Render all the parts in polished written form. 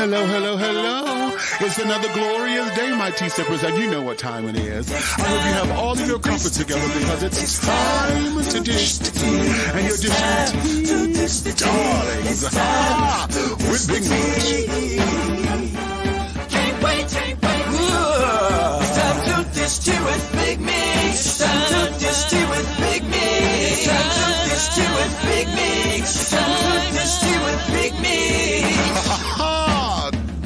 Hello, hello, hello. It's another glorious day, my tea sippers, and you know what time it is. I hope you have all of your crumpets together because it's time to dish tea. And you're dishing tea, darlings, with Big Meat. Can't wait. It's time to dish tea with Big Meat. It's time to dish tea with Big Meat. It's time to dish tea with Big Meat. It's time to dish tea with Big Meat.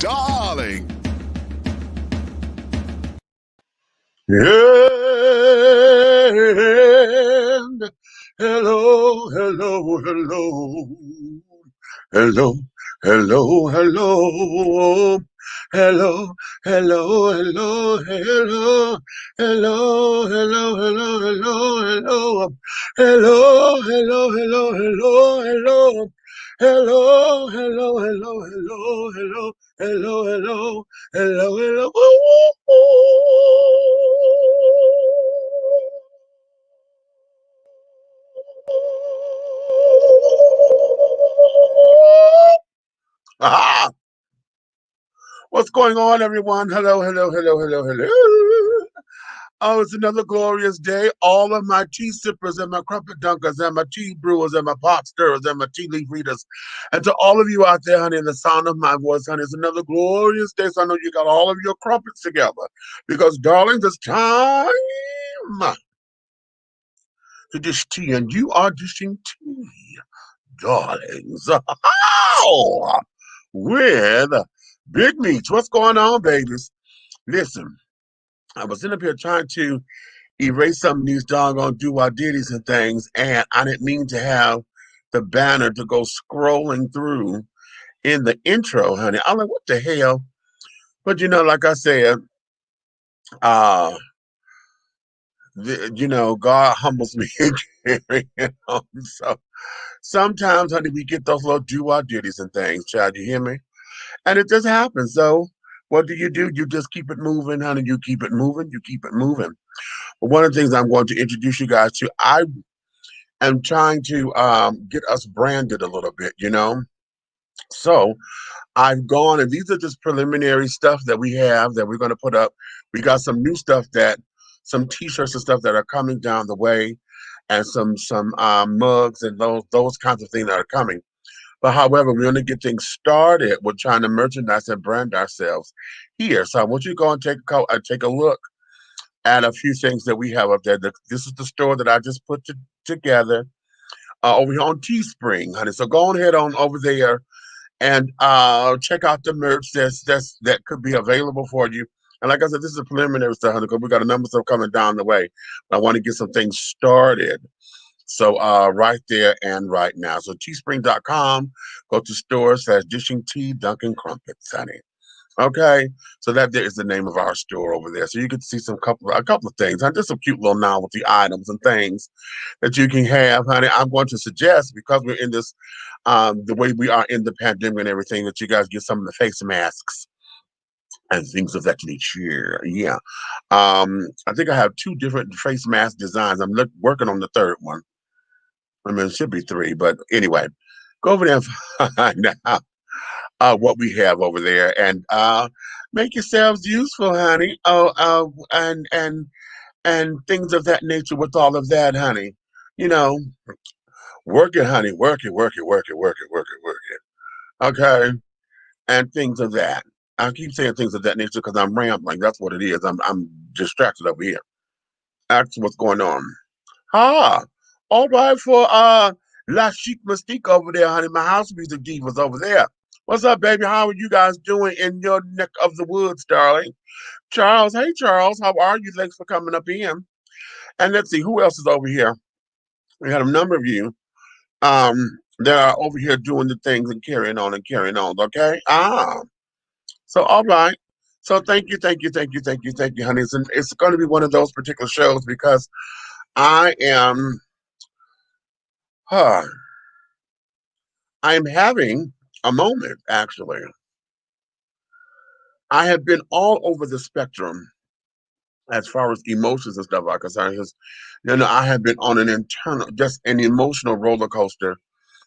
Darling. And hello, hello, hello. Hello, hello, hello. Hello, hello, hello, hello. Hello, hello, hello, hello, hello. Hello, hello, hello, hello, hello. Hello, hello, hello, hello, hello. Hello, hello, hello, hello. Ah, what's going on, everyone? Hello, hello, hello, hello, hello. Oh, it's another glorious day. All of my tea sippers and my crumpet dunkers and my tea brewers and my pot stirrers and my tea leaf readers. And to all of you out there, honey, in the sound of my voice, honey, it's another glorious day. So I know you got all of your crumpets together. Because, darlings, it's time to dish tea. And you are dishing tea, darlings. Oh, with Big Meats. What's going on, babies? Listen, I was sitting up here trying to erase some of these doggone do-I-ditties and things, and I didn't mean to have the banner to go scrolling through in the intro, honey. I'm like, what the hell? But like I said, God humbles me. So sometimes, honey, we get those little do-I-ditties and things, child. You hear me? And it just happens. So what do? You just keep it moving, honey. You keep it moving. You keep it moving. But one of the things I'm going to introduce you guys to, I am trying to get us branded a little bit, So I've gone, and these are just preliminary stuff that we have that we're going to put up. We got some new stuff some T-shirts and stuff that are coming down the way, and some mugs and those kinds of things that are coming. But however, we're going to get things started with trying to merchandise and brand ourselves here. So I want you to go and take a look at a few things that we have up there. This is the store that I just put together over here on Teespring, honey. So go on ahead on over there and check out the merch that could be available for you. And like I said, this is a preliminary stuff, honey, because we got a number of stuff coming down the way. But I want to get some things started. So right there and right now. So teespring.com, go to store/dishing tea, Dunkin' Crumpets, honey. Okay, so that there is the name of our store over there. So you can see a couple of things, honey, just some cute little novelty items and things that you can have, honey. I'm going to suggest, because we're in this, the way we are in the pandemic and everything, that you guys get some of the face masks and things of that nature. Yeah, I think I have 2 different face mask designs. I'm working on the third one. I mean, it should be 3, but anyway, go over there and find out what we have over there, and make yourselves useful, honey. And things of that nature with all of that, honey. Work it, honey. Work it, work it, work it, work it, work it, work it. Okay, and things of that. I keep saying things of that nature because I'm rambling. That's what it is. I'm distracted over here. That's what's going on. All right for La Chic Mystique over there, honey. My house music divas over there. What's up, baby? How are you guys doing in your neck of the woods, darling? Charles, hey, Charles, how are you? Thanks for coming up in. And let's see, who else is over here? We had a number of you that are over here doing the things and carrying on, okay? So all right. So thank you, honey. It's going to be one of those particular shows because I am having a moment, actually. I have been all over the spectrum as far as emotions and stuff are concerned. I have been on just an emotional roller coaster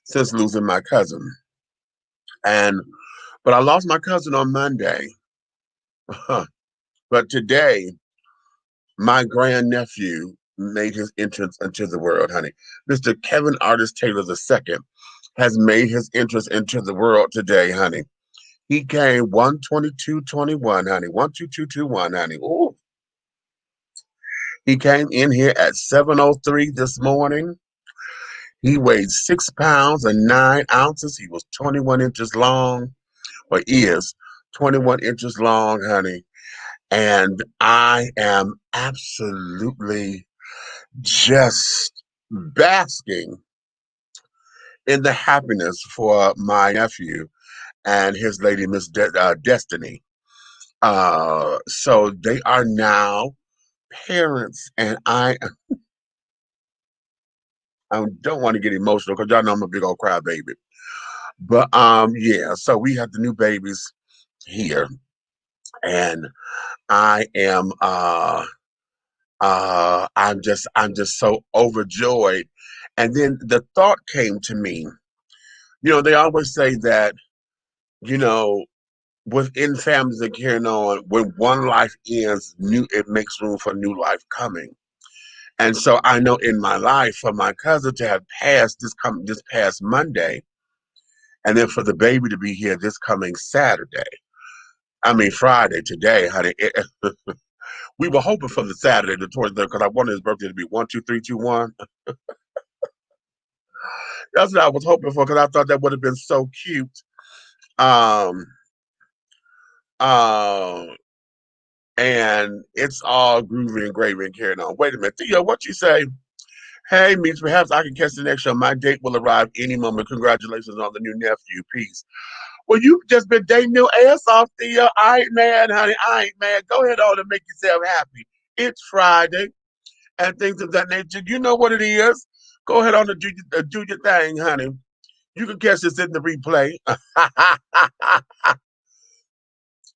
since losing my cousin. And But I lost my cousin on Monday. But today, my grandnephew made his entrance into the world, honey. Mr. Kevin Artist Taylor II has made his entrance into the world today, honey. He came 12221, honey. 12221, honey. Ooh. He came in here at 7:03 this morning. He weighed 6 pounds and 9 ounces. He was 21 inches long, or is 21 inches long, honey. And I am absolutely just basking in the happiness for my nephew and his lady, Miss Destiny. So they are now parents, and I don't want to get emotional because y'all know I'm a big old crybaby. But yeah, so we have the new babies here, and I am I'm just so overjoyed. And then the thought came to me, they always say that, you know, within families that carrying on, when one life ends, it makes room for new life coming. And so I know in my life, for my cousin to have passed this past Monday, and then for the baby to be here this coming Saturday. I mean Friday today, honey. We were hoping for the Saturday, the 23rd, because I wanted his birthday to be 12321. That's what I was hoping for, because I thought that would have been so cute. Um, uh, and it's all groovy and gravy and carrying on. Wait a minute, Theo, what you say? Hey, means perhaps I can catch the next show. My date will arrive any moment. Congratulations on the new nephew. Peace. Well, you've just been dating your ass off, Theo. I ain't mad, honey. I ain't mad. Go ahead on and make yourself happy. It's Friday and things of that nature. You know what it is. Go ahead on and do your thing, honey. You can catch this in the replay.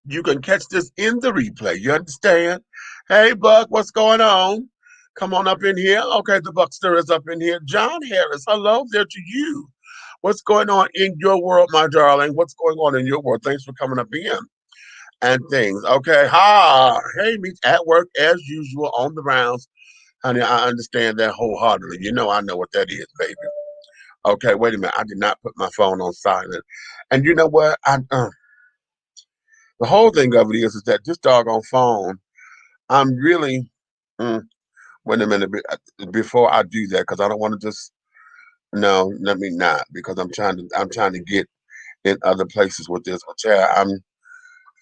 You can catch this in the replay. You understand? Hey, Buck, what's going on? Come on up in here. Okay, the Buckster is up in here. John Harris, hello there to you. What's going on in your world, my darling? What's going on in your world? Thanks for coming up in and things. Okay, hey, me at work as usual on the rounds. Honey, I understand that wholeheartedly. I know what that is, baby. Okay, wait a minute. I did not put my phone on silent. And you know what? The whole thing of it is that this doggone phone, I'm really, mm, wait a minute, before I do that, because I don't want to just, no, let me not, because I'm trying to get in other places with this. But yeah,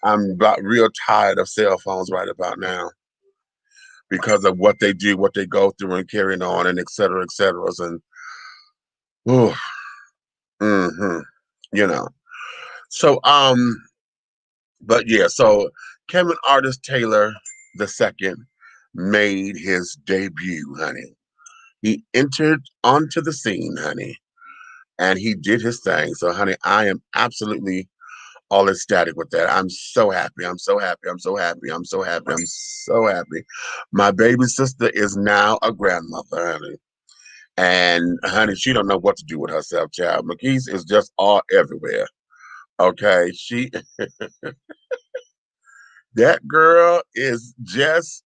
I'm about real tired of cell phones right about now because of what they do, what they go through and carrying on and et cetera, et cetera. And, ooh, hmm you know. So, but yeah, so Kevin Artist Taylor II made his debut, honey. He entered onto the scene, honey, and he did his thing. So, honey, I am absolutely all ecstatic with that. I'm so happy. I'm so happy. I'm so happy. I'm so happy. I'm so happy. My baby sister is now a grandmother, honey. And honey, she don't know what to do with herself, child. McKees is just all everywhere. Okay. That girl is just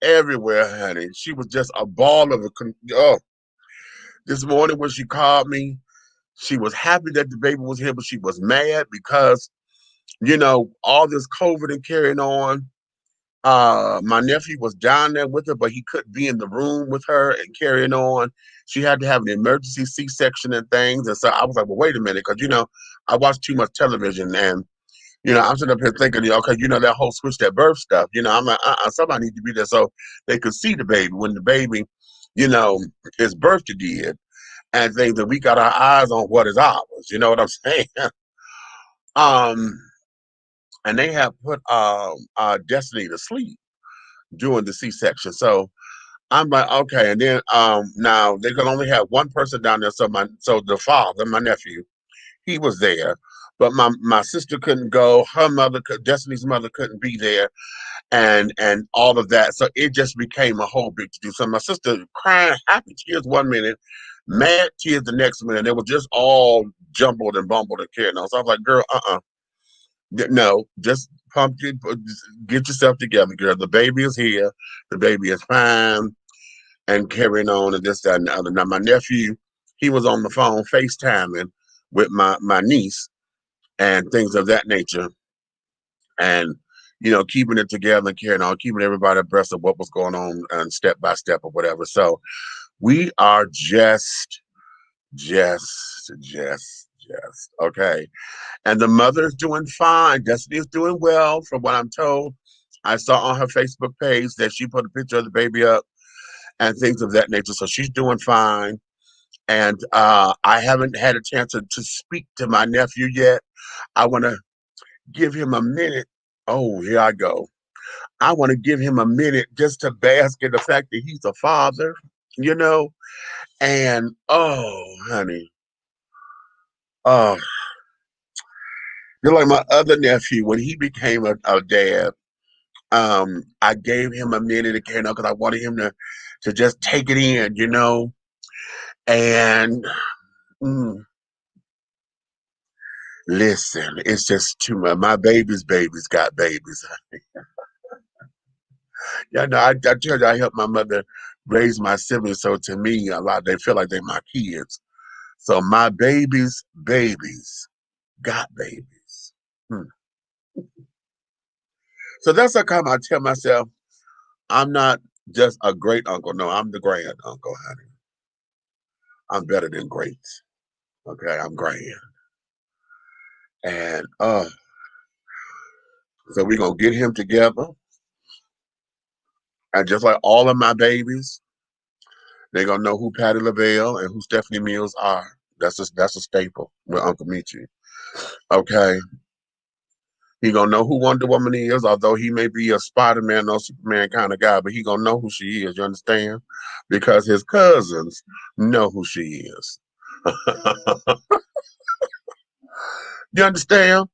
everywhere, honey. She was just a ball of oh. This morning when she called me, she was happy that the baby was here, but she was mad because, all this COVID and carrying on. My nephew was down there with her, but he couldn't be in the room with her and carrying on. She had to have an emergency C-section and things. And so I was like, well, wait a minute, because, I watch too much television and, I'm sitting up here thinking, okay, that whole switch that birth stuff, I'm like, somebody need to be there so they could see the baby when the baby, is birthed again and things that we got our eyes on what is ours. You know what I'm saying? um, and they have put Destiny to sleep during the C-section. So I'm like, okay. And then now they can only have one person down there. So the father, my nephew, he was there. But my sister couldn't go. Her mother, Destiny's mother, couldn't be there, and all of that. So it just became a whole big to do. So my sister crying, happy tears one minute, mad tears the next minute. They were just all jumbled and bumbled and carrying on. So I was like, girl, No, just get yourself together, girl. The baby is here. The baby is fine and carrying on and this, that, and the other. Now, my nephew, he was on the phone FaceTiming with my niece and things of that nature. And, keeping it together and carrying on, keeping everybody abreast of what was going on and step by step or whatever. So we are just okay. And the mother is doing fine. Destiny is doing well, from what I'm told. I saw on her Facebook page that she put a picture of the baby up and things of that nature. So she's doing fine. And I haven't had a chance to speak to my nephew yet. I want to give him a minute. Oh, here I go. I want to give him a minute just to bask in the fact that he's a father, you know? And oh, honey, oh, you're like my other nephew when he became a dad. I gave him a minute again because I wanted him to just take it in, And mm, listen, it's just too much. My baby's got babies. Yeah, no, I tell you, I helped my mother raise my siblings, so to me, a lot they feel like they're my kids. So my babies got babies. Hmm. So that's how come I tell myself I'm not just a great uncle. No, I'm the grand uncle, honey. I'm better than great. Okay, I'm grand. And so we're gonna get him together. And just like all of my babies, they're gonna know who Patty LaBelle and who Stephanie Mills are. That's a staple with Uncle Michi. Okay. He gonna know who Wonder Woman is, although he may be a Spider-Man or Superman kind of guy, but he gonna know who she is, you understand? Because his cousins know who she is. You understand?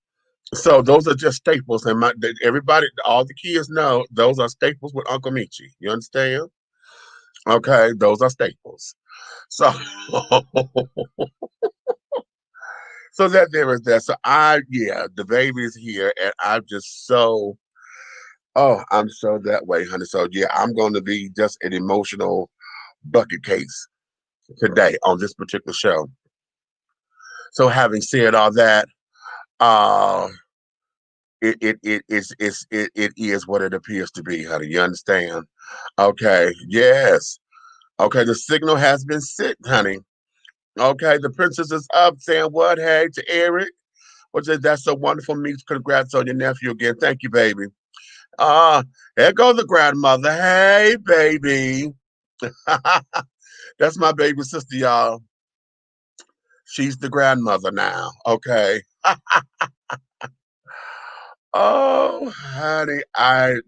So those are just staples, and everybody, all the kids know those are staples with Uncle Michi. You understand? Okay, those are staples. So, so that there is that. So yeah, the baby is here, and I'm just so, oh, I'm so that way, honey. So yeah, I'm going to be just an emotional bucket case today on this particular show. So having said all that, uh, it is what it appears to be, honey. You understand? Okay. Yes. Okay. The signal has been sent, honey. Okay. The princess is up saying what? Hey to Eric. Which is that's so wonderful. Me, congrats on your nephew again. Thank you, baby. There goes the grandmother. Hey, baby. That's my baby sister, y'all. She's the grandmother now. Okay. Oh, honey,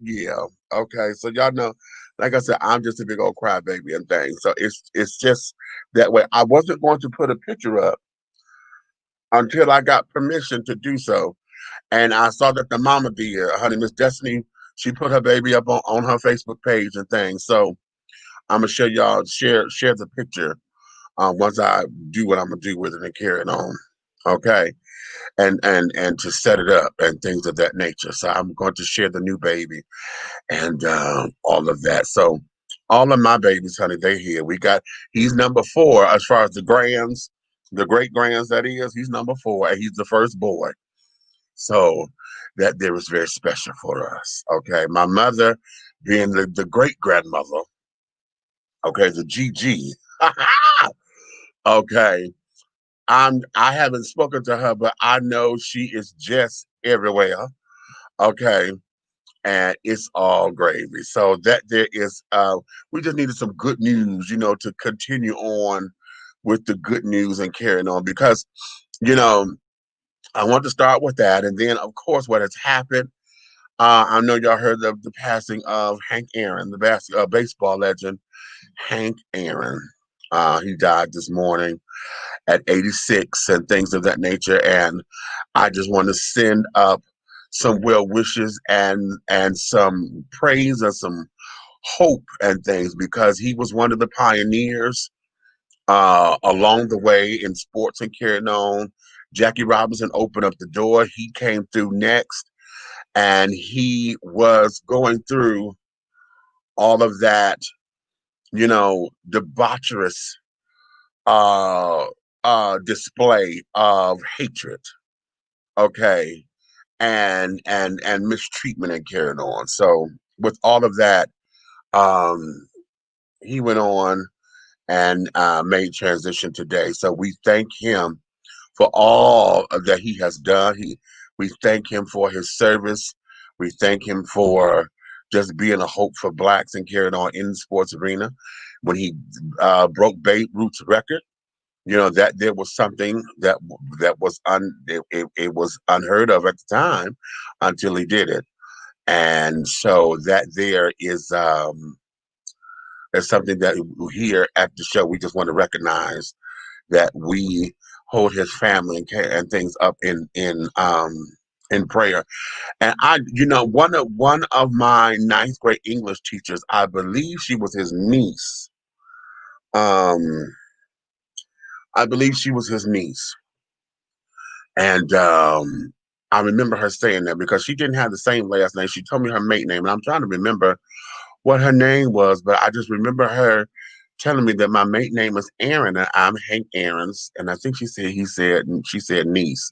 yeah. Okay, so y'all know, like I said, I'm just a big old crybaby and things. So it's just that way. I wasn't going to put a picture up until I got permission to do so. And I saw that the mama did, honey, Miss Destiny, she put her baby up on her Facebook page and things. So I'm gonna show y'all share the picture once I do what I'm gonna do with it and carry it on. Okay. And to set it up and things of that nature. So I'm going to share the new baby and all of that. So all of my babies, honey, they here. He's number 4 as far as the great grands that is. He's number 4 and he's the first boy. So that there is very special for us. Okay. My mother being the great grandmother. Okay, the GG. Okay. I haven't spoken to her, but I know she is just everywhere. Okay. And it's all gravy. So that there is we just needed some good news, to continue on with the good news and carrying on because, I want to start with that. And then of course what has happened. I know y'all heard of the passing of Hank Aaron, the baseball legend, Hank Aaron. He died this morning at 86 and things of that nature. And I just want to send up some well wishes and some praise and some hope and things because he was one of the pioneers along the way in sports and carrying on. Jackie Robinson opened up the door. He came through next, and he was going through all of that, debaucherous uh display of hatred, okay, and mistreatment and carrying on. So with all of that, um he went on and made transition today. So we thank him for all that he has done. We thank him for his service. We thank him for just being a hope for blacks and carrying on in the sports arena. When he broke Babe Ruth's record, that there was something that was it was unheard of at the time until he did it. And so that there is something that here at the show we just want to recognize, that we hold his family and things up in prayer. And one of my ninth grade English teachers, I believe she was his niece. Um, I believe she was his niece, and I remember her saying that because she didn't have the same last name. She told me her maiden name, and I'm trying to remember what her name was, but I just remember her telling me that my maiden name is Aaron and I'm Hank Aaron's, and I think she said niece.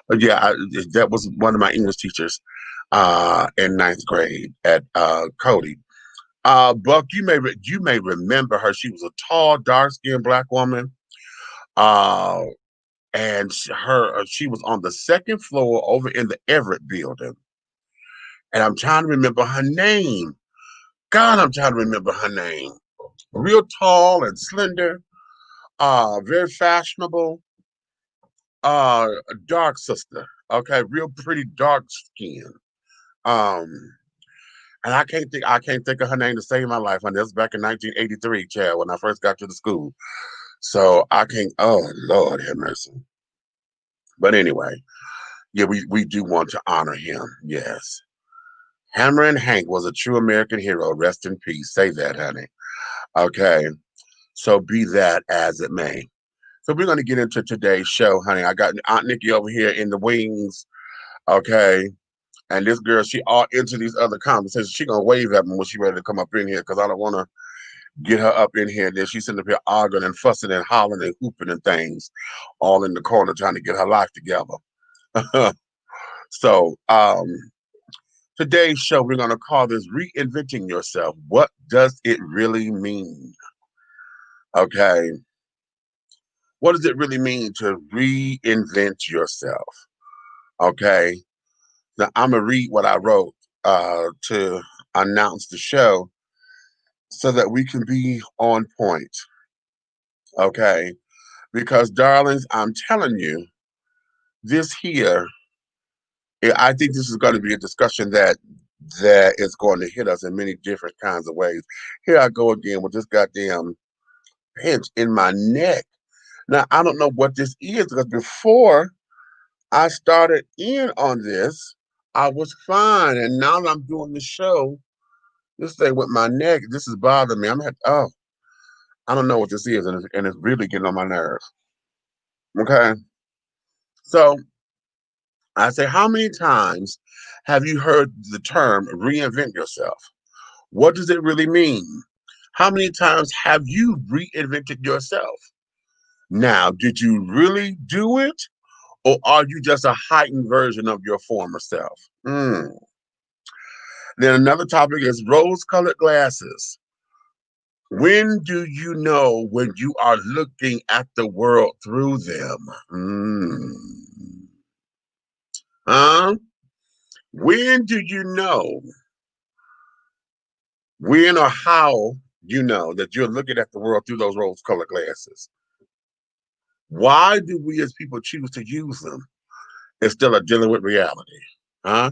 But yeah, that was one of my English teachers in ninth grade at Cody. Buck, you may remember her. She was a tall, dark skinned black woman. Uh, and she was on the second floor over in the Everett building. And I'm trying to remember her name. God, I'm trying to remember her name. Real tall and slender, very fashionable, dark sister. Okay, real pretty dark skin. Um, and I can't think of her name to save my life. And this was back in 1983, Chad, when I first got to the school. So I can't. Oh Lord, have mercy. But anyway, yeah, we do want to honor him. Yes, Hammer and Hank was a true American hero. Rest in peace. Say that, honey. Okay. So be that as it may. So we're going to get into today's show, honey. I got Aunt Nikki over here in the wings, okay? And this girl, she all into these other conversations. She going to wave at me when she ready to come up in here because I don't want to get her up in here. Then she's sitting up here arguing and fussing and hollering and hooping and things all in the corner trying to get her life together. So today's show, we're going to call this Reinventing Yourself. What does it really mean? Okay. What does it really mean to reinvent yourself? Okay. Now I'm gonna read what I wrote to announce the show so that we can be on point. Okay. Because darlings, I'm telling you, this here, I think this is going to be a discussion that is going to hit us in many different kinds of ways. Here I go again with this goddamn pinch in my neck. Now I don't know what this is because before I started in on this, I was fine. And now that I'm doing the show, this thing with my neck, this is bothering me. I don't know what this is, and it's really getting on my nerves. Okay. So I say, how many times have you heard the term reinvent yourself? What does it really mean? How many times have you reinvented yourself? Now, did you really do it? Or are you just a heightened version of your former self? Then another topic is rose-colored glasses. When do you know when you are looking at the world through them? Huh? When do you know? When or how you know that you're looking at the world through those rose-colored glasses? Why do we as people choose to use them instead of dealing with reality? Huh?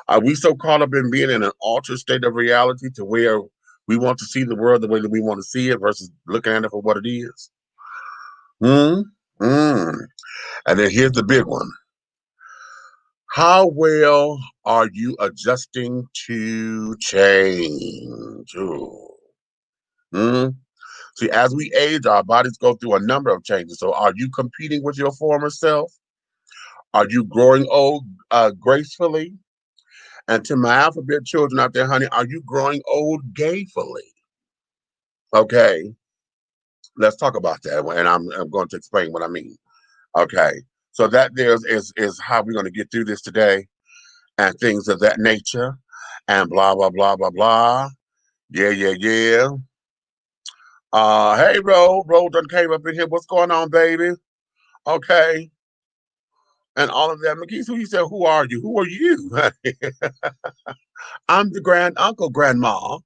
Are we so caught up in being in an altered state of reality to where we want to see the world the way that we want to see it versus looking at it for what it is? Hmm. And then here's the big one. How well are you adjusting to change? Hmm. See, as we age, our bodies go through a number of changes. So are you competing with your former self? Are you growing old gracefully? And to my alphabet children out there, honey, are you growing old gayfully? Okay, let's talk about that. And I'm going to explain what I mean. Okay, so that is how we're going to get through this today and things of that nature and blah, blah, blah, blah, blah. Yeah, yeah, yeah. Hey, Ro done came up in here. What's going on, baby? Okay. And all of that. McKee, so he said, who are you? Who are you? I'm the grand uncle, grandma.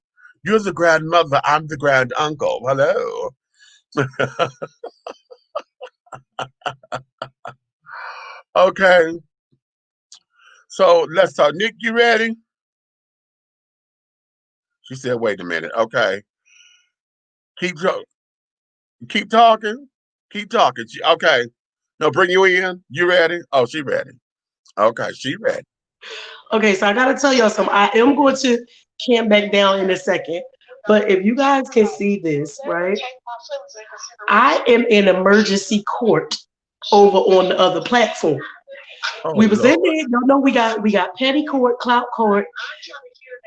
You're the grandmother. I'm the grand uncle. Hello. Okay. So let's talk. Nick, you ready? She said, wait a minute. Okay. Keep keep talking. Keep talking. Okay. No, bring you in. You ready? Oh, she ready. Okay, she ready. Okay, so I gotta tell y'all something. I am going to camp back down in a second, but if you guys can see this, right? I am in emergency court over on the other platform. Oh, We was in Lord. there, y'all know we got petty court, clout court,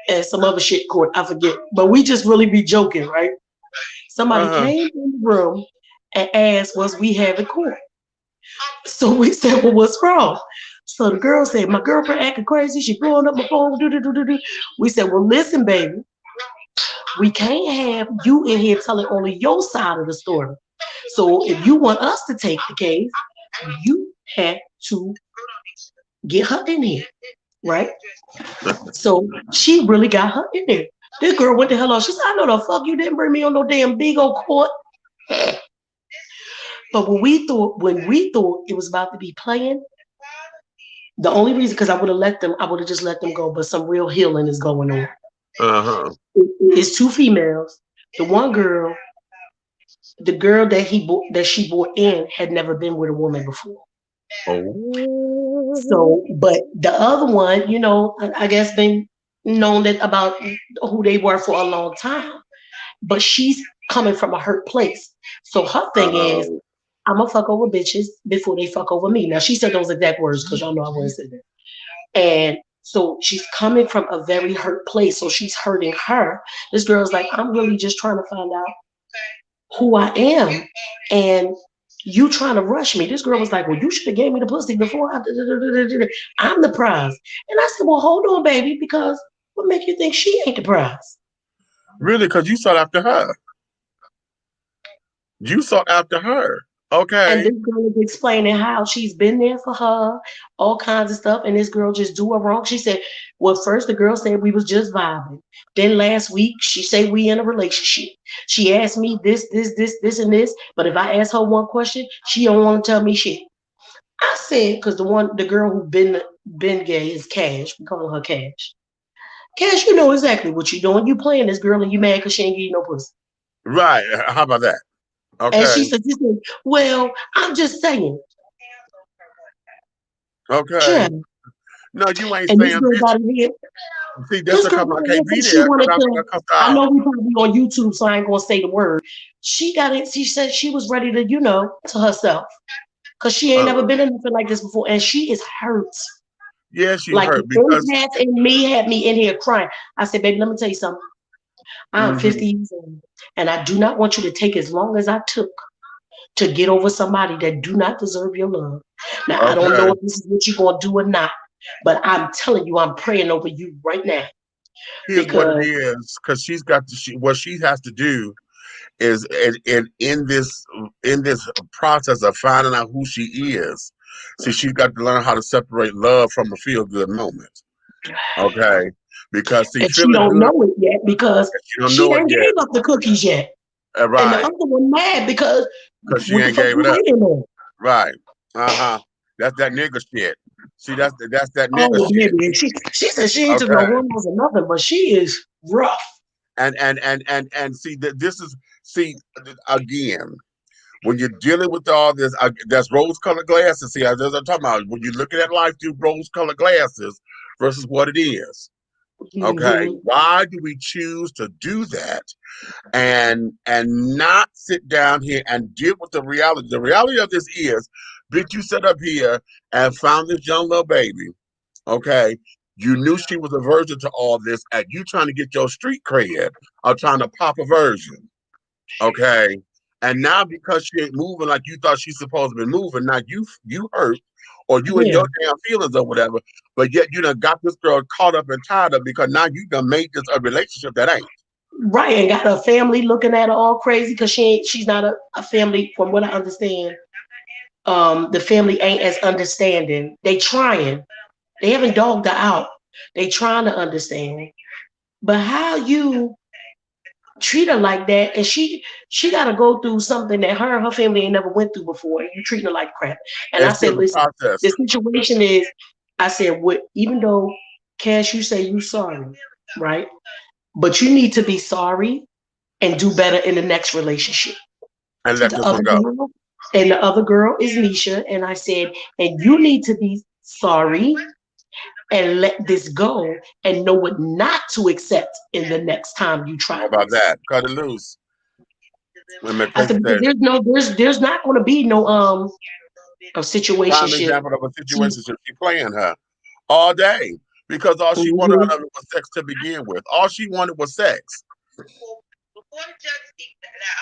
and some other shit court. I forget, but we just really be joking, right? Somebody Uh-huh. came in the room and asked, "Was we having court?" So we said, "Well, what's wrong?" So the girl said, "My girlfriend acting crazy. She blowing up my phone. Do do do do do." We said, "Well, listen, baby, we can't have you in here telling only your side of the story. So if you want us to take the case, you have to get her in here, right?" So she really got her in there. This girl went the hell off. She said, "I know the fuck you didn't bring me on no damn big old court." But when we thought it was about to be playing, the only reason, because I would have just let them go, but some real healing is going on. Uh-huh. It's two females. The one girl, the girl that she brought in had never been with a woman before. Oh. So, but the other one, I guess been known that about who they were for a long time. But she's coming from a hurt place. So her thing is, Oh. I'm gonna fuck over bitches before they fuck over me. Now she said those exact words because y'all know I wouldn't say that. And so she's coming from a very hurt place. So she's hurting her. This girl's like, "I'm really just trying to find out who I am. And you trying to rush me." This girl was like, "Well, you should have gave me the pussy before I'm the prize." And I said, "Well, hold on, baby, because what make you think she ain't the prize?" Really? Because you sought after her. You sought after her. And Okay. this girl is explaining how she's been there for her, all kinds of stuff. And this girl just do her wrong. She said, well, first the girl said we was just vibing. Then last week she said we in a relationship. She asked me this, and this. But if I ask her one question, she don't want to tell me shit. I said, because the girl who been gay is Cash. We call her Cash. Cash, you know exactly what you doing. You playing this girl and you mad because she ain't give you no pussy. Right. How about that? And Okay. she said, well, I'm just saying. Okay. Yeah. No, you ain't And this saying, girl bitch. got in here. See, that's This a girl couple. I got in here can't be because she there because wanted I'm to. gonna cuss I out. know we probably on YouTube, so I ain't gonna say the word. She got it. She said she was ready to, to herself, because she ain't never Uh, been in nothing like this before, and she is hurt. yeah, she's Like the hurt because. empath in me had me in here crying. I said, "Baby, let me tell you something. I'm Hmm. 50 years old, and I do not want you to take as long as I took to get over somebody that do not deserve your love. Now, I don't know Okay. if this is what you're gonna do or not, but I'm telling you, I'm praying over you right now Here's what it because." is, because she's got to. What she has to do is in this process of finding out who she is. See, she's got to learn how to separate love from a feel good moment. Okay, because see, And she feeling don't good, know it yet because you don't she know it ain't yet, gave up the cookies yet. And the right? other one mad because Because she what the ain't fuck gave you it up, waiting on? right? Uh-huh. That's that nigga shit. See, that's that nigga Oh, shit. baby. She said she ain't took no Okay, hormones or nothing, but she is rough. and see that this is see again. When you're dealing with all this, that's rose-colored glasses. See, as I'm talking about, when you're looking at life through rose-colored glasses versus what it is. Okay, Mhm. why do we choose to do that and not sit down here and deal with the reality? The reality of this is, bitch, you set up here and found this young little baby. Okay, you knew she was a virgin to all this, and you trying to get your street cred or trying to pop a virgin. Okay, and now because she ain't moving like you thought she's supposed to be moving, now you hurt or you in Yeah. your damn feelings or whatever. But yet you done got this girl caught up and tied up because now you done made this a relationship that ain't. Right, and got her family looking at her all crazy because she's not a family, from what I understand. The family ain't as understanding. They trying. They haven't dogged her out. They trying to understand. But how you treat her like that, and she got to go through something that her and her family ain't never went through before, and you treating her like crap. And I It's said, still a listen, process. the situation is, I said, what? Even though Cash, you say you sorry, right? But you need to be sorry and do better in the next relationship. And let The this one other go. girl, and the other girl is Nisha, and I said, and you need to be sorry and let this go and know what not to accept in the next time you How try about this. that? Cut it loose. When I McCray said because said, there's not going to be no a prime situationship. example of a situation She's she playing her all day because all she wanted mhm. out of it was sex to begin with. All she wanted was sex.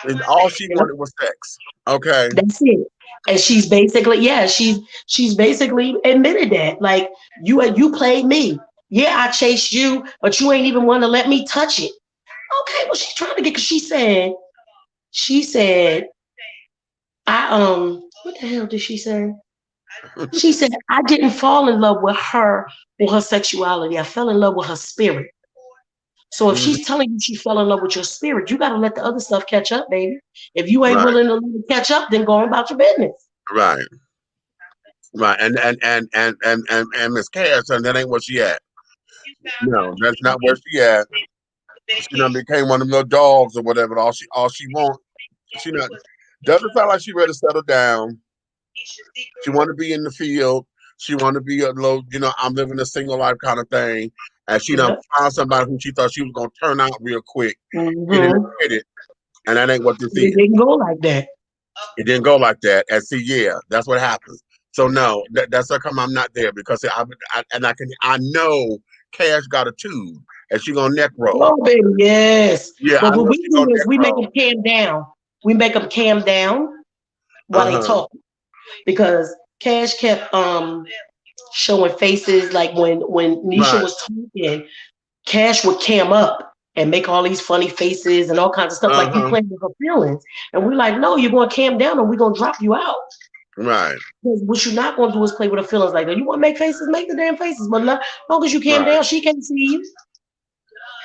And all she Yep, wanted was sex. Okay. that's it. And she's basically, yeah, she's basically admitted that. Like you played me. Yeah, I chased you, but you ain't even want to let me touch it. Okay, well she's trying to get, because she said I what the hell did she say? She said I didn't fall in love with her or her sexuality. I fell in love with her spirit. So if Mhm. she's telling you she fell in love with your spirit, you got to let the other stuff catch up, baby. If you ain't Right. willing to let it catch up, then go on about your business. Right. Right. And Miss Cass, and that ain't where she at. No, that's not where she at. She done became one of them little dogs or whatever. All she want. She not doesn't sound like she ready to settle down. She want to be in the field. She want to be a little, I'm living a single life kind of thing. And she done Yep. found somebody who she thought she was gonna turn out real quick, hit it and Mm-hmm. quit it, and that ain't what this It is. didn't go like that. It didn't go like that. And see, yeah, that's what happens. So no, that's how come I'm not there because I know Cash got a tube and she gonna neck roll. Oh, baby, yes. Yeah, But I what know we she do gonna is neck we make roll. them calm down. We make them calm down while Uh they huh. talk, because Cash kept showing faces like when Nisha Right. was talking, Cash would cam up and make all these funny faces and all kinds of stuff, Uh like you huh. playing with her feelings. And we're like, no, you're going to cam down or we're going to drop you out. Right. Because what you're not going to do is play with her feelings like that. You want to make faces, make the damn faces. But as long as you cam Right. down, she can't see you.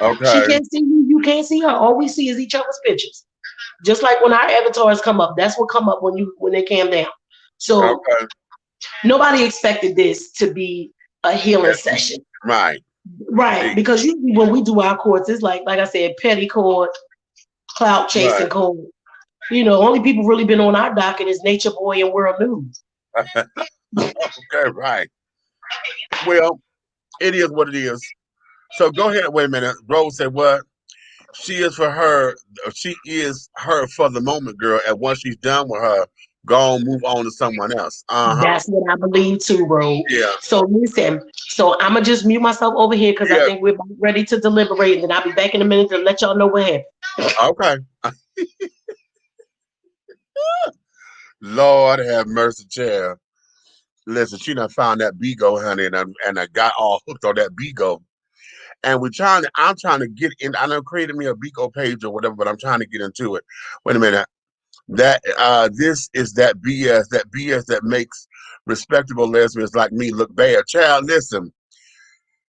She Okay. can't see you. You can't see her. All we see is each other's pictures. Just like when our avatars come up, that's what come up when they cam down. So Okay. nobody expected this to be a healing That's session. right. Right, See, because usually when we do our courts, it's like I said, petty court, clout chasing right. court. Only people really been on our docket is Nature Boy and World News. Okay. Right. Well, it is what it is. So go ahead. Wait a minute. Rose said what? She is for her. She is her for the moment, girl. And once she's done with her, go on, move on to someone else. Uh huh. That's what I believe too, bro. Yeah. So listen, so I'ma just mute myself over here because I Yeah. think we're about ready to deliberate, and then I'll be back in a minute to let y'all know what happened. Okay. Lord have mercy, child. Listen, she done found that Bigo, honey, and I got all hooked on that Bigo. And I'm trying to get in. I done created me a Bigo page or whatever, but I'm trying to get into it. Wait a minute. This is that BS that makes respectable lesbians like me look bad. Child, listen.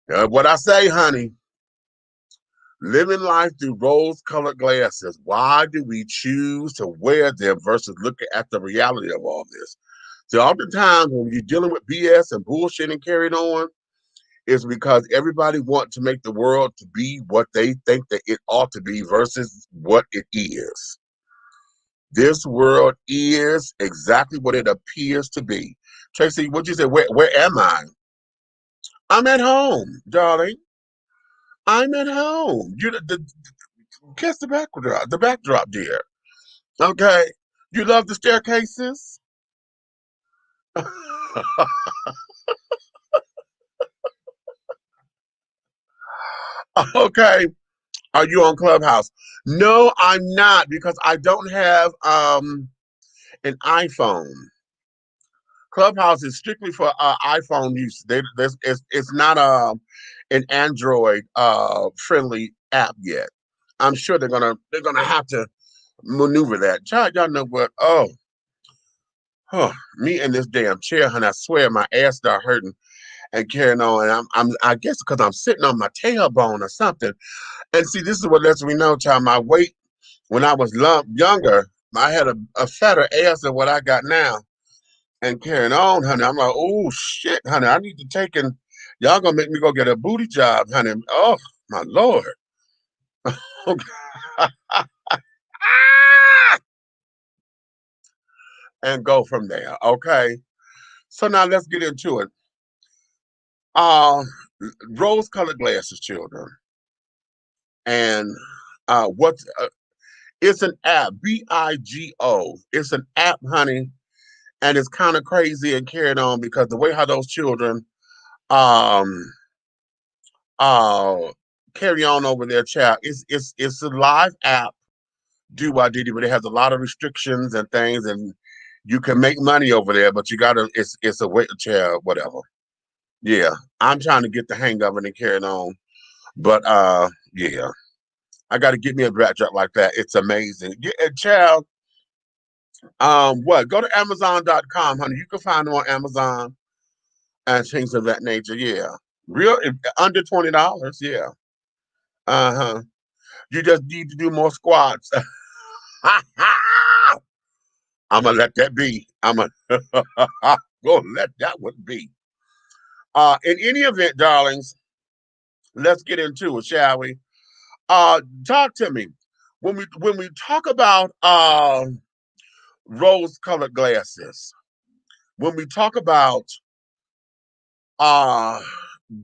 What I say, honey, living life through rose-colored glasses. Why do we choose to wear them versus looking at the reality of all this? So oftentimes when you're dealing with BS and bullshit and carried on, it's because everybody wants to make the world to be what they think that it ought to be versus what it is. This world is exactly what it appears to be. Tracy, what you say? Where am I? I'm at home, darling. I'm at home. Guess the backdrop, dear. Okay. You love the staircases? Okay. Are you on Clubhouse? No, I'm not because I don't have an iPhone. Clubhouse is strictly for iPhone use. It's not an Android friendly app yet. I'm sure they're gonna have to maneuver that. Y'all know what? Oh, me and this damn chair, honey. I swear my ass start hurting and carrying on. And I guess because I'm sitting on my tailbone or something. And see, this is what lets me know, child. My weight when I was younger, I had a fatter ass than what I got now. And carrying on, honey. I'm like, oh shit, honey. I need to take and y'all gonna make me go get a booty job, honey. Oh my lord. And go from there. Okay. So now let's get into it. Uh, rose-colored glasses, children, and what? It's an app, BIGO. It's an app, honey, and it's kind of crazy and carried on because the way how those children um uh carry on over their child. It's a live app. Do I did it, but it has a lot of restrictions and things, and you can make money over there, but you gotta. It's a weight child, whatever. Yeah, I'm trying to get the hang of it and carry it on. But yeah, I got to get me a backdrop like that. It's amazing. Yeah, and child, what? Go to Amazon.com, honey. You can find them on Amazon and things of that nature. Yeah, real under $20. Yeah. Uh-huh. You just need to do more squats. I'm gonna let that be. I'm gonna go let that one be. In any event, darlings, let's get into it, shall we? Talk to me. When we talk about rose-colored glasses, when we talk about uh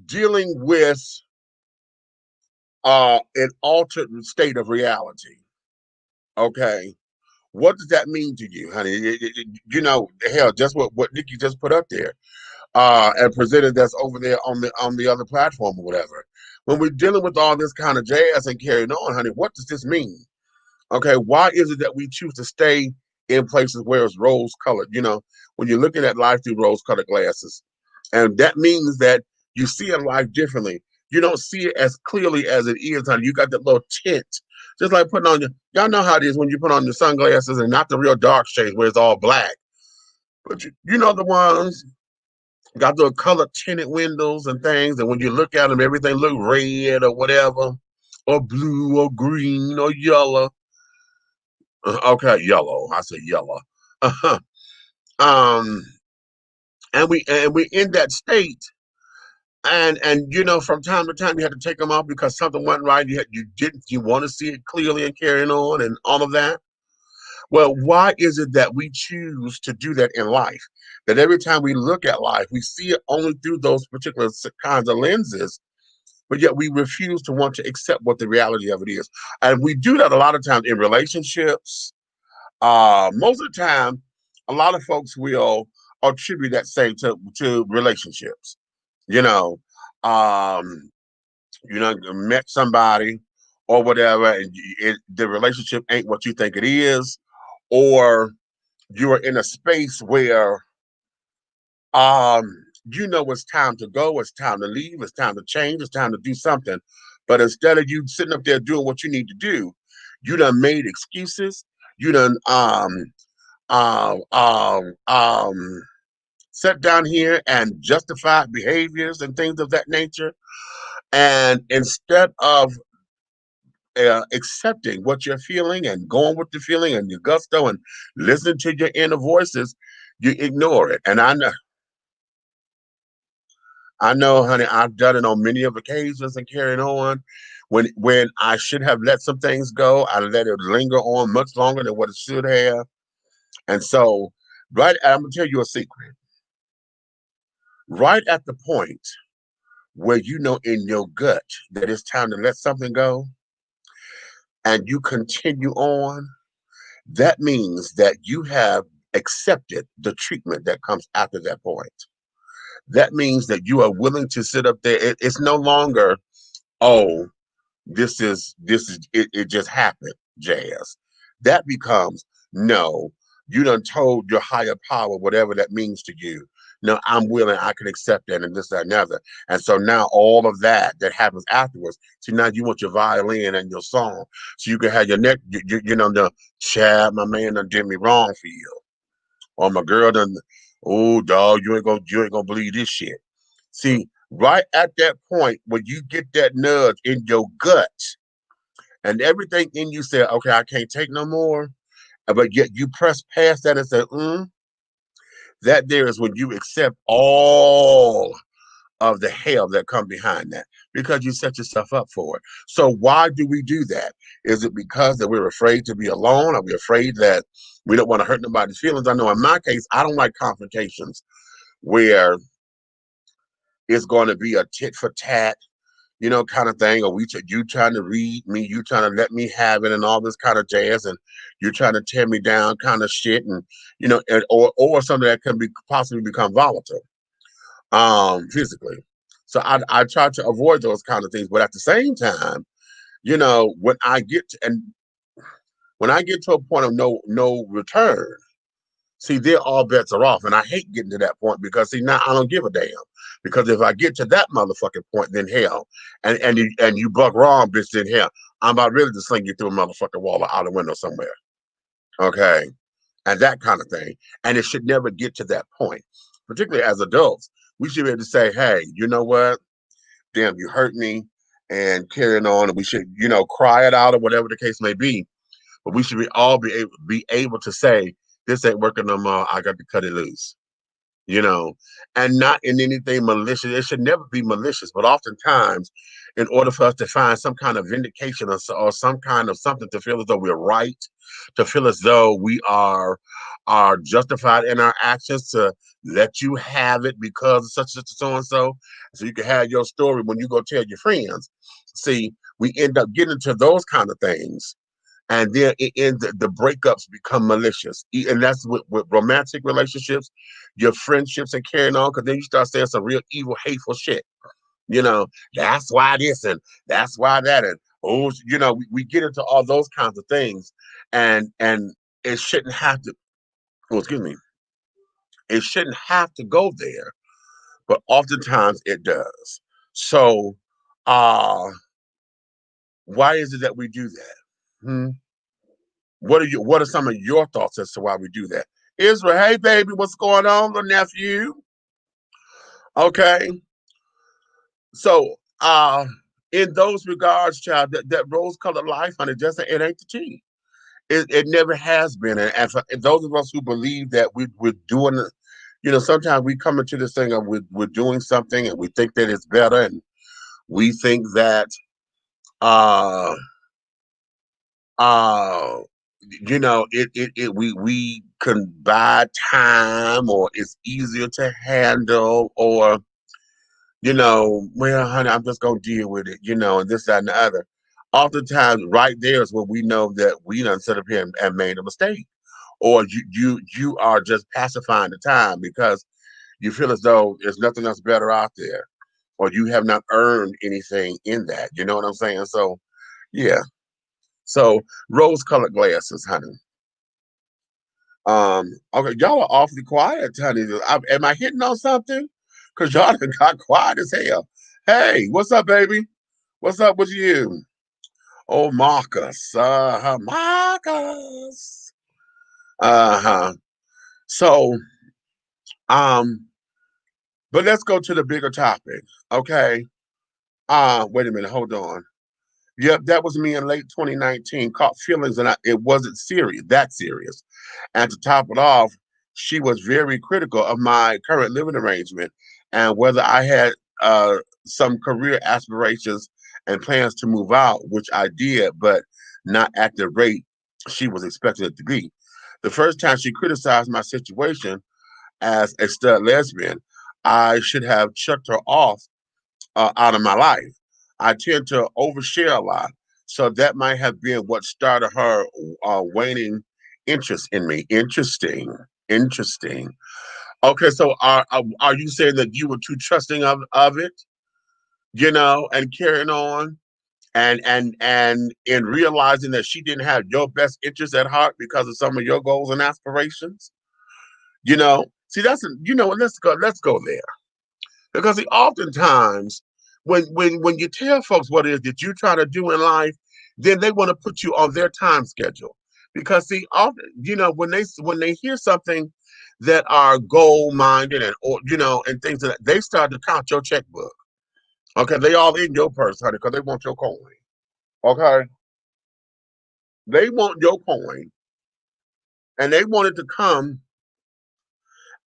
dealing with an altered state of reality, okay, what does that mean to you, honey? You know, hell, just what Nikki just put up there and presented that's over there on the other platform or whatever. When we're dealing with all this kind of jazz and carrying on, honey, what does this mean? Okay, why is it that we choose to stay in places where it's rose colored? You know, when you're looking at life through rose colored glasses, and that means that you see a life differently. You don't see it as clearly as it is, honey. You got that little tint, just like putting on y'all know how it is when you put on your sunglasses and not the real dark shades where it's all black, but you know the ones got the color tinted windows and things, and when you look at them, everything look red or whatever, or blue or green or yellow. Okay, yellow. I said yellow. Uh-huh. Um, and we in that state, and you know, from time to time, you had to take them off because something went right. You want to see it clearly and carrying on and all of that. Well, why is it that we choose to do that in life? That every time we look at life, we see it only through those particular kinds of lenses, but yet we refuse to want to accept what the reality of it is. And we do that a lot of times in relationships. Most of the time, a lot of folks will attribute that same to relationships. You know, um, met somebody or whatever, and the relationship ain't what you think it is, or you are in a space where it's time to go, it's time to leave, it's time to change, it's time to do something. But instead of you sitting up there doing what you need to do, you done made excuses. You done um, um, um, sit down here and justify behaviors and things of that nature. And instead of accepting what you're feeling and going with the feeling and your gusto and listening to your inner voices, you ignore it. And I know, honey, I've done it on many of occasions and carrying on. When I should have let some things go, I let it linger on much longer than what it should have. And so, right, I'm gonna tell you a secret. Right at the point where you know in your gut that it's time to let something go and you continue on, that means that you have accepted the treatment that comes after that point. That means that you are willing to sit up there. It's no longer, oh, it just happened, Jazz. That becomes, no, you done told your higher power, whatever that means to you. No, I'm willing, I can accept that and this, that, and other. And so now all of that happens afterwards. So now you want your violin and your song. So you can have your neck, the Chad, my man done did me wrong for you. Or my girl done, oh dog, you ain't gonna believe this shit. See, right at that point when you get that nudge in your gut and everything in you said, okay, I can't take no more, but yet you press past that and say, that there is when you accept all of the hell that come behind that because you set yourself up for it. So why do we do that? Is it because that we're afraid to be alone? Are we afraid that we don't want to hurt nobody's feelings? I know in my case, I don't like confrontations where it's going to be a tit for tat, kind of thing, or you trying to read me, you trying to let me have it, and all this kind of jazz, and you're trying to tear me down, kind of shit, and or something that can be possibly become volatile, physically. So I try to avoid those kind of things, but at the same time, when I get to a point of no return. See, there all bets are off, and I hate getting to that point because see now I don't give a damn. Because if I get to that motherfucking point, then hell, and you buck wrong, bitch, then hell, I'm about ready to sling you through a motherfucking wall or out a window somewhere. Okay, and that kind of thing, and it should never get to that point. Particularly as adults, we should be able to say, hey, you know what? Damn, you hurt me, and carrying on, and we should, cry it out or whatever the case may be. But we should be able to say, this ain't working no more. I got to cut it loose, and not in anything malicious. It should never be malicious, but oftentimes, in order for us to find some kind of vindication or some kind of something to feel as though we're right, to feel as though we are justified in our actions, to let you have it because of such and so and so you can have your story when you go tell your friends. See, we end up getting into those kind of things and then the breakups become malicious, and that's with romantic relationships, your friendships, and carrying on. Because then you start saying some real evil, hateful shit. That's why this and that's why that, and we get into all those kinds of things, and it shouldn't have to. Oh, excuse me. It shouldn't have to go there, but oftentimes it does. So, why is it that we do that? Hmm? What are some of your thoughts as to why we do that? Israel, hey baby, what's going on, little nephew? Okay. So in those regards, child, that rose-colored life, honey, it ain't the tea. It never has been. And for those of us who believe that we're doing sometimes we come into this thing of we're doing something and we think that it's better, and we think that uh uh we can buy time, or it's easier to handle, or well, honey, I'm just gonna deal with it, and this, that, and the other. Oftentimes, right there is where we know that we done set up here and made a mistake, or you are just pacifying the time because you feel as though there's nothing else better out there, or you have not earned anything in that. You know what I'm saying? So, yeah. So, rose-colored glasses, honey. Okay, y'all are awfully quiet, honey. Am I hitting on something? Cause y'all done got quiet as hell. Hey, what's up, baby? What's up with you? Oh, Marcus. Marcus. Uh-huh. So, um, but let's go to the bigger topic. Okay. Wait a minute, hold on. Yep, that was me in late 2019. Caught feelings, and it wasn't that serious. And to top it off, she was very critical of my current living arrangement and whether I had some career aspirations and plans to move out, which I did, but not at the rate she was expecting it to be. The first time she criticized my situation as a stud lesbian, I should have chucked her off out of my life. I tend to overshare a lot. So that might have been what started her waning interest in me. Interesting. Interesting. Okay, so are you saying that you were too trusting of it, and carrying on, and in realizing that she didn't have your best interest at heart because of some of your goals and aspirations? See, let's go there. Because see, oftentimes when you tell folks what it is that you try to do in life, then they want to put you on their time schedule. Because see, often, when they hear something that are goal minded and things that they start to count your checkbook. Okay, they all in your purse, honey, because they want your coin. Okay, they want your coin, and they want it to come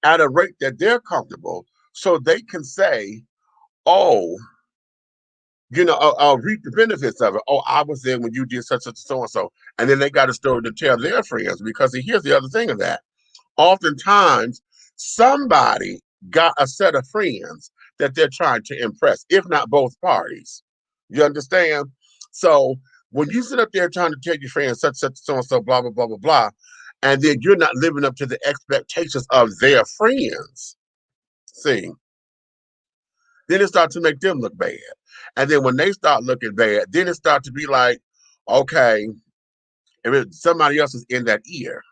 at a rate that they're comfortable, so they can say, "Oh, reap the benefits of it. Oh, I was there when you did such and so and so," and then they got a story to tell their friends. Because here's the other thing of that: oftentimes, somebody got a set of friends that they're trying to impress, if not both parties. You understand? So when you sit up there trying to tell your friends such so and so, blah blah blah blah blah, and then you're not living up to the expectations of their friends, see, then it starts to make them look bad. And then when they start looking bad, then it starts to be like, okay, if somebody else is in that ear,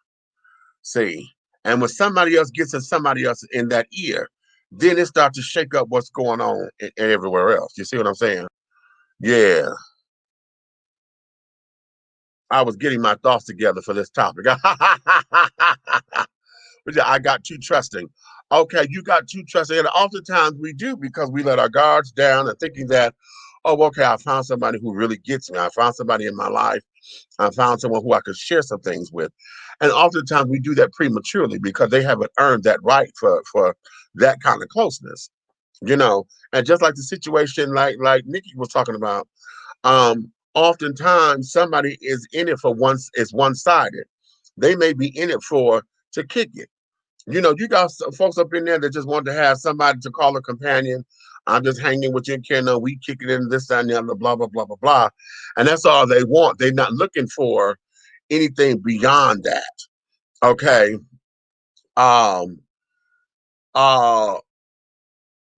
see, and when somebody else gets in somebody else in that ear, then it starts to shake up what's going on and everywhere else. You see what I'm saying? Yeah, I was getting my thoughts together for this topic. I got too trusting. Okay, you got too trusting. And oftentimes we do, because we let our guards down and thinking that, oh, okay, I found somebody who really gets me. I found somebody in my life. I found someone who I could share some things with. And oftentimes we do that prematurely because they haven't earned that right for that kind of closeness, you know. And just like the situation like Nikki was talking about, oftentimes somebody is in it for once, it's one-sided. They may be in it for to kick it. You got folks up in there that just want to have somebody to call a companion. I'm just hanging with you and Ken. We kick it in this, that, and the other, blah, blah, blah, blah, blah. And that's all they want. They're not looking for anything beyond that. Okay. Um, uh,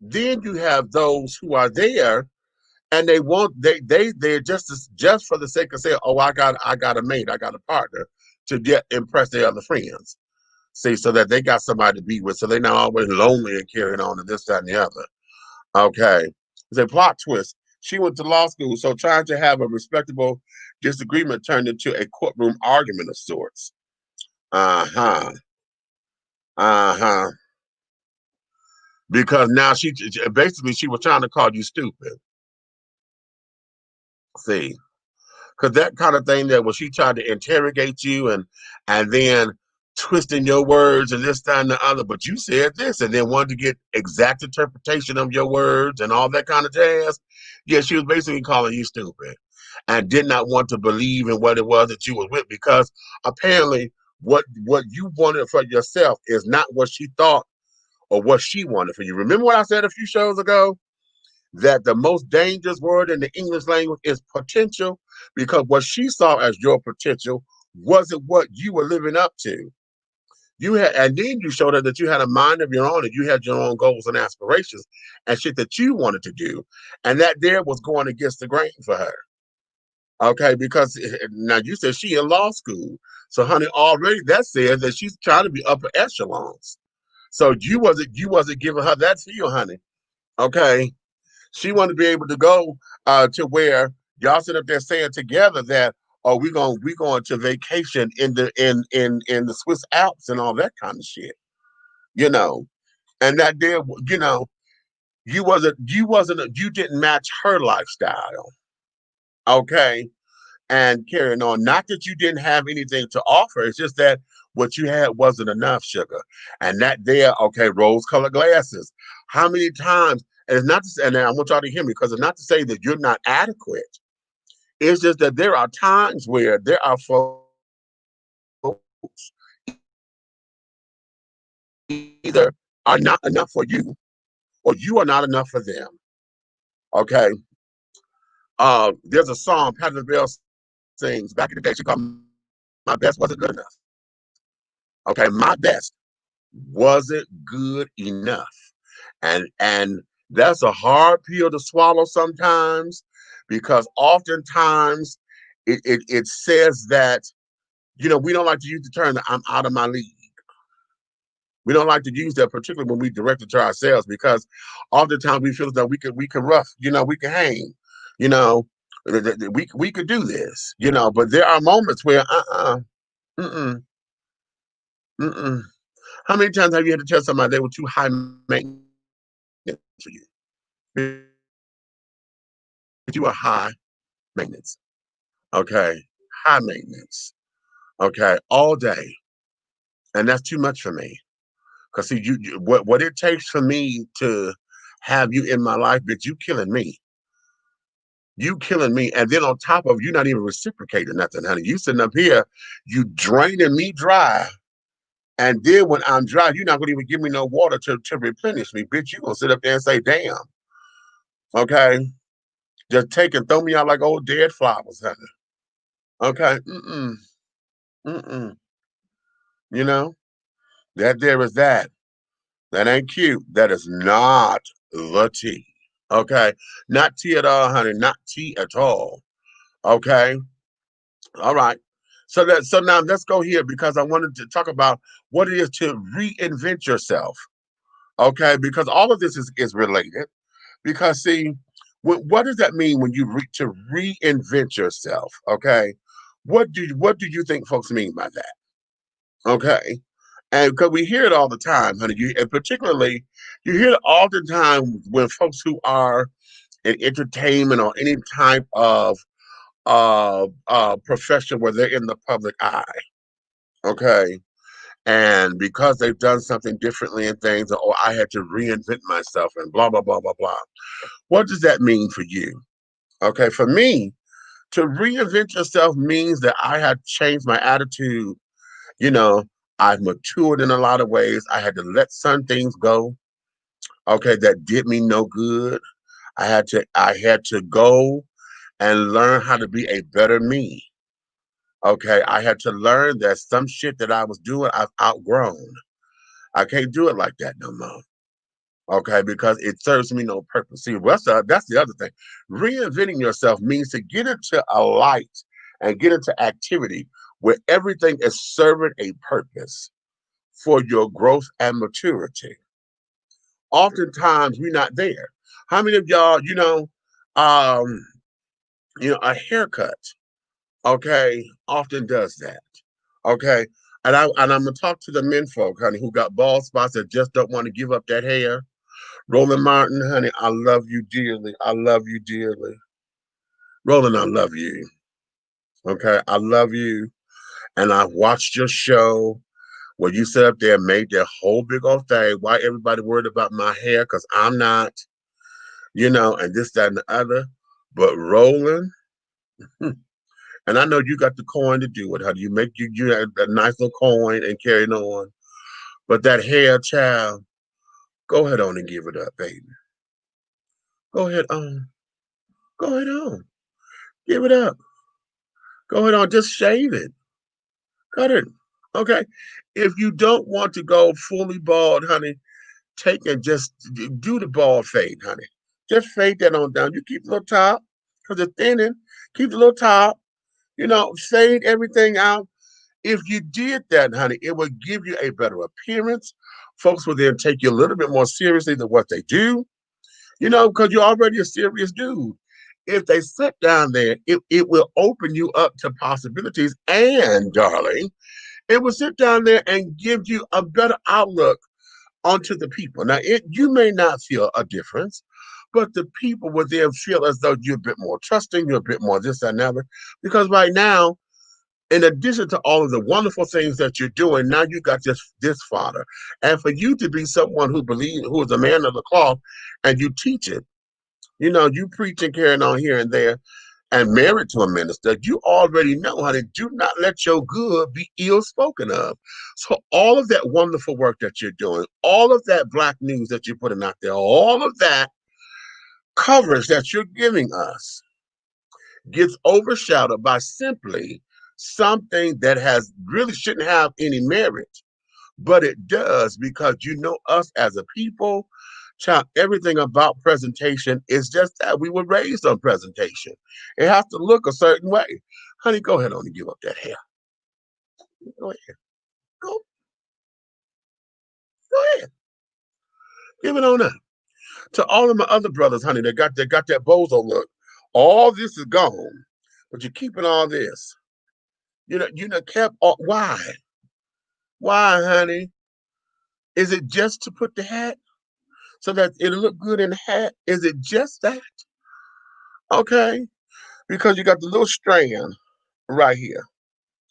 then you have those who are there and they're just for the sake of saying, oh, I got a mate, I got a partner to get impress their other friends. See, so that they got somebody to be with, so they're not always lonely and carrying on to this, that, and the other. Okay. It's a plot twist. She went to law school, so trying to have a respectable disagreement turned into a courtroom argument of sorts. Uh-huh. Uh-huh. Because now she was trying to call you stupid. See. Because that kind of thing that when she tried to interrogate you and then twisting your words and this, that, and the other, but you said this and then wanted to get exact interpretation of your words and all that kind of jazz. Yeah, she was basically calling you stupid and did not want to believe in what it was that you was with, because apparently what you wanted for yourself is not what she thought or what she wanted for you. Remember what I said a few shows ago? That the most dangerous word in the English language is potential, because what she saw as your potential wasn't what you were living up to. And then you showed her that you had a mind of your own and you had your own goals and aspirations and shit that you wanted to do. And that there was going against the grain for her. Okay, because now you said she in law school. So honey, already that says that she's trying to be upper echelons. So you wasn't giving her that feel, honey. Okay. She wanted to be able to go to where y'all sit up there saying together that, oh, we going to vacation in the Swiss Alps and all that kind of shit, you know. And that there, you didn't match her lifestyle, okay, and carrying on. Not that you didn't have anything to offer. It's just that what you had wasn't enough, sugar. And that there, okay, rose-colored glasses. How many times? And it's not to say, and I want y'all to hear me, because it's not to say that you're not adequate. It's just that there are times where there are folks either are not enough for you or you are not enough for them. Okay. There's a song Patti Bell sings back in the day. She called "My Best Wasn't Good Enough." Okay, my best wasn't good enough, and that's a hard pill to swallow sometimes, because oftentimes it says that, we don't like to use the term that I'm out of my league. We don't like to use that, particularly when we direct it to ourselves, because oftentimes we feel that we can rough, we can hang, you know, we could do this, but there are moments where mm-mm, mm-mm. How many times have you had to tell somebody they were too high maintenance for you? Because you are high maintenance. Okay, high maintenance. Okay, all day, and that's too much for me. Cause see, what it takes for me to have you in my life, bitch, you killing me. You killing me, and then on top of you not even reciprocating nothing, honey. You sitting up here, you draining me dry, and then when I'm dry, you're not gonna even give me no water to replenish me, bitch. You gonna sit up there and say, "Damn," okay? Just take and throw me out like old dead flowers, honey. Okay, mm. You know that there is that. That ain't cute. That is not the tea. Okay, not tea at all, honey. Not tea at all. Okay, all right. So now let's go here, because I wanted to talk about what it is to reinvent yourself. Okay, because all of this is related. Because see, what does that mean when to reinvent yourself? Okay, what do you think folks mean by that? Okay, and because we hear it all the time, honey, and particularly you hear it all the time when folks who are in entertainment or any type of profession where they're in the public eye. Okay, and because they've done something differently and things, or I had to reinvent myself and blah blah blah blah blah. What does that mean for you? Okay, for me, to reinvent yourself means that I had changed my attitude. You know, I've matured in a lot of ways. I had to let some things go, okay, that did me no good. I had to go and learn how to be a better me. Okay, I had to learn that some shit that I was doing, I've outgrown. I can't do it like that no more. Okay, because it serves me no purpose. See, that's the other thing. Reinventing yourself means to get into a light and get into activity where everything is serving a purpose for your growth and maturity. Oftentimes we're not there. How many of y'all, um, a haircut, okay, often does that. Okay. And I'm gonna talk to the men folk, honey, who got bald spots that just don't want to give up that hair. Roland Martin, honey, I love you dearly. I love you dearly. Roland, I love you. Okay. I love you. And I watched your show where you sat up there and made that whole big old thing. Why everybody worried about my hair? Because I'm not, and this, that, and the other. But Roland, and I know you got the coin to do it. How do you make you had a nice little coin and carry it on? But that hair, child, go ahead on and give it up, baby. Go ahead on. Go ahead on. Give it up. Go ahead on. Just shave it. Cut it. Okay. If you don't want to go fully bald, honey, take and just do the bald fade, honey. Just fade that on down. You keep the little top because it's thinning. Keep the little top. Fade everything out. If you did that, honey, it would give you a better appearance. Folks will then take you a little bit more seriously than what they do, because you're already a serious dude. If they sit down there, it will open you up to possibilities. And, darling, it will sit down there and give you a better outlook onto the people. Now, you may not feel a difference, but the people will then feel as though you're a bit more trusting, you're a bit more this, that, and other. Because right now, in addition to all of the wonderful things that you're doing, now you got this fodder. And for you to be someone who is a man of the cloth, and you teach it, you preach and carrying on here and there, and married to a minister, you already know how to do not let your good be ill spoken of. So all of that wonderful work that you're doing, all of that black news that you're putting out there, all of that coverage that you're giving us gets overshadowed by simply something that has really shouldn't have any merit, but it does because you know us as a people, child, everything about presentation is just that we were raised on presentation. It has to look a certain way. Honey, go ahead on and give up that hair. Go ahead. Go, go ahead. Give it on up. To all of my other brothers, honey, they got that bozo look. All this is gone, but you're keeping all this. You know, kept all, why? Why, honey? Is it just to put the hat so that it'll look good in the hat? Is it just that? Okay. Because you got the little strand right here.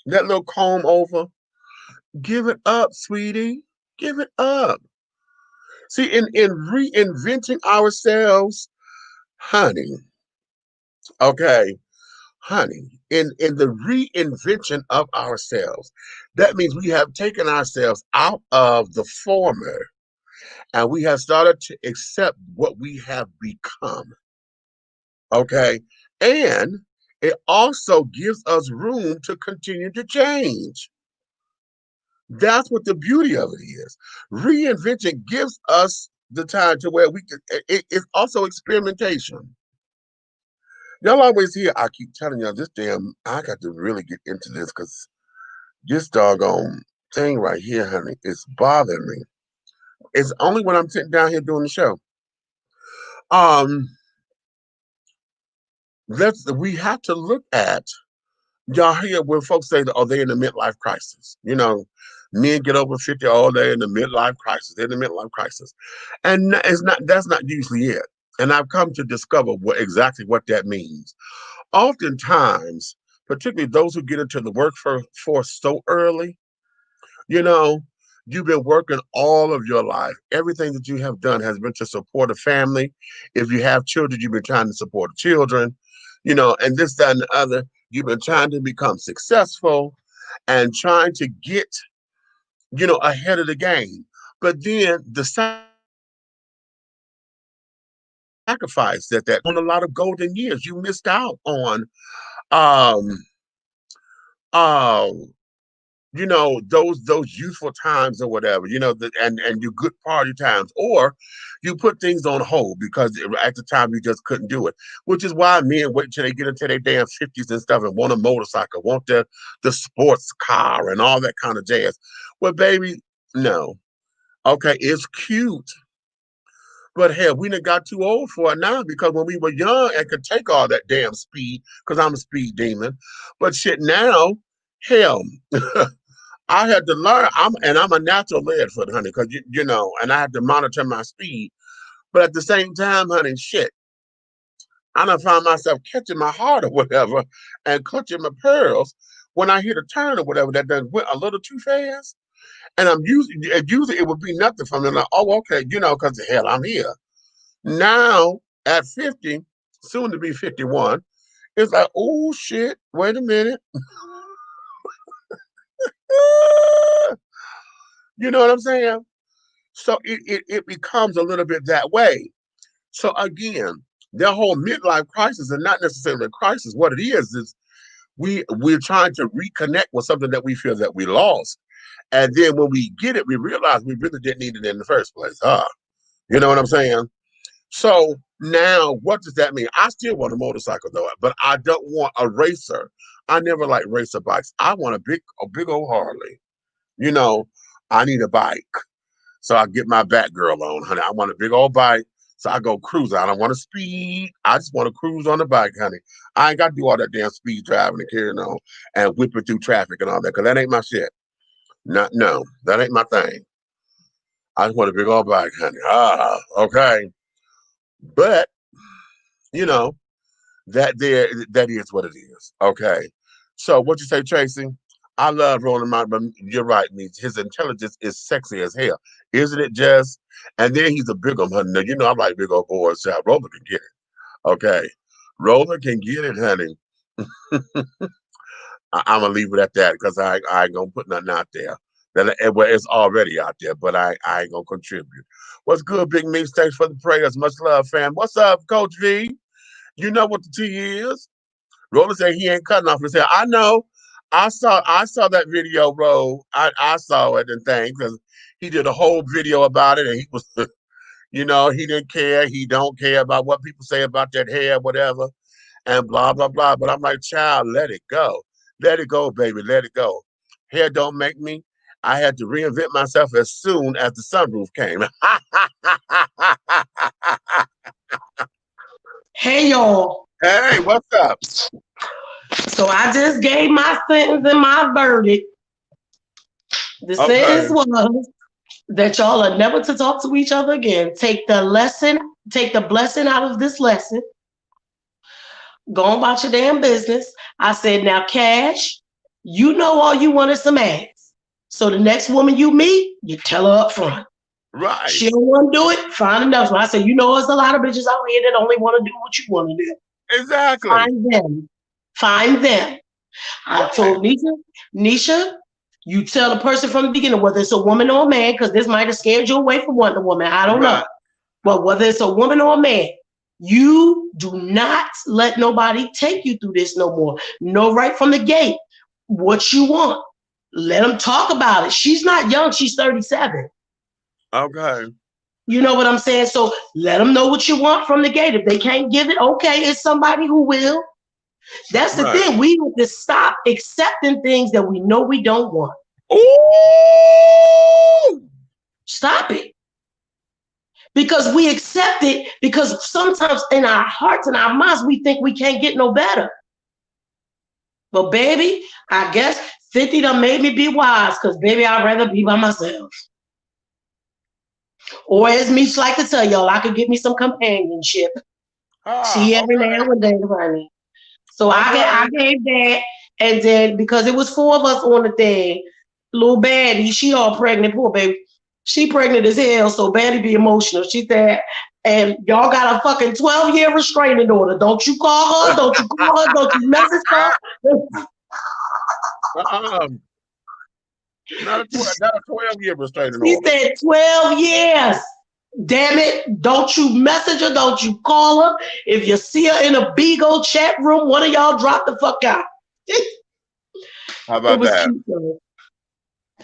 That little comb over. Give it up, sweetie. Give it up. See, in reinventing ourselves, honey, okay, honey, in the reinvention of ourselves, that means we have taken ourselves out of the former and we have started to accept what we have become. Okay. And it also gives us room to continue to change. That's what the beauty of it is. Reinvention gives us the time to where we can, it's also experimentation. Y'all always hear, I keep telling y'all this damn, I got to really get into this because this doggone thing right here, honey, is bothering me. It's only when I'm sitting down here doing the show. Um, we have to look at y'all hear when folks say that, oh, they're in a midlife crisis. You know, men get over 50, oh, they're in the midlife crisis. They're in the midlife crisis. And that's not usually it. And I've come to discover exactly what that means. Oftentimes, particularly those who get into the workforce so early, you know, you've been working all of your life. Everything that you have done has been to support a family. If you have children, you've been trying to support the children, you know, and this, that, and the other. You've been trying to become successful and trying to get, you know, ahead of the game. But then the sacrifice that on a lot of golden years, you missed out on um um you know, those youthful times or whatever, you know, and your good party times, or you put things on hold because at the time you just couldn't do it. Which is why men wait till they get into their damn 50s and stuff and want a motorcycle, want the sports car and all that kind of jazz. Well, baby, no. Okay, it's cute. But hell, we done got too old for it now because when we were young and could take all that damn speed, because I'm a speed demon. But shit now, hell, I had to learn. I'm a natural lead foot, honey, because you know, and I had to monitor my speed. But at the same time, honey, shit, I done found myself catching my heart or whatever and clutching my pearls when I hit a turn or whatever that done went a little too fast. And I'm usually it would be nothing for me. I'm like, oh, okay, you know, because hell, I'm here. Now at 50, soon to be 51, it's like, oh shit, wait a minute. You know what I'm saying? So it becomes a little bit that way. So again, their whole midlife crisis is not necessarily a crisis. What it is we're trying to reconnect with something that we feel that we lost. And then when we get it, we realize we really didn't need it in the first place. You know what I'm saying? So now what does that mean? I still want a motorcycle though, but I don't want a racer. I never liked racer bikes. I want a big old Harley. You know, I need a bike. So I get my Batgirl on, honey. I want a big old bike. So I go cruise. I don't want to speed. I just want to cruise on the bike, honey. I ain't got to do all that damn speed driving and carrying on and whipping through traffic and all that, because that ain't my shit. Not, no, that ain't my thing. I just want a big old bike, honey. Okay. But, you know, that is what it is. Okay. So what you say, Tracy? I love Roland Martin, but you're right, me. His intelligence is sexy as hell. Isn't it just? And then he's a big one, honey. Now, you know I like big old boys. So Roland can get it. Okay. Roland can get it, honey. I'm gonna leave it at that because I ain't gonna put nothing out there. Well, it's already out there, but I ain't gonna contribute. What's good, Big Meats? Thanks for the prayers. Much love, fam. What's up, Coach V? You know what the T is. Roller said he ain't cutting off his hair. I know. I saw that video, bro. I saw it and things because he did a whole video about it, and he was, he didn't care. He don't care about what people say about that hair, whatever, and blah blah blah. But I'm like, child, let it go. Let it go, baby. Let it go. Hair don't make me. I had to reinvent myself as soon as the sunroof came. Hey, y'all. Hey, what's up? So I just gave my sentence and my verdict. The sentence was that y'all are never to talk to each other again. Take the blessing out of this lesson. Go on about your damn business. I said, now, Cash, you know all you want is some ass. So the next woman you meet, you tell her up front. Right. She don't want to do it, fine enough. So I said, there's a lot of bitches out here that only want to do what you want to do. Exactly. Find them. I told Nisha, you tell the person from the beginning, whether it's a woman or a man, because this might have scared you away from wanting a woman. I don't know. But whether it's a woman or a man, you do not let nobody take you through this no more. Know right from the gate what you want. Let them talk about it. She's not young. She's 37. Okay. You know what I'm saying? So let them know what you want from the gate. If they can't give it, okay, it's somebody who will. That's the thing. We have to stop accepting things that we know we don't want. Ooh! Stop it. Because we accept it because sometimes in our hearts and our minds, we think we can't get no better. But baby, I guess 50 done made me be wise because baby, I'd rather be by myself. Or as Meech like to tell y'all, I could get me some companionship. See every now and then, honey. So I gave that, and then because it was 4 of us on the thing, little baddie, she all pregnant, poor baby. She pregnant as hell, so baddie be emotional. She said, and y'all got a fucking 12-year restraining order. Don't you call her, don't you call her, don't you message her. Not a 12-year restraining order. She said 12 years. Damn it. Don't you message her. Don't you call her. If you see her in a Bigo chat room, one of y'all drop the fuck out. How about that? Cute,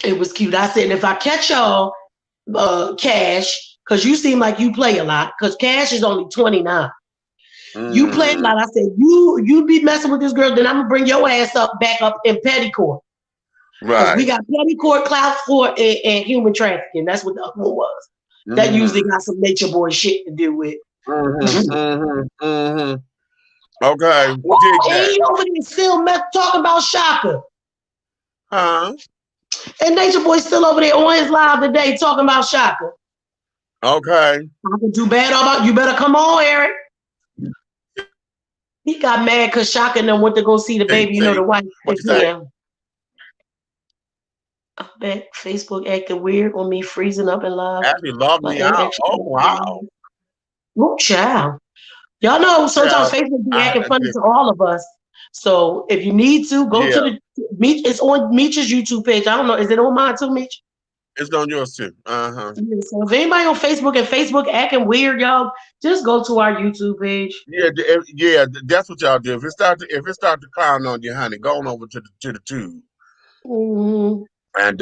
it was cute. I said, if I catch y'all, Cash, because you seem like you play a lot, because Cash is only 29. You play a lot. I said, you be messing with this girl, then I'm going to bring your ass back up in petty court. Right. We got petty court, clout court, and human trafficking. That's what the other one was. That usually got some nature boy shit to do with. Okay. And you over there still talking about Shaka. Huh? And Nature Boy still over there on his live today talking about Shaka. Okay. I can do bad about you. Better come on, Eric. He got mad because Shaka and them went to go see the baby. The wife. What you say? I bet Facebook acting weird on me freezing up in live. Actually logged me out. Oh, wow. Oh, child. Y'all know sometimes Facebook be acting funny to all of us. So if you need to, go to the Meech. It's on Meech's YouTube page. I don't know. Is it on mine too, Meech? It's on yours too. So if anybody on Facebook and Facebook acting weird, y'all, just go to our YouTube page. Yeah, that's what y'all do. If it start to clown on you, honey, go on over to the tube. And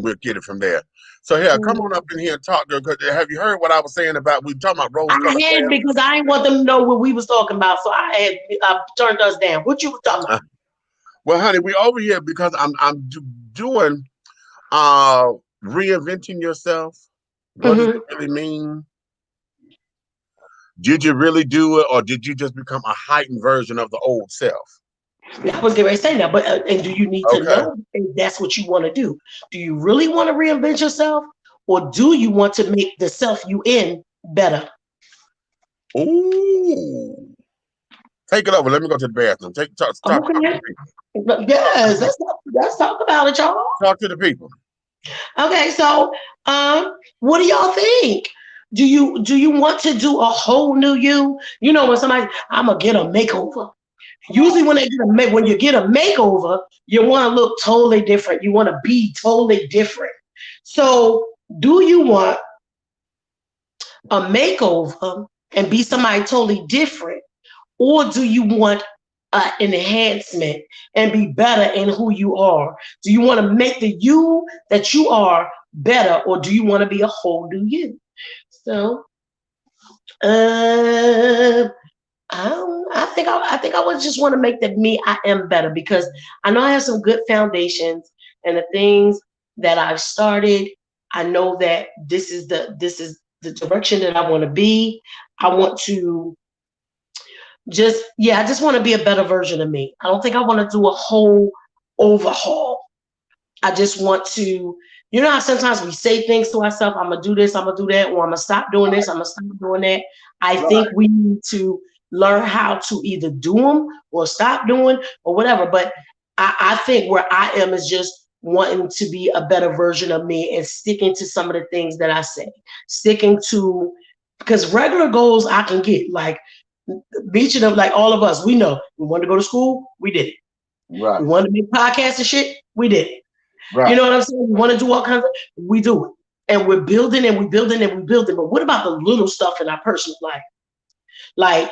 we'll get it from there. So come on up in here and talk to her. Cause have you heard what I was saying about we talking about rose color? I had because I didn't want them to know what we was talking about, so I had turned us down. What you was talking about? Well, honey, we over here because I'm doing reinventing yourself. What does it really mean? Did you really do it, or did you just become a heightened version of the old self? I was getting ready to say that, but and do you need to know if that's what you want to do? Do you really want to reinvent yourself, or do you want to make the self you in better? Ooh, take it over. Let me go to the bathroom. Talk to the people. Yes, let's talk about it, y'all. Talk to the people. Okay, so what do y'all think? Do you want to do a whole new you? You know, when somebody, I'm gonna get a makeover. Usually when when you get a makeover, you want to look totally different. You want to be totally different. So do you want a makeover and be somebody totally different? Or do you want an enhancement and be better in who you are? Do you want to make the you that you are better, or do you want to be a whole new you? So, I think I would just want to make that me I am better, because I know I have some good foundations, and the things that I've started, I know that this is the direction that I want to be. I want to I just want to be a better version of me. I don't think I want to do a whole overhaul. I just want to, you know how sometimes we say things to ourselves, I'm gonna do this, I'm gonna do that, or I'm gonna stop doing this, I'm gonna stop doing that. I think we need to learn how to either do them or stop doing or whatever. But I think where I am is just wanting to be a better version of me and sticking to some of the things that I say, sticking to, because regular goals I can get, like reaching them, like all of us, we know we wanted to go to school, we did it. Right. We wanted to make podcasts and shit, we did it. Right. You know what I'm saying? We want to do all kinds of, we do it. And we're building and we're building and we're building. But what about the little stuff in our personal life? Like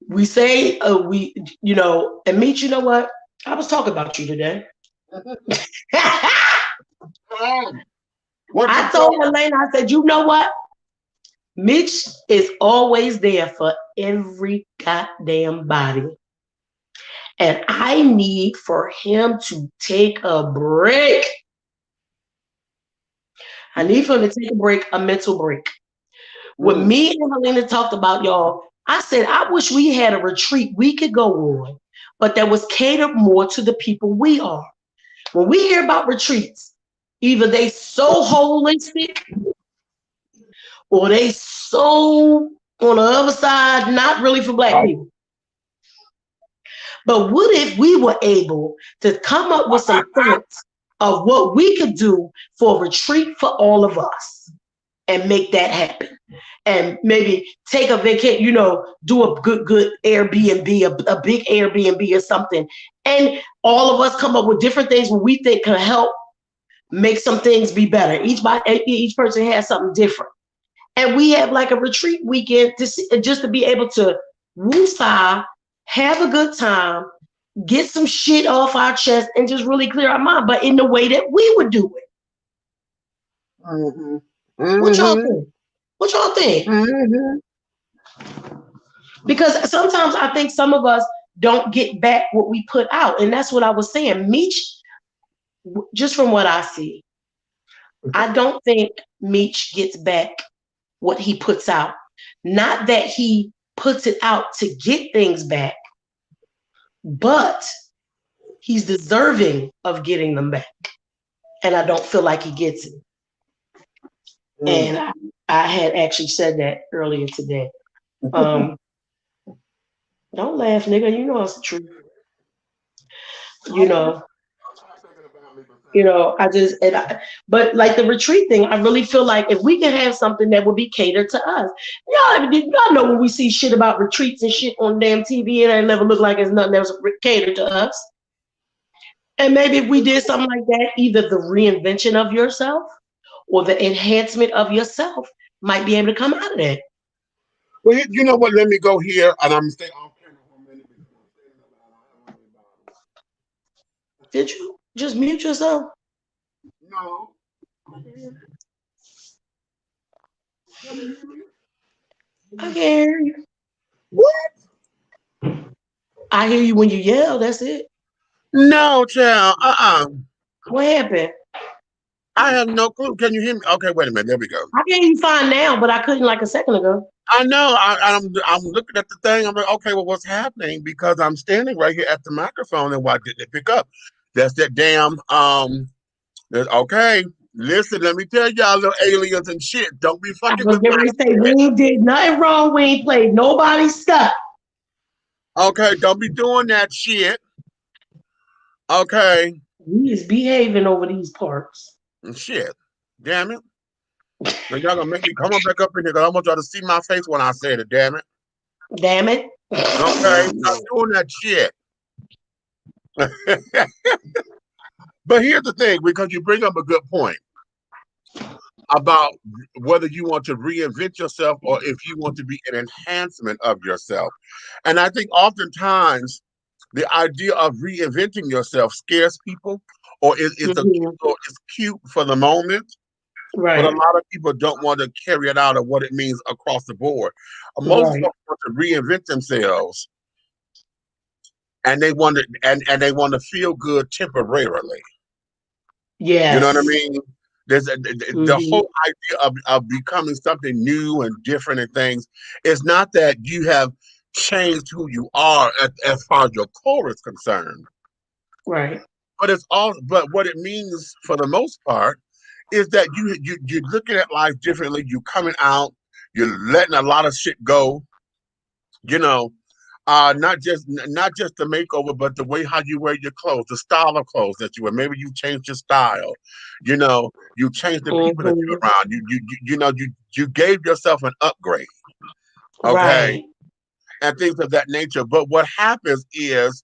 we say, and Meech, you know what? I was talking about you today. I told Elena, I said, you know what? Mitch is always there for every goddamn body. And I need for him to take a break. I need for him to take a break, a mental break. When me and Helena talked about, y'all, I said, I wish we had a retreat we could go on, but that was catered more to the people we are. When we hear about retreats, either they so holistic or they so on the other side, not really for Black people. But what if we were able to come up with some thoughts of what we could do for a retreat for all of us and make that happen? And maybe take a vacation, do a good Airbnb, a big Airbnb or something. And all of us come up with different things where we think can help make some things be better. Each person has something different. And we have like a retreat weekend just to be able to woosah, have a good time, get some shit off our chest, and just really clear our mind, but in the way that we would do it. What y'all think? What y'all think? Because sometimes I think some of us don't get back what we put out. And that's what I was saying. Meech, just from what I see, I don't think Meech gets back what he puts out. Not that he puts it out to get things back, but he's deserving of getting them back. And I don't feel like he gets it. And I had actually said that earlier today. Don't laugh, nigga. You know it's the truth. But like the retreat thing, I really feel like if we can have something that would be catered to us. Y'all know when we see shit about retreats and shit on damn TV, and it never look like it's nothing that was catered to us. And maybe if we did something like that, either the reinvention of yourself or the enhancement of yourself might be able to come out of that. Well, you know what? Let me go here, and I'm gonna stay off camera for a minute. Did you just mute yourself? No. I can hear you. What? I hear you when you yell. That's it. No, child. What happened? I have no clue. Can you hear me? Okay, wait a minute. There we go. I can hear you fine now, but I couldn't like a second ago. I know. I'm looking at the thing. I'm like, okay, well, what's happening? Because I'm standing right here at the microphone, and why didn't it pick up? That's that damn. Okay, listen. Let me tell y'all, little aliens and shit. Don't be fucking with me. We ain't did nothing wrong. We ain't played nobody's stuff. Okay, don't be doing that shit. Okay. We is behaving over these parts. Shit. Damn it. Now y'all gonna make me come on back up in here because I want y'all to see my face when I said it, damn it. Damn it. Okay, stop doing that shit. But here's the thing, because you bring up a good point about whether you want to reinvent yourself or if you want to be an enhancement of yourself. And I think oftentimes the idea of reinventing yourself scares people, or it's cute for the moment. But a Right. lot of people don't want to carry it out of what it means across the board. Most Right. folks want to reinvent themselves, and they want to and they want to feel good temporarily. You know what I Yes. mean? The Mm-hmm. whole idea of becoming something new and different and things. It's not that you have changed who you are as far as your core is concerned, Right. but it's all. But what it means for the most part is that you're looking at life differently. You're coming out. You're letting a lot of shit go. You know, not just the makeover, but the way how you wear your clothes, the style of clothes that you wear. Maybe you changed your style. You changed the people that you're Mm-hmm. around. You gave yourself an upgrade, okay, Right. and things of that nature. But what happens is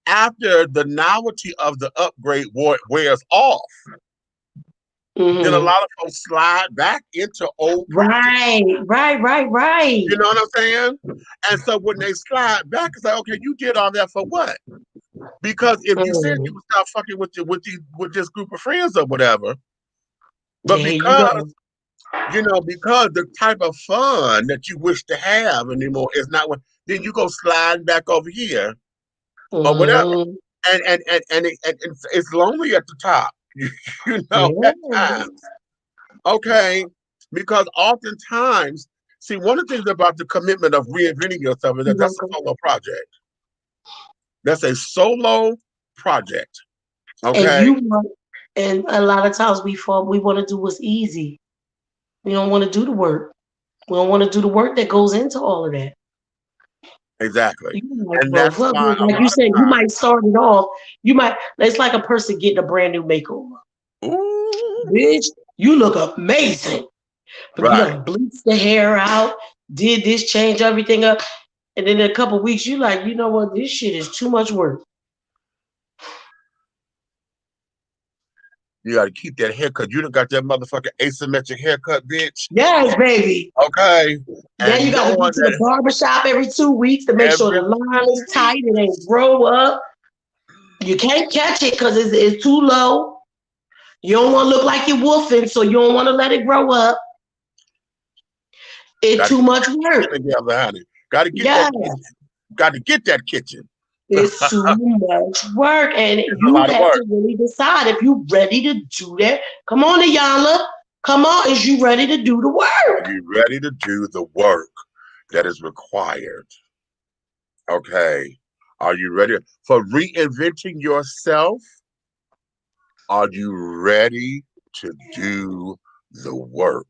after the novelty of the upgrade wears off, then a Mm-hmm. lot of folks slide back into old practice. Right. Right. Right. Right. You know what I'm saying? And so when they slide back, it's like, okay, you did all that for what? Because if you said you Mm. would stop fucking with this group of friends or whatever, but There you go. because the type of fun that you wish to have anymore is not what, then you go sliding back over here or whatever, Mm. and it's lonely at the top, Yeah. at times. Okay, because oftentimes, see, one of the things about the commitment of reinventing yourself is You're that that's a welcome. solo project. That's a solo project. And Okay, you want, and a lot of times we want to do what's easy. We don't want to do the work. We don't want to do the work that goes into all of that. exactly, You like, and well, that's fuck why it. a Like you lot said, you might start it off. You might. It's like a person getting a brand new makeover. of time, ooh, Bitch, you look amazing. But you right. done bleached the hair out, did this, change everything up. And then in a couple of weeks, you like, you know what? This shit is too much work. You got to keep that haircut. You done got that motherfucking asymmetric haircut, bitch. Yes, baby. Okay, Now you and got to go knowing to the that barber shop every 2 weeks to make sure the every line is 2 weeks, tight. It ain't grow up. You can't catch it because it's too low. You don't want to look like you're woofing, so you don't want to let it grow up. It's got to too get much that work. kitchen together, honey. Got to get that Yes, kitchen. Got to get that kitchen. it's too much work. And It's a you lot of have work. to really decide if you're ready to do that. Come on, Iyanla. Come on, is you ready to do the Are work? you ready to do the work that is required? Okay. Are you ready for reinventing yourself? Are you ready to do the work?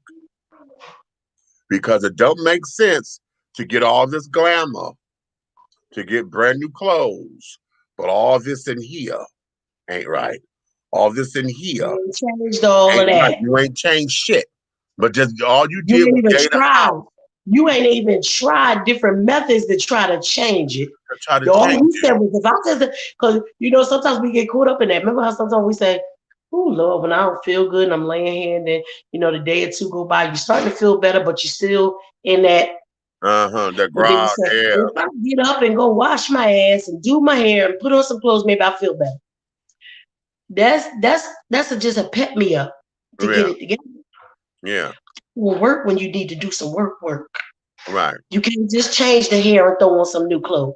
Because it don't make sense to get all this glamour, to get brand new clothes, but all this in here ain't right. All this in here You ain't changed all of ain't right. that. You ain't changed shit. But just all you You did ain't was even gain a tried. house You ain't even tried different methods to try to change it. to try to All change you it. said was, if I said, because sometimes we get caught up in that. Remember how sometimes we say, oh, Lord, when I don't feel good and I'm laying here and then, the day or two go by, you're starting to feel better, but you're still in that. The And then you ground, say, yeah. if I get up and go wash my ass and do my hair and put on some clothes, maybe I'll feel better. Just a pep me up to get Yeah. it together. Yeah. It will work when you need to do some work. Right. You can't just change the hair and throw on some new clothes.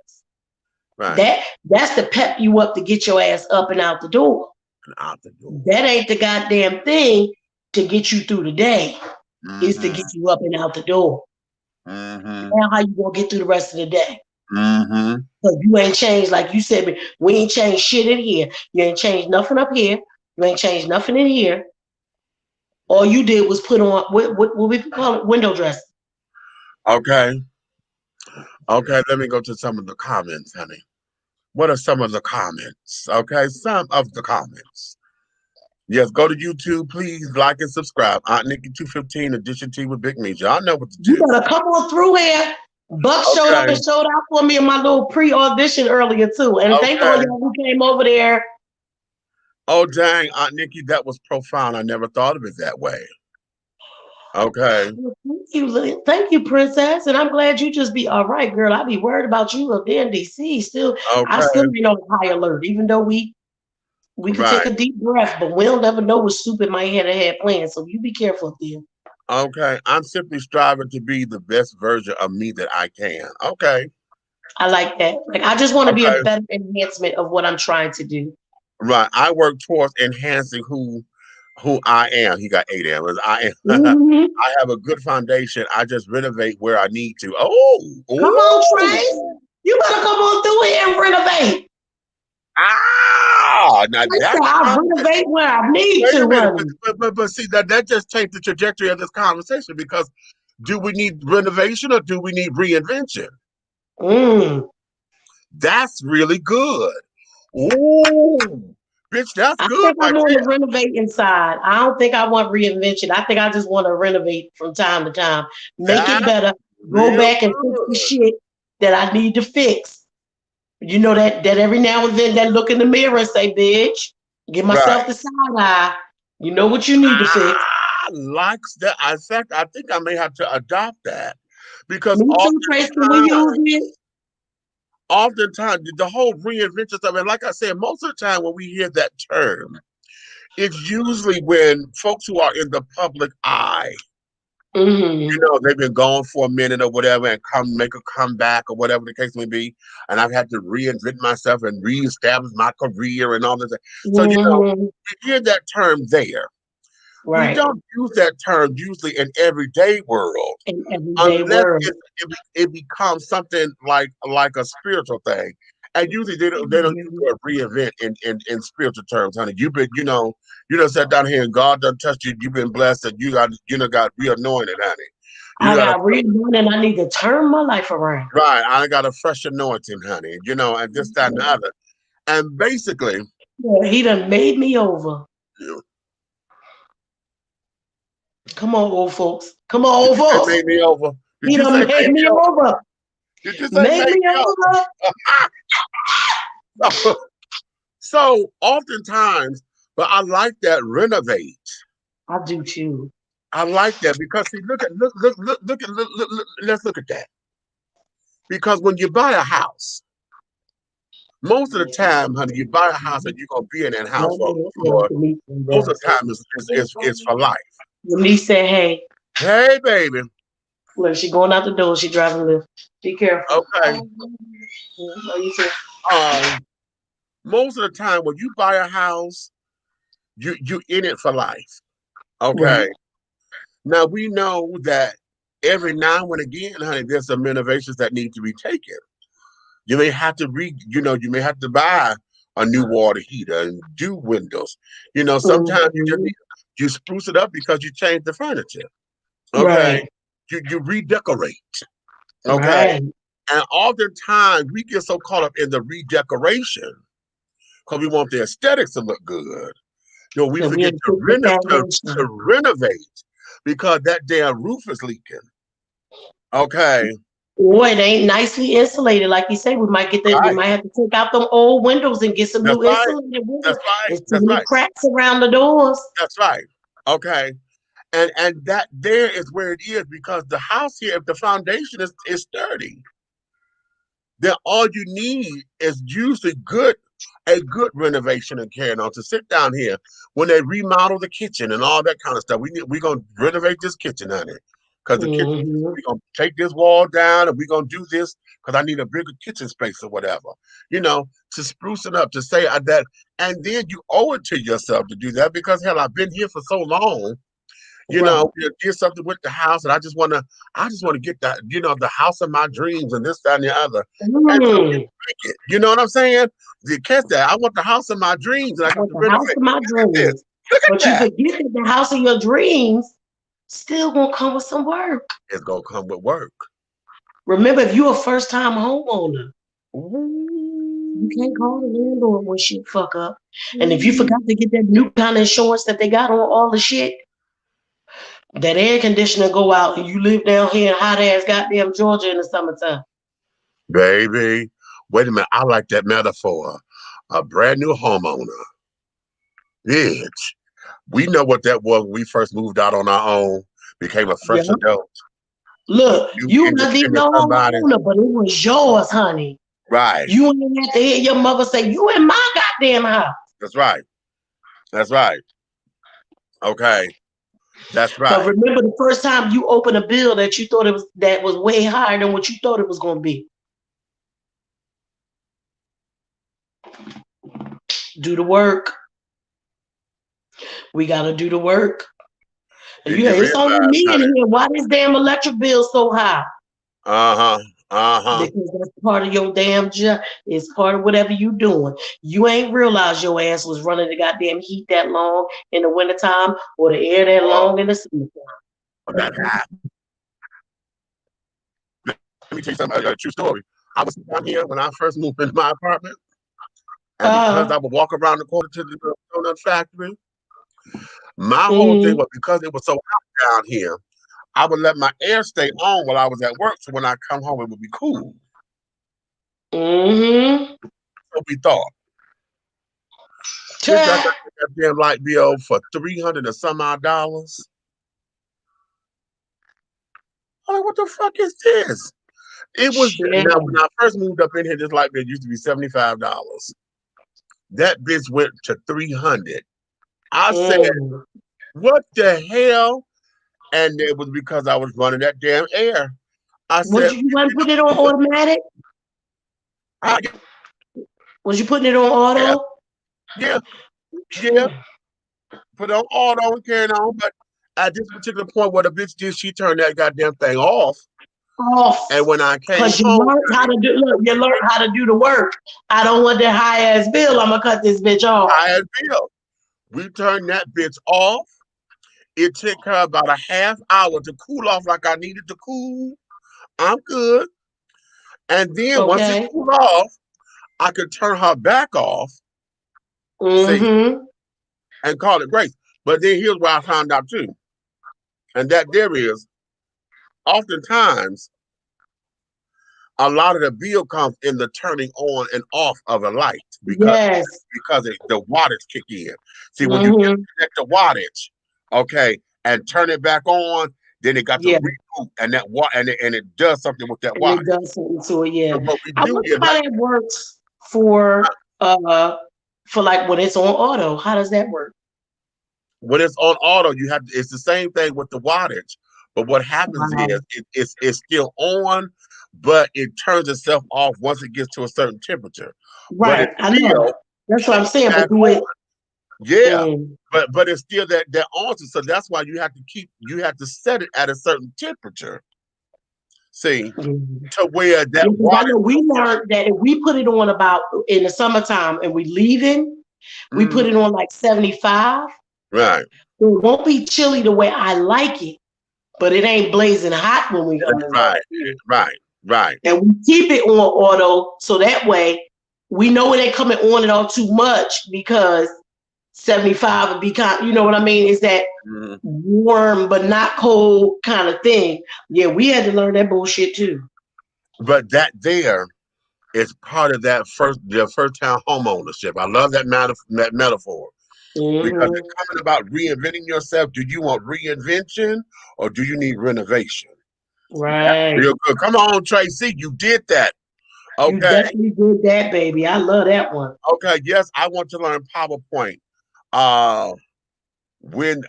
Right. That's to pep you up to get your ass up and out the door. And out the door. That ain't the goddamn thing to get you through the day. Is to Mm-hmm. get you up and out the door. Mm-hmm. Now how you gonna get through the rest of the day? Mm-hmm. Because you ain't changed, like you said, we ain't changed shit in here. You ain't changed nothing up here. You ain't changed nothing in here. All you did was put on what we call it, window dressing. Okay. Okay, let me go to some of the comments, honey. What are some of the comments? Okay, some of the comments. Yes, go to YouTube, please like and subscribe. Aunt Nikki 215, Addition Tea with Big Meat. Y'all know what to You do. better come on through here. Buck showed up Okay. and showed out for me in my little pre-audition earlier too. And thank all Okay. y'all who came over there. Oh dang, Aunt Nikki, that was profound. I never thought of it that way. Okay. Well, thank you, princess. And I'm glad you just be all right, girl. I be worried about you up there in DC. Still, I Okay. still ain't on high alert, even though we could take Right. a deep breath, but we'll never know what soup in my head I had planned. So you be careful up there. Okay. I'm simply striving to be the best version of me that I can. Okay. I like that. Like I just want to be a Okay. better enhancement of what I'm trying to do. Right. I work towards enhancing who I am. He got 8 M's. I am. Mhm. I have a good foundation. I just renovate where I need to. Oh, Come on, Trace. ooh. You better come on through here and renovate. Ah, now I said that's a I conversation. renovate where I need Wait a to, minute, honey. but see that just changed the trajectory of this conversation because do we need renovation or do we need reinvention? Mm. That's really good. Ooh, bitch, that's I good think I right want to there. renovate inside. I don't think I want reinvention. I think I just want to renovate from time to time, make it That's better, go real back and fix the good. shit that I need to fix. You know that every now and then that look in the mirror and say, "Bitch, give myself Right. the side eye." You know what you need to fix. I likes that. In fact, I think I may have to adopt that because Me too, Trace. Can we use it? oftentimes the whole reinvention stuff, and like I said, most of the time when we hear that term, it's usually when folks who are in the public eye, Mm-hmm. they've been gone for a minute or whatever and come make a comeback or whatever the case may be. And I've had to reinvent myself and reestablish my career and all this. So, Mm-hmm. we hear that term there. We Right. don't use that term usually in everyday world In everyday unless world. it becomes something like a spiritual thing. And usually they don't use Mhm. the word reinvent in spiritual terms, honey. You've been, you done sat down here and God done touched you, you've been blessed and got reanointed, honey. You I got a got reborn and I need to turn my life around. right, I got a fresh anointing, honey, and this, that, and the other. And basically, Yeah, he done made me over. you Come on, old folks. Come on, did old you say folks. made me over? Did He you say done made made me me over? over. Did you say Made made me me over. over? So oftentimes, but I like that renovate. I do too. I like that because see, let's look at that. Because when you buy a house, most of the time, honey, you buy a house and you're gonna be in that house for most of the time is for life. Your niece said, hey, Hey, baby. look, she going out the door. She driving lift. Be careful. Okay. Oh, you too. Um, most of the time when you buy a house, you in it for life. Right. Okay. Now we know that every now and again, honey, there's some innovations that need to be taken. You may have to you may have to buy a new water heater and do windows. Sometimes Mhm. you spruce it up because you change the furniture. Okay. Right. You redecorate. Okay. Right. And oftentimes we get so caught up in the redecoration because we want the aesthetics to look good. We So we forget ain't took the foundation. to renovate because that damn roof is leaking. Okay. Or it ain't nicely insulated. Like you say, we Right. might have to take out them old windows and get some That's new right. insulated windows. That's right. There's too That's many right. cracks around the doors. That's right. Okay. And that there is where it is because the house here, if the foundation is sturdy, then all you need is usually a good renovation and carrying on to sit down here when they remodel the kitchen and all that kind of stuff. We're gonna renovate this kitchen, honey. Because the kitchen, Hmm. we're gonna take this wall down and we're gonna do this because I need a bigger kitchen space or whatever. To spruce it up, to say that, and then you owe it to yourself to do that because hell, I've been here for so long. Right. We did something with the house, and I just wanna get that, the house of my dreams and this, that, and the other. And so you Mm. make it. You know what I'm saying? You catch that? I want the house of my dreams, and I got With to the house renovate. of my Look at this. dreams. Look at But you that. forget that the house of your dreams still gonna come with some work. It's gonna come with work. Remember, if you're a first time homeowner, you can't Ooh. call the landlord when shit fuck up. And if you forgot to get that new kind of insurance that they got on all the shit, That air conditioner go out and you live down here in hot ass goddamn Georgia in the summertime. Baby, wait a minute. I like that metaphor. A brand new homeowner. Bitch. We know what that was when we first moved out on our own, became a fresh Yeah. adult. Look, you not even Independent no somebody. homeowner, but it was yours, honey. Right. You ain't have to hear your mother say, you in my goddamn house. That's right. That's right. Okay. That's But right. remember the first time you opened a bill that you thought that was way higher than what you thought it was gonna be. Do the work. We gotta do the work. And Did you it's only realize, me in honey? here. Why this damn electric bill so high? Uh-huh. Uh-huh. Because that's part of your damn job. It's part of whatever you doing. You ain't realized your ass was running the goddamn heat that long in the wintertime or the air that long in the summertime. That happened. Let me tell you something, a true story. I was down here when I first moved into my apartment, and because I would walk around the corner to the donut factory, my whole thing was because it was so hot down here, I would let my air stay on while I was at work, so when I come home, it would be cool. Mm-hmm. So we thought. Bitch, I got that damn light bill for $300 and some odd dollars. I'm like, what the fuck is this? It was now when I first moved up in here, this light bill used to be $75. That bitch went to $300. I said, what the hell? And it was because I was running that damn air. I said, you want to put it on automatic? Was you putting it on auto? Yeah. Put it on auto and carrying on. But at this particular point, what a bitch did, she turned that goddamn thing off. And when I came home, you learned how to do. Look, you learned how to do the work. I don't want that high ass bill. I'm gonna cut this bitch off. High ass bill. We turned that bitch off. It took her about a half hour to cool off like I needed to cool. I'm good. And then once it cooled off, I could turn her back off. See, and call it grace. But then here's what I found out too. And that there is, oftentimes, a lot of the bill comes in the turning on and off of a light because the wattage kick in. See, when you disconnect the wattage, okay, and turn it back on, then it got to reboot, and that and it does something with that wattage. It does something to it, yeah. So what we I do wonder is how that works for like when it's on auto. How does that work? When it's on auto, it's the same thing with the wattage. But what happens is it's still on, but it turns itself off once it gets to a certain temperature. Right, I know. That's what I'm saying. But do it. Yeah, but it's still that on. So that's why you have to set it at a certain temperature. See, to where that water. We learned that if we put it on about in the summertime and we leaving, we put it on like 75. Right. It won't be chilly the way I like it, but it ain't blazing hot when we go. Right. And we keep it on auto so that way we know it ain't coming on and off too much because 75 would be kind. You know what I mean? It's that warm but not cold kind of thing. Yeah, we had to learn that bullshit too. But that there is part of that first time home ownership. I love that metaphor. Because it's coming about reinventing yourself. Do you want reinvention or do you need renovation? Right. Real good. Come on, Tracy. You did that. Okay. You definitely did that, baby. I love that one. Okay. Yes, I want to learn PowerPoint. When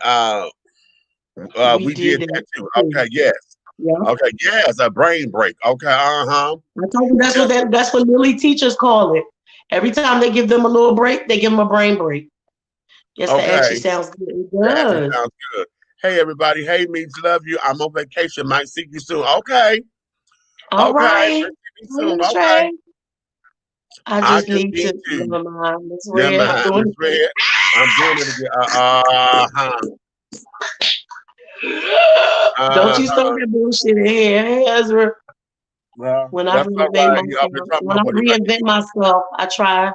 we did that too. Okay. Yes. Yeah. Okay. Yes. A brain break. Okay. I told you that's what Lily teachers call it. Every time they give them a little break, they give them a brain break. Yes, that actually sounds good. It does. Sounds good. Hey, everybody. Hey, Meeks, love you. I'm on vacation. Might see you soon. Okay. All right. Soon. Okay. I just need to. Never mind. Miss Red. I'm doing it again. Don't you start that bullshit in here. Hey, Ezra. Well, when I reinvent myself, I try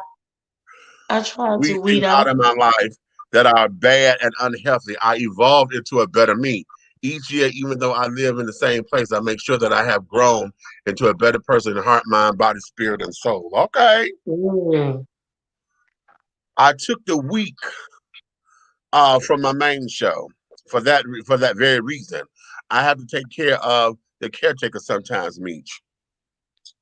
to weed out of my life that are bad and unhealthy. I evolved into a better me. each year, even though I live in the same place, I make sure that I have grown into a better person in heart, mind, body, spirit, and soul. Okay. Mm. I took the week from my main show for that very reason. I have to take care of the caretaker sometimes, Meech.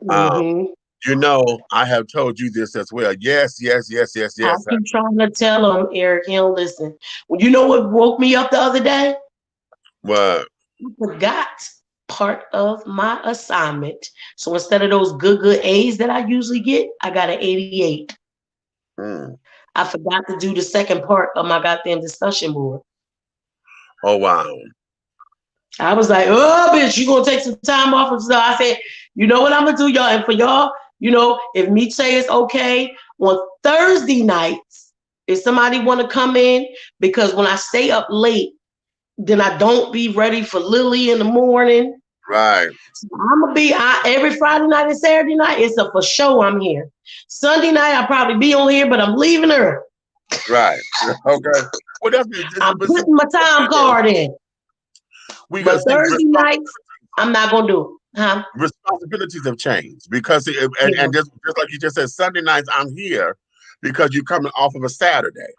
Um, Mm-hmm. you know, I have told you this as well. Yes, yes, yes, yes, I yes. keep trying to tell him, Eric, he don't listen. Well, you know what woke me up the other day? What? I forgot part of my assignment. So instead of those good A's that I usually get, I got an 88. Mm. I forgot to do the second part of my goddamn discussion board. Oh wow. I was like, oh, bitch, you gonna take some time off and stuff. I said, you know what I'm gonna do, y'all? And for y'all, you know, if me say it's okay, on Thursday nights, if somebody wanna come in, because when I stay up late, then I don't be ready for Lily in the morning. Right. So I'm gonna be every Friday night and Saturday night. It's a for show. I'm here. Sunday night I'll probably be on here, but I'm leaving early. Right. Okay. Well, I'm putting my time card in. we got But Thursday nights, I'm not gonna do it. Huh? responsibilities have changed because Yeah. and just like you just said, Sunday nights I'm here because you're coming off of a Saturday.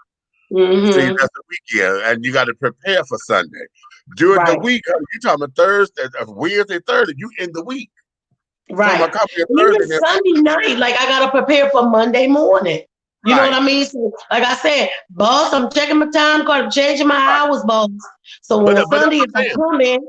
Mm-hmm. See, that's the weekend, and you got to prepare for Sunday. During the Right. week, you talking about Thursday, Wednesday, Thursday, you in the week. Right. Talking about Even Thursday, Sunday night, like I gotta prepare for Monday morning. You know right. what I mean? So, like I said, boss, I'm checking my time card, I'm changing my Right. hours, boss. So But, on but that's Sunday, what if I'm I saying. come in,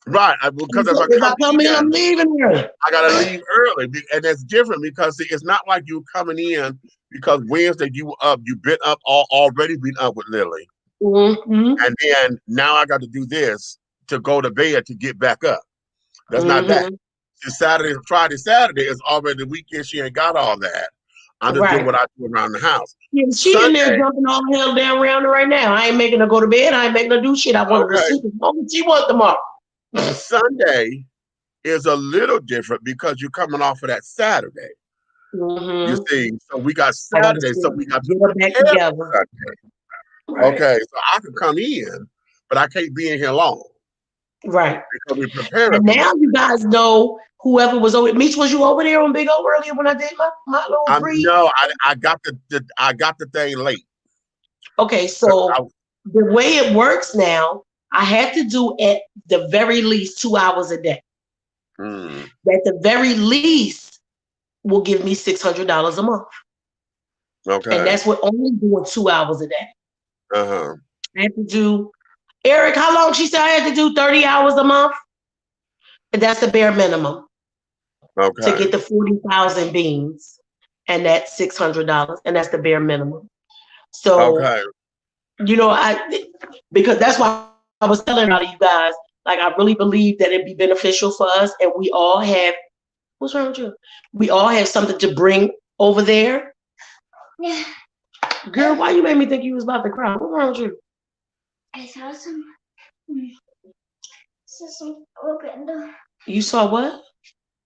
Right, because if I come I'm in, leaving early. I gotta leave early, and that's different because see, it's not like you coming in because Wednesday you been up already been up with Lily, Mm-hmm. and then now I got to do this to go to bed to get back up. That's not that. Mm-hmm. See, Friday, Saturday is already the weekend. She ain't got all that. I'm just doing Right. what I do around the house. Yeah, she in there Sunday, jumping all the hell down around her right now. I ain't making her go to bed. I ain't making her do shit. I want her to okay, sleep as long as she wants tomorrow. Sunday is a little different because you're coming off of that Saturday. You Mm-hmm. see, so we got I gotta Saturday, so we got to get her back prepare for together. Sunday. Right. Okay, so I can come in, but I can't be in here long Right. because we're preparing And for now Monday. you guys know whoever was over. Meech, was you over there on Big O earlier when I did my little brief? No, I got I got the thing late. Okay, so the way it works now, I have to do at the very least 2 hours a day. Mm, At the very least will give me $600 a month. okay. And that's with only doing 2 hours a day. Uh-huh. I have to do, Eric, how long she said I had to do 30 hours a month? And that's the bare minimum Okay. to get the 40,000 beans. And that's $600. And that's the bare minimum. So, Okay. you know, because that's why I was telling all of you guys, like, I really believe that it'd be beneficial for us. And we all have, what's wrong with you? We all have something to bring over there. Yeah. Girl, why you made me think you was about to cry? What's wrong with you? I saw some open. You saw what?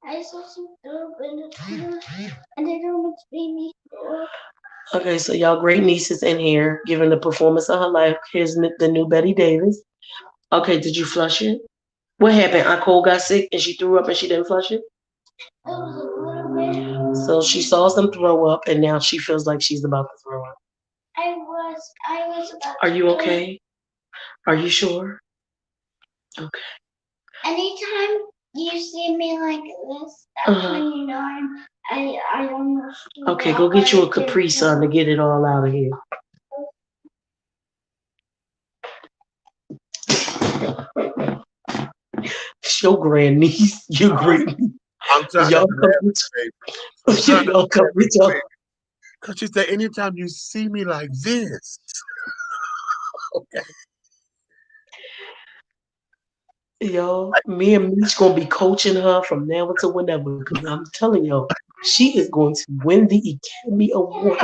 I saw some open and they don't want to be me. Okay, so y'all great niece is in here giving the performance of her life. Here's the new Betty Davis. Okay, did you flush it? What happened? Aunt Cole got sick and she threw up and she didn't flush it? It was a little bit. So she saw some throw up and now she feels like she's about to throw up. I was about Are to you throw okay? Are you sure? Okay. Anytime you see me like this, that's when you know I almost. Okay, go get you a Capri Sun to get it all out of here. Your grandniece, your great. I'm trying Y'all to come with y'all. because she said, anytime you see me like this. Okay. Y'all, me and Meech gonna be coaching her from now until whenever. Because I'm telling y'all, she is going to win the Academy Award.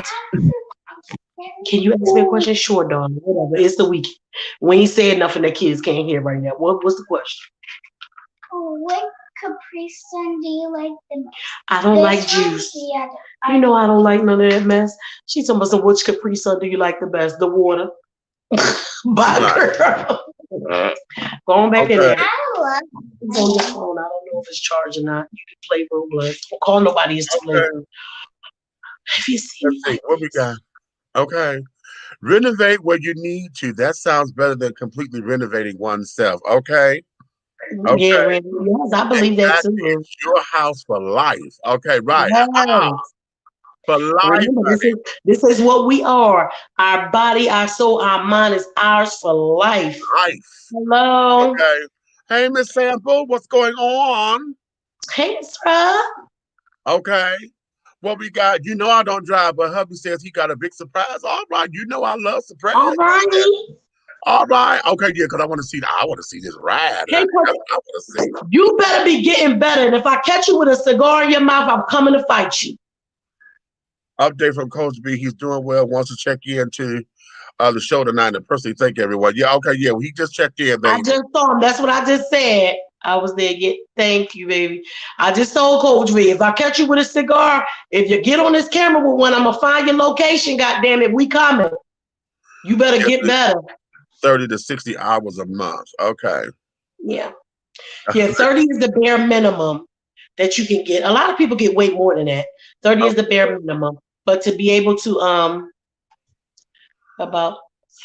Can you ask me a question? Sure, darling. Whatever. It's the weekend. We ain't saying nothing that kids can't hear right now. What's the question? What Capri Sun do you like the most? I don't like juice. You know I don't like none of that mess. She's talking about some which Capri Sun do you like the best? The water. Bye, girl. Going back in there. Okay. It's on your phone. I don't know if it's charged or not. You can play Roblox. Don't call nobody. It's too late. Okay. If you see Let's me see like what we this. got. Okay. Renovate where you need to. That sounds better than completely renovating oneself. Okay. Yeah, Okay. Randy. Yes, I believe that Exactly. too. It's your house for life. Okay. Right. Yes. For life, Remember, honey. this is what we are. Our body, our soul, our mind is ours for life. Life. Hello. Okay. Hey, Miss Sample, what's going on? Hey, Sarah. Okay. What we got? You know I don't drive, but hubby says he got a big surprise. All right. You know I love surprise. All right. All right. Okay. Yeah, because I want to see. I want to see this ride. Hey, Honey. That's what I want to see. you better be getting better. And if I catch you with a cigar in your mouth, I'm coming to fight you. Update from Coach B. He's doing well. Wants to check in to the show tonight. And personally, thank everyone. Yeah. Okay. Yeah. Well, he just checked in, I baby. just saw him. That's what I just said. I was there. Thank you, baby. I just told Coach V, if I catch you with a cigar, if you get on this camera with one, I'm gonna find your location. God damn it, we coming. You better Yeah, get better. 30 to 60 hours a month. Okay. Yeah. Yeah, 30 is the bare minimum that you can get. A lot of people get way more than that. 30 is the bare minimum. But to be able to about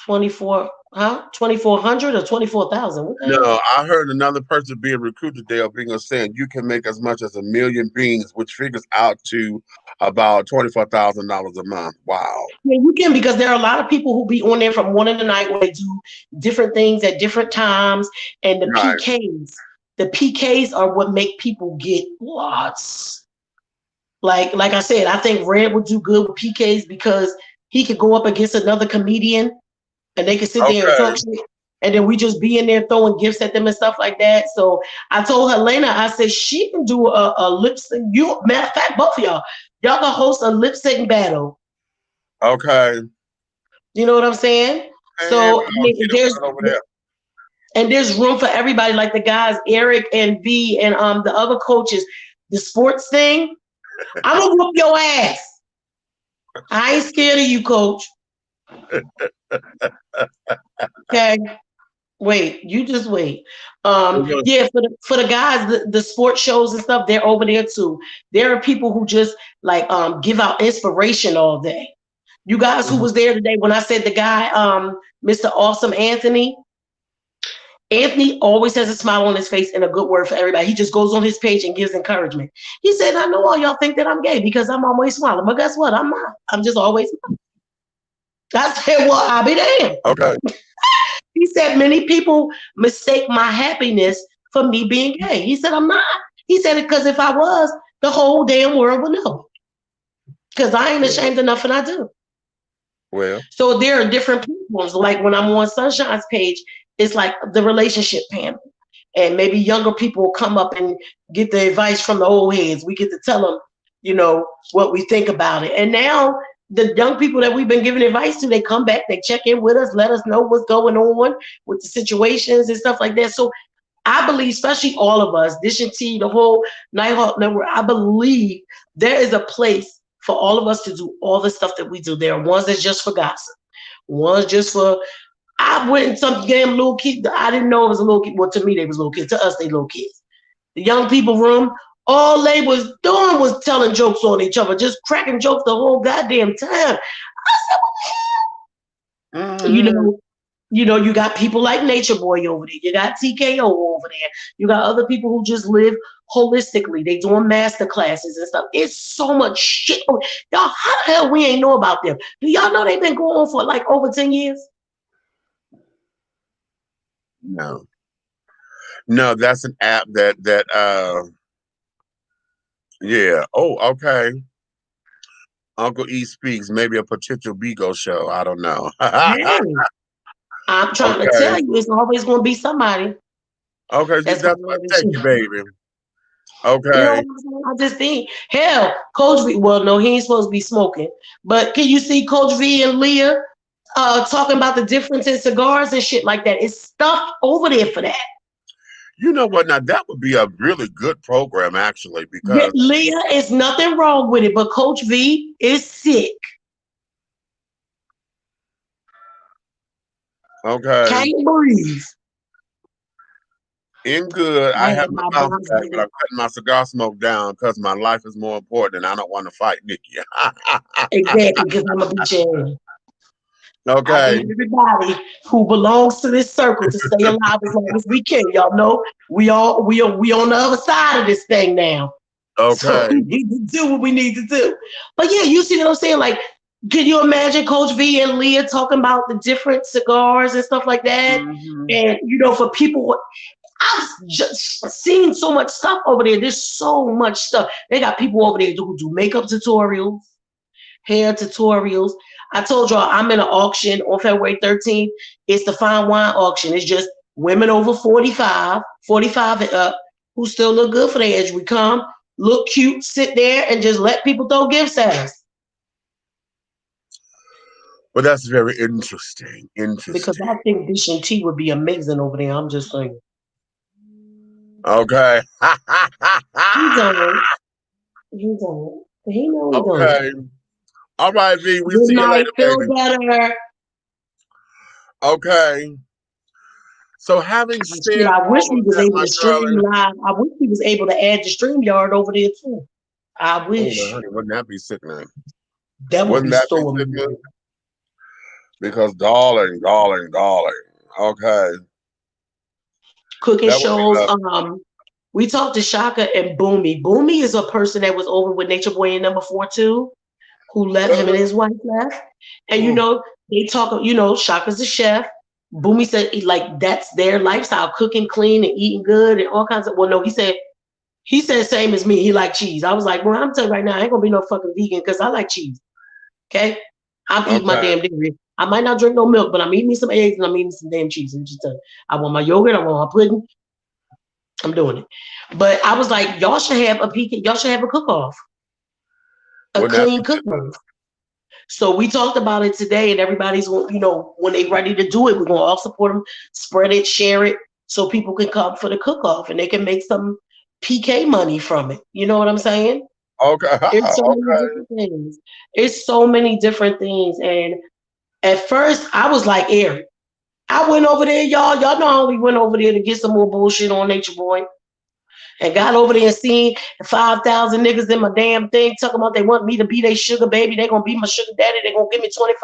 2,400 or 24,000. No, I heard another person being recruited there being saying you can make as much as 1 million beans, which figures out to about $24,000 a month. Wow. Yeah, you can, because there are a lot of people who be on there from morning to night where they do different things at different times. And the Right. PKs are what make people get lots. Like I said, I think Red would do good with PKs because he could go up against another comedian and they could sit there and talk shit. And then we just be in there throwing gifts at them and stuff like that. So I told Helena, I said, she can do a lip sync. Matter of fact, both of y'all can host a lip sync battle. Okay. You know what I'm saying? So there's room for everybody, like the guys, Eric and V and the other coaches. The sports thing, I'm gonna whoop your ass. I ain't scared of you, coach. Okay. Wait, you just wait. Yeah, for the guys, the sports shows and stuff, they're over there too. There are people who just like give out inspiration all day. You guys who was there today when I said the guy, Mr. Awesome Anthony always has a smile on his face and a good word for everybody. He just goes on his page and gives encouragement. He said, I know all y'all think that I'm gay because I'm always smiling, but guess what? I'm not. I'm just always smiling. I said, well, I'll be damned. Okay. He said, many people mistake my happiness for me being gay. He said, I'm not. He said it because if I was, the whole damn world would know. Because I ain't ashamed of nothing I do. Well. So there are different platforms. Like when I'm on Sunshine's page, it's like the relationship panel. And maybe younger people will come up and get the advice from the old heads. We get to tell them, you know, what we think about it. And now the young people that we've been giving advice to, they come back, they check in with us, let us know what's going on with the situations and stuff like that. So I believe, especially all of us, Dish and T, the whole Nighthawk Network, I believe there is a place for all of us to do all the stuff that we do. There are ones that's just for gossip, ones just for, I went in some damn little kid, I didn't know it was a little kid. Well, to me, they was little kids. To us, they little kids. The young people room, all they was doing was telling jokes on each other, just cracking jokes the whole goddamn time. I said, what the hell? Mm-hmm. You know, you got people like Nature Boy over there. You got TKO over there. You got other people who just live holistically. They doing master classes and stuff. It's so much shit. Y'all, how the hell we ain't know about them? Do y'all know they've been going on for like over 10 years? No, that's an app that yeah. Oh, okay. Uncle E speaks, maybe a potential Bigo show. I don't know. Hey, I'm trying to tell you, it's always going to be somebody. Okay, that's what I take you, baby. Okay. You know what I'm saying? I just think, hell, Coach V, well, no, he ain't supposed to be smoking. But can you see Coach V and Leah talking about the difference in cigars and shit like that? It's stuff over there for that. You know what? Now, that would be a really good program, actually, because Leah, is nothing wrong with it, but Coach V is sick. Okay. Can't breathe. In good. I I had have my my bounce box back, but baby. I'm cutting my cigar smoke down because my life is more important and I don't want to fight Nikki. Exactly, because I'm a beach ass. I Okay. need everybody who belongs to this circle to stay alive as long as we can. Y'all know we on the other side of this thing now. So Okay. we need to do what we need to do. But yeah, you see what I'm saying? Like, can you imagine Coach V and Leah talking about the different cigars and stuff like that? Hmm. And for people, I've just seen so much stuff over there. There's so much stuff. They got people over there who do makeup tutorials, hair tutorials. I told y'all I'm in an auction on February 13th. It's the fine wine auction. It's just women over 45, 45 and up, who still look good for their age. We come, look cute, sit there, and just let people throw gifts at us. But that's very interesting. Because Interesting. I think Dish and Tea would be amazing over there. I'm just saying. Okay. He don't. He don't. He know he don't. Okay. All right, V. We Good see you night. later, Feel baby. better. Okay. So having Shit, said I wish all we of was that, able my to stream darling. live. I wish we was able to add the stream yard over there too. I Oh, well, wish. honey, wouldn't that be sickening? That would Wouldn't be that be so sickening? amazing. Because darling, darling, darling. Okay. Cooking That would be shows. lovely. We talked to Shaka and Boomy. Boomy is a person that was over with Nature Boy in #4 too, who left him and his wife left. And Mm. they talk, Shaka's the chef. Boomy said like that's their lifestyle, cooking clean and eating good and all kinds of no, he said same as me. He liked cheese. I was like, well, I'm telling you right now, I ain't gonna be no fucking vegan because I like cheese. Okay? I'm eating my Okay. damn dairy. I might not drink no milk, but I'm eating me some eggs and I'm eating some damn cheese. I'm just telling you. I want my yogurt, I want my pudding. I'm doing it. But I was like, y'all should have a cook-off. A Wouldn't that clean cook-off. So we talked about it today, and everybody's, when they ready to do it, we're gonna all support them, spread it, share it, so people can come for the cook-off and they can make some PK money from it. You know what I'm saying? be? Okay. It's so many Okay. different things. It's so many different things. And at first, I was like, Eric, I went over there, y'all. Y'all know I only went over there to get some more bullshit on Nature Boy. And got over there and seen 5,000 niggas in my damn thing talking about they want me to be their sugar baby. They gonna be my sugar daddy. They gonna give me $2,500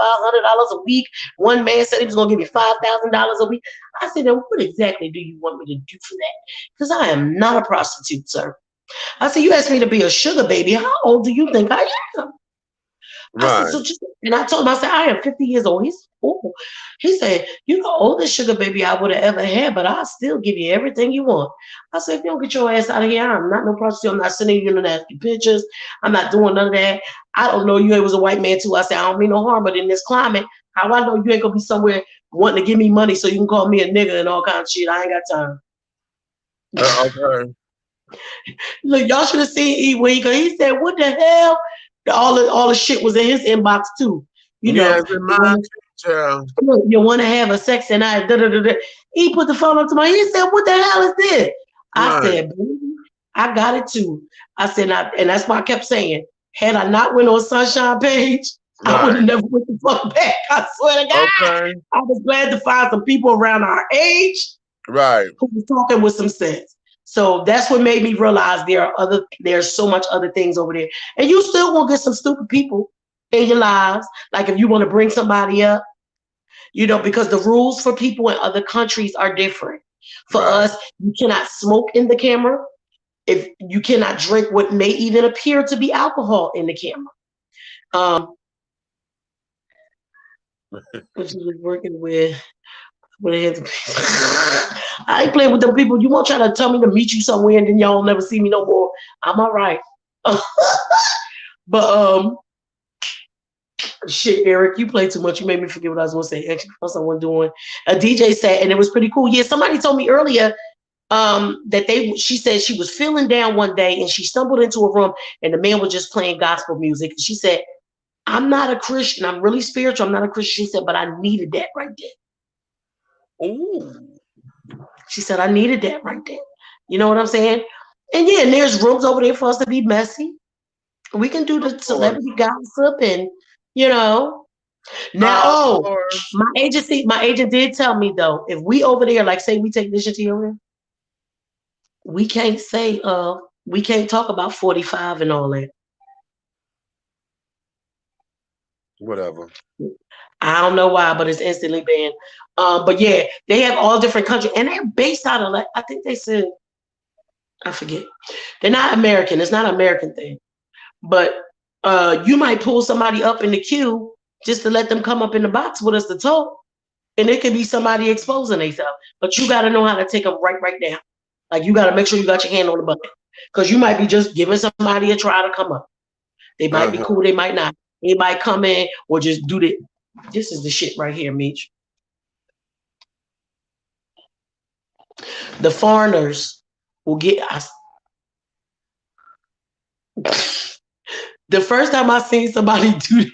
a week. One man said he was gonna give me $5,000 a week. I said, now what exactly do you want me to do for that? Because I am not a prostitute, sir. I said, you asked me to be a sugar baby. How old do you think I am? I said, Right. so just, and I told him, I said, I am 50 years old. He said, oh. He said, you the oldest sugar baby I would have ever had, but I'll still give you everything you want. I said, if you don't get your ass out of here, I'm not no prostitute. I'm not sending you no nasty pictures. I'm not doing none of that. I don't know you was a white man too. I said, I don't mean no harm, but in this climate, how I know you ain't gonna be somewhere wanting to give me money so you can call me a nigga and all kinds of shit. I ain't got time. Okay. Look, y'all should have seen E when he said, what the hell? All the shit was in his inbox too. Yes, in mine too, child. You want to have a sex and I da, da, da, da. He put the phone up to my. He said, "What the hell is this?" I Right. said, "Baby, I got it too." I said, and that's why I kept saying, had I not went on Sunshine page, I would Right. have never went the fuck back. I swear to God, Okay. I was glad to find some people around our age Right. who was talking with some sense. So that's what made me realize there's so much other things over there, and you still won't get some stupid people in your lives. Like if you want to bring somebody up. Because the rules for people in other countries are different. For Right. us, you cannot smoke in the camera. If you cannot drink what may even appear to be alcohol in the camera. Which is working with I ain't playing with them people. You won't try to tell me to meet you somewhere and then y'all never see me no more. I'm all right. But shit, Eric, you play too much. You made me forget what I was going to say. Actually, someone doing a DJ set, and it was pretty cool. Yeah, somebody told me earlier she said she was feeling down one day and she stumbled into a room and the man was just playing gospel music. And she said, I'm not a Christian. I'm really spiritual. I'm not a Christian. She said, but I needed that right there. Ooh. She said, I needed that right there. You know what I'm saying? And yeah, and there's rooms over there for us to be messy. We can do Of the course. celebrity gossip and, Now, Of course. my agent did tell me though, if we over there, like say we take this shit over there, we can't say we can't talk about 45 and all that. Whatever. I don't know why, but it's instantly banned. But yeah, they have all different countries, and they're based out of, like, I think they said, I forget. They're not American. It's not an American thing. But you might pull somebody up in the queue just to let them come up in the box with us to talk, and it could be somebody exposing themselves. But you got to know how to take them right down. Like, you got to make sure you got your hand on the button, because you might be just giving somebody a try to come up. They might be cool. They might not. They might come in or just do the. This is the shit right here, Meech. The foreigners will get us. The first time I seen somebody do that,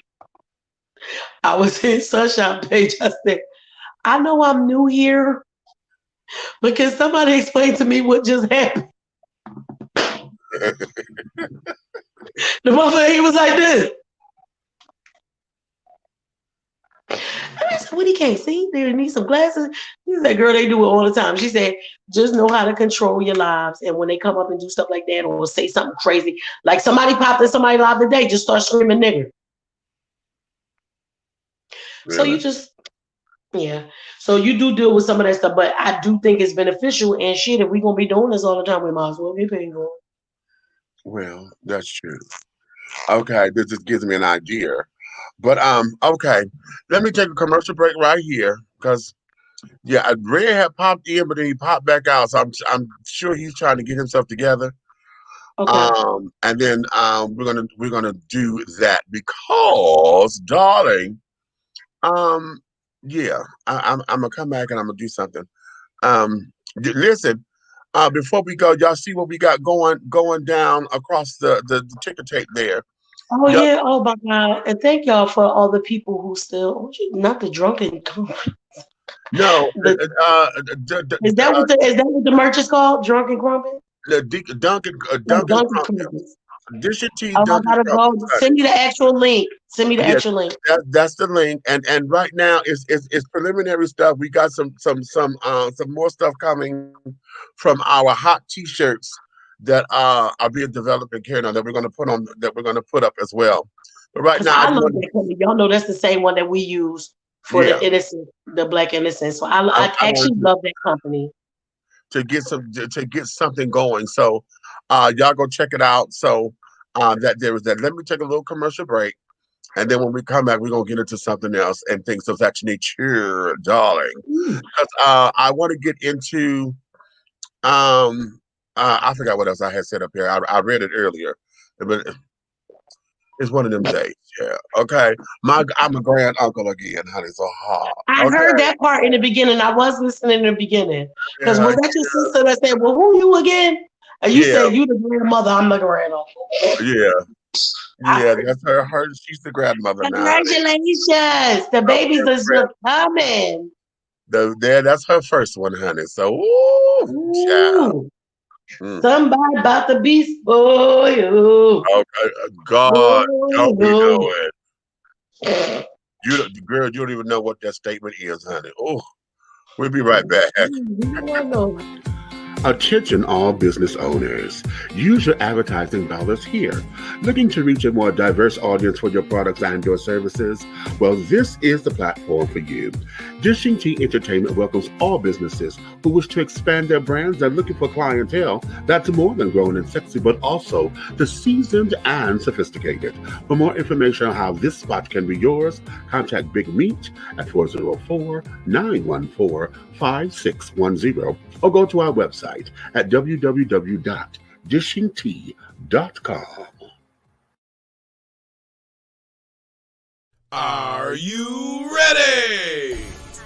I was in Sunshine Page. I said, I know I'm new here, but can somebody explain to me what just happened? The motherfucker, he was like this. And I said, what, he can't see? They need some glasses? She said, girl, they do it all the time. She said, just know how to control your lives. And when they come up and do stuff like that or say something crazy, like somebody popped in somebody's live today, just start screaming nigger. Really? So you just, yeah. So you do deal with some of that stuff, but I do think it's beneficial. And shit, if we're going to be doing this all the time, we might as well be paying for it. Well, that's true. Okay, this just gives me an idea. But okay, let me take a commercial break right here, because yeah, Ray had popped in, but then he popped back out. So I'm sure he's trying to get himself together. Okay. And then we're gonna do that because, darling, yeah, I'm gonna come back and I'm gonna do something. Listen, before we go, y'all see what we got going down across the ticker tape there. Oh, yep. Yeah. Oh, my God. And thank y'all for all the people who still, not the drunken. No. Is that what the merch is called? Drunken Crumpet? The Dunkin' Crumpets. Dish your tea. I gotta go. Send me the actual link. Send me the actual link. That's the link. And right now it's preliminary stuff. We got some more stuff coming from our hot t-shirts that are being developed in Canada that we're going to put up as well. But right now, I love that company. Y'all know that's the same one that we use for the innocent, the Black innocent. So I actually love that company. To get something going. So y'all go check it out. So that there was that. Let me take a little commercial break, and then when we come back, we're gonna get into something else and things of that nature, darling. Because I want to get into I forgot what else I had said up here. I read it earlier, but it's one of them days. Yeah. Okay. I'm a grand uncle again, honey. So I heard that part in the beginning. I was listening in the beginning. Because was that your sister that said, well, who you again? And you said you the grandmother, I'm the grand uncle. Yeah. Yeah, that's her. She's the grandmother now. Congratulations. The babies are still coming. That's her first one, honey. So, child. Somebody about the beast boy. Okay, God, don't be knowing. Girl, you don't even know what that statement is, honey. Oh, we'll be right back. Attention all business owners. Use your advertising dollars here. Looking to reach a more diverse audience for your products and your services? Well, this is the platform for you. Dishing Tea Entertainment welcomes all businesses who wish to expand their brands and looking for clientele that's more than grown and sexy, but also the seasoned and sophisticated. For more information on how this spot can be yours, contact Big Meat at 404-914-5610 or go to our website at www.dishingtea.com. Are you ready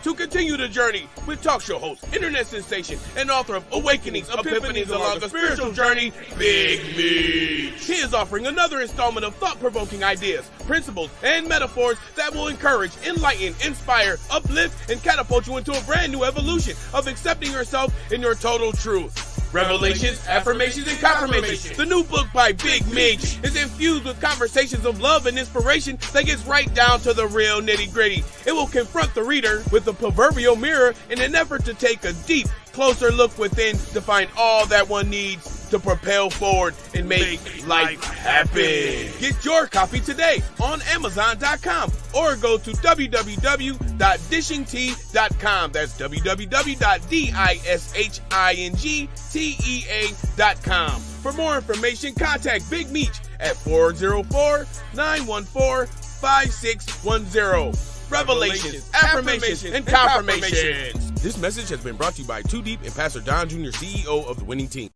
to continue the journey with talk show host, internet sensation, and author of Awakenings, Epiphanies Along a Spiritual Journey, Big Meech? He is offering another installment of thought-provoking ideas, principles, and metaphors that will encourage, enlighten, inspire, uplift, and catapult you into a brand new evolution of accepting yourself in your total truth. Revelations, affirmations, and confirmations. The new book by Big Meech is infused with conversations of love and inspiration that gets right down to the real nitty-gritty. It will confront the reader with the proverbial mirror in an effort to take a deep, closer look within to find all that one needs to propel forward and make life happen. Get your copy today on Amazon.com or go to www.dishingtea.com. That's www.dishingtea.com. For more information, contact Big Meech at 404-914-5610. Revelations, affirmations, and confirmations. This message has been brought to you by Too Deep and Pastor Don Jr., CEO of the winning team.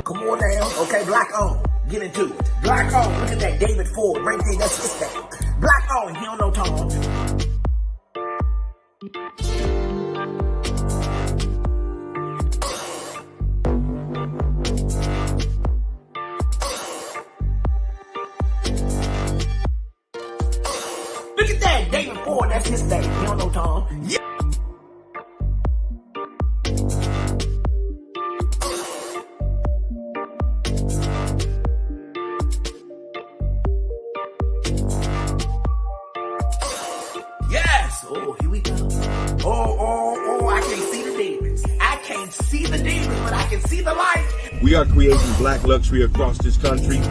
Come on now. Okay, black on. Get into it. Black on. Look at that David Ford. Right there. That's his thing. Black on. He don't know Tom. Look at that David Ford. That's his thing. He don't know Tom. Yeah. Oh, here we go. Oh, I can't see the demons. I can't see the demons, but I can see the light. We are creating black luxury across this country.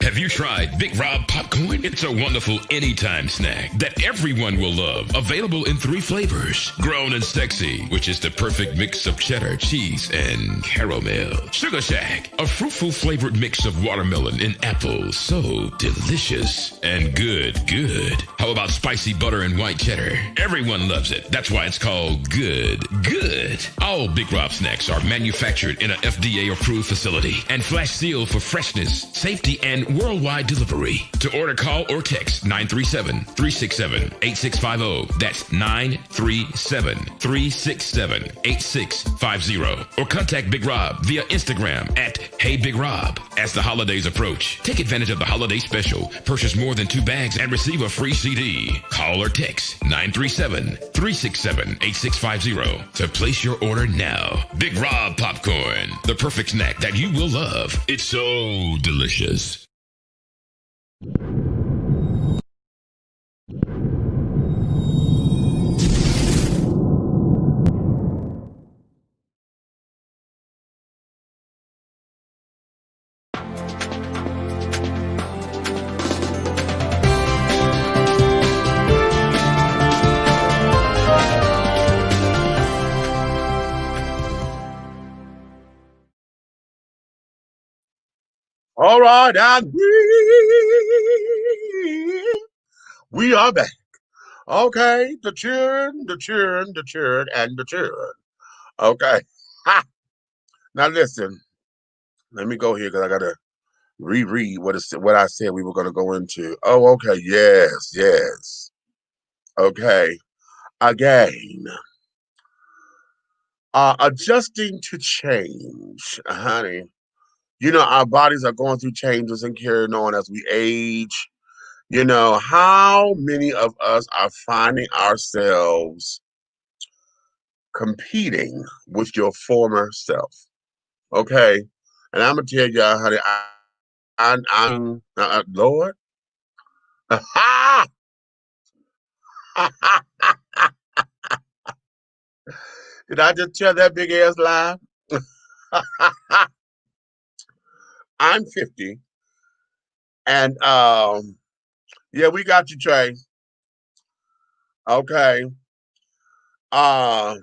Have you tried Big Rob popcorn? It's a wonderful anytime snack that everyone will love. Available in 3 flavors. Grown and Sexy, which is the perfect mix of cheddar, cheese, and caramel. Sugar Shack, a fruitful flavored mix of watermelon and apple. So delicious and good. How about spicy butter and white cheddar? Everyone loves it. That's why it's called good. All Big Rob snacks are manufactured in a FDA-approved facility and flash sealed for freshness, safety, and worldwide delivery. To order, call or text 937-367-8650. That's 937-367-8650. Or contact Big Rob via Instagram at Hey Big Rob. As the holidays approach, take advantage of the holiday special. Purchase more than 2 bags and receive a free CD. Call or text 937-367-8650 to place your order now. Big Rob popcorn, the perfect snack that you will love. It's so delicious. All right, and we are back. Okay, the churn, and the churn. Okay. Ha! Now listen, let me go here because I gotta reread what I said we were gonna go into. Oh, okay, yes. Okay. Again. Adjusting to change, honey. You know, our bodies are going through changes and carrying on as we age. You know, how many of us are finding ourselves competing with your former self? Okay, and I'm gonna tell y'all, honey, I'm Lord. Did I just tell that big ass lie? I'm 50, and yeah, we got you, Trey. Okay. Uh,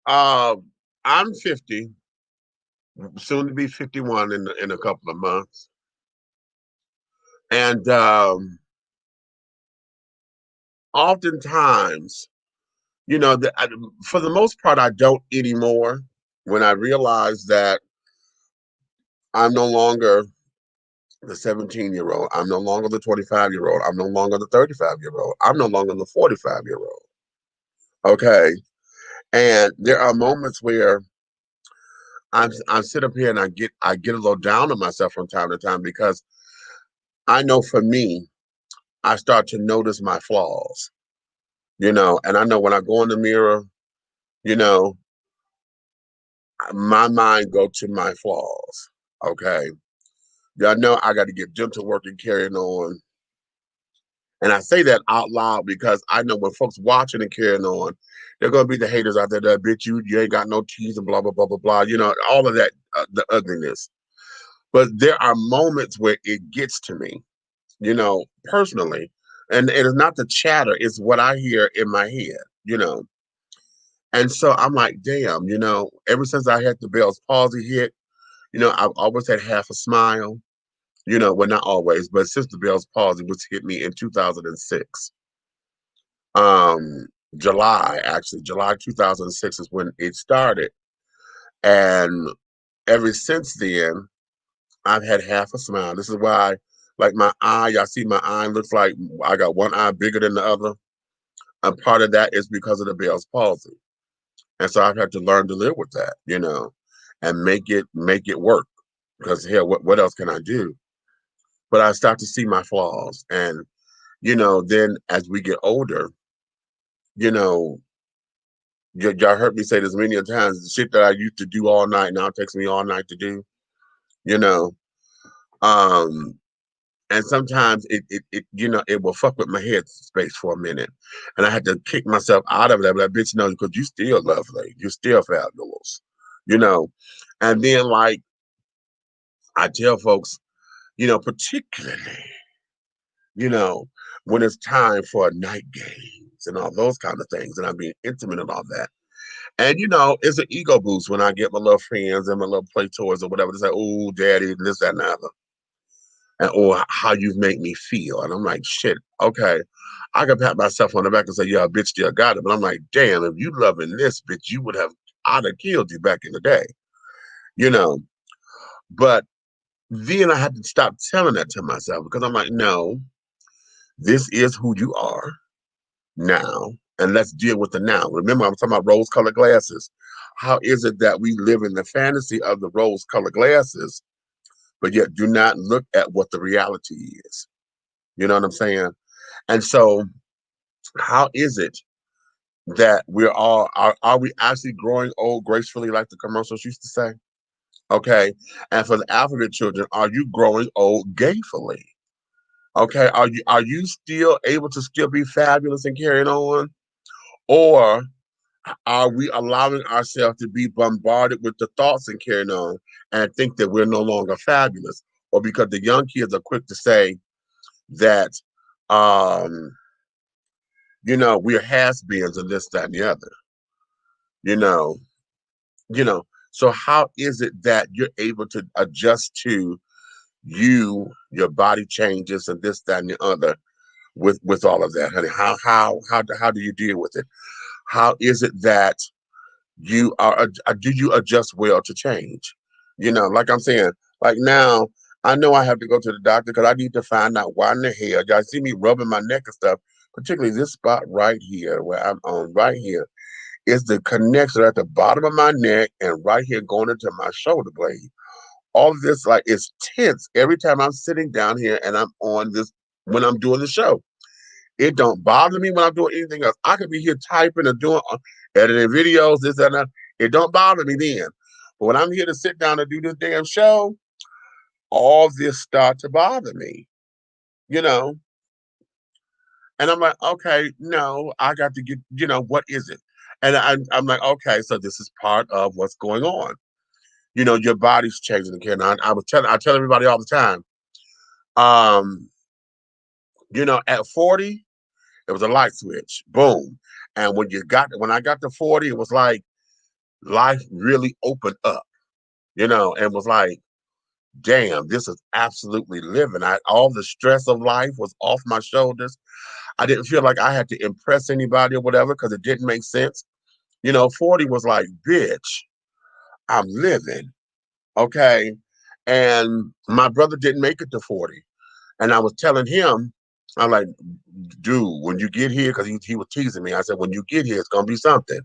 uh, I'm 50, soon to be 51 in a couple of months, and oftentimes, for the most part, I don't anymore. When I realize that I'm no longer the 17-year-old, I'm no longer the 25-year-old, I'm no longer the 35-year-old, I'm no longer the 45-year-old. Okay, and there are moments where I sit up here and I get a little down on myself from time to time because I know for me, I start to notice my flaws, and I know when I go in the mirror, you know, my mind go to my flaws. Okay. Y'all know I got to get gentle work and carrying on. And I say that out loud because I know when folks watching and carrying on, they're gonna be the haters out there that bitch you ain't got no teeth and blah blah blah blah blah. All of that, the ugliness. But there are moments where it gets to me, personally, and it is not the chatter; it's what I hear in my head, you know. And so I'm like, damn, ever since I had the Bell's palsy hit, I've always had half a smile. Well, not always, but since the Bell's palsy was hit me in 2006, um, July 2006 is when it started, and ever since then, I've had half a smile. This is why, like my eye, y'all see my eye looks like I got one eye bigger than the other. And part of that is because of the Bell's palsy, and so I've had to learn to live with that, and make it work. Because hell, what else can I do? But I start to see my flaws, and then as we get older, you know, y'all heard me say this many a times. The shit that I used to do all night now takes me all night to do. You know, um, and sometimes it will fuck with my head space for a minute, and I had to kick myself out of that. But that bitch knows because you still lovely, you still fabulous, you know. And then like I tell folks, particularly, you know, when it's time for night games and all those kind of things, and I'm being intimate and all that. And it's an ego boost when I get my little friends and my little play toys or whatever. They say, "Oh, daddy," and this, that, and the other. And or how you've made me feel. And I'm like, shit, okay. I can pat myself on the back and say, yeah, bitch still got it. But I'm like, damn, if you loving this bitch, I'd have killed you back in the day. You know. But then I had to stop telling that to myself because I'm like, no, this is who you are now. And let's deal with the now. Remember, I'm talking about rose-colored glasses. How is it that we live in the fantasy of the rose-colored glasses, but yet do not look at what the reality is? You know what I'm saying? And so, how is it that are we actually growing old gracefully, like the commercials used to say? Okay. And for the alphabet children, are you growing old gayfully? Okay. Are you still able to still be fabulous and carrying on? Or are we allowing ourselves to be bombarded with the thoughts and carrying on and think that we're no longer fabulous? Or because the young kids are quick to say that we're has-beens and this, that, and the other. You know, So how is it that you're able to adjust to your body changes and this, that, and the other with all of that, honey? How do you deal with it? How is it that do you adjust well to change? Like I'm saying, like now, I know I have to go to the doctor because I need to find out why in the hell y'all see me rubbing my neck and stuff, particularly this spot right here where I'm on right here is the connection at the bottom of my neck and right here going into my shoulder blade. All of this like is tense every time I'm sitting down here and I'm on this when I'm doing the show. It don't bother me when I'm doing anything else. I could be here typing or doing editing videos, this and that. It don't bother me then. But when I'm here to sit down and do this damn show, all this start to bother me, you know? And I'm like, okay, no, I got to get, what is it? And I'm like, okay, so this is part of what's going on. Your body's changing again. I tell everybody all the time, um, at 40, it was a light switch, boom. And when I got to 40, it was like life really opened up, and was like, damn, this is absolutely living. All the stress of life was off my shoulders. I didn't feel like I had to impress anybody or whatever because it didn't make sense. 40 was like, bitch, I'm living. Okay. And my brother didn't make it to 40. And I was telling him, I'm like, dude, when you get here, because he was teasing me. I said, when you get here, it's going to be something.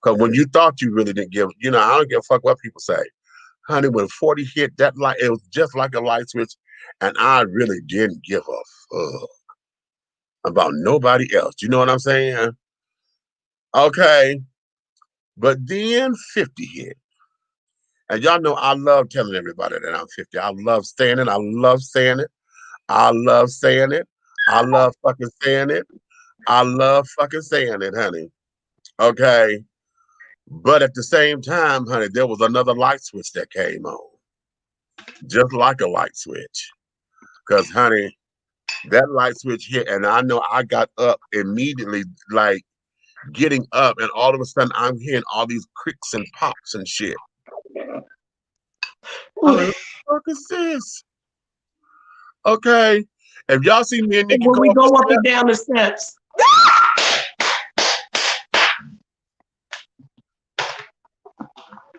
Because when you thought you really didn't give, I don't give a fuck what people say. Honey, when 40 hit that light, it was just like a light switch. And I really didn't give a fuck about nobody else. You know what I'm saying? Okay. But then 50 hit. And y'all know I love telling everybody that I'm 50. I love saying it. I love saying it. I love saying it. I love fucking saying it. I love fucking saying it, honey. Okay. But at the same time, honey, there was another light switch that came on. Just like a light switch. Because, honey, that light switch hit, and I know I got up immediately, like getting up, and all of a sudden I'm hearing all these creaks and pops and shit. I'm like, what the fuck is this? Okay. If y'all see me and Nikki when we go up and down the steps.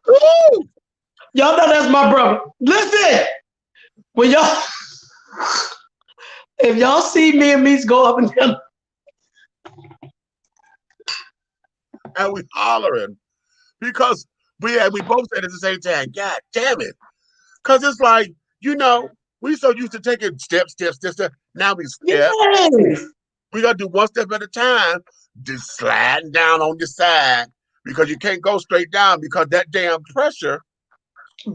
Woo! Y'all know that's my brother. Listen, if y'all see me and Meese go up and down, and we hollering because we both said at the same time, God damn it. Because it's like, we so used to taking steps. Now we step. yes. We got to do one step at a time, just sliding down on the side because you can't go straight down because that damn pressure.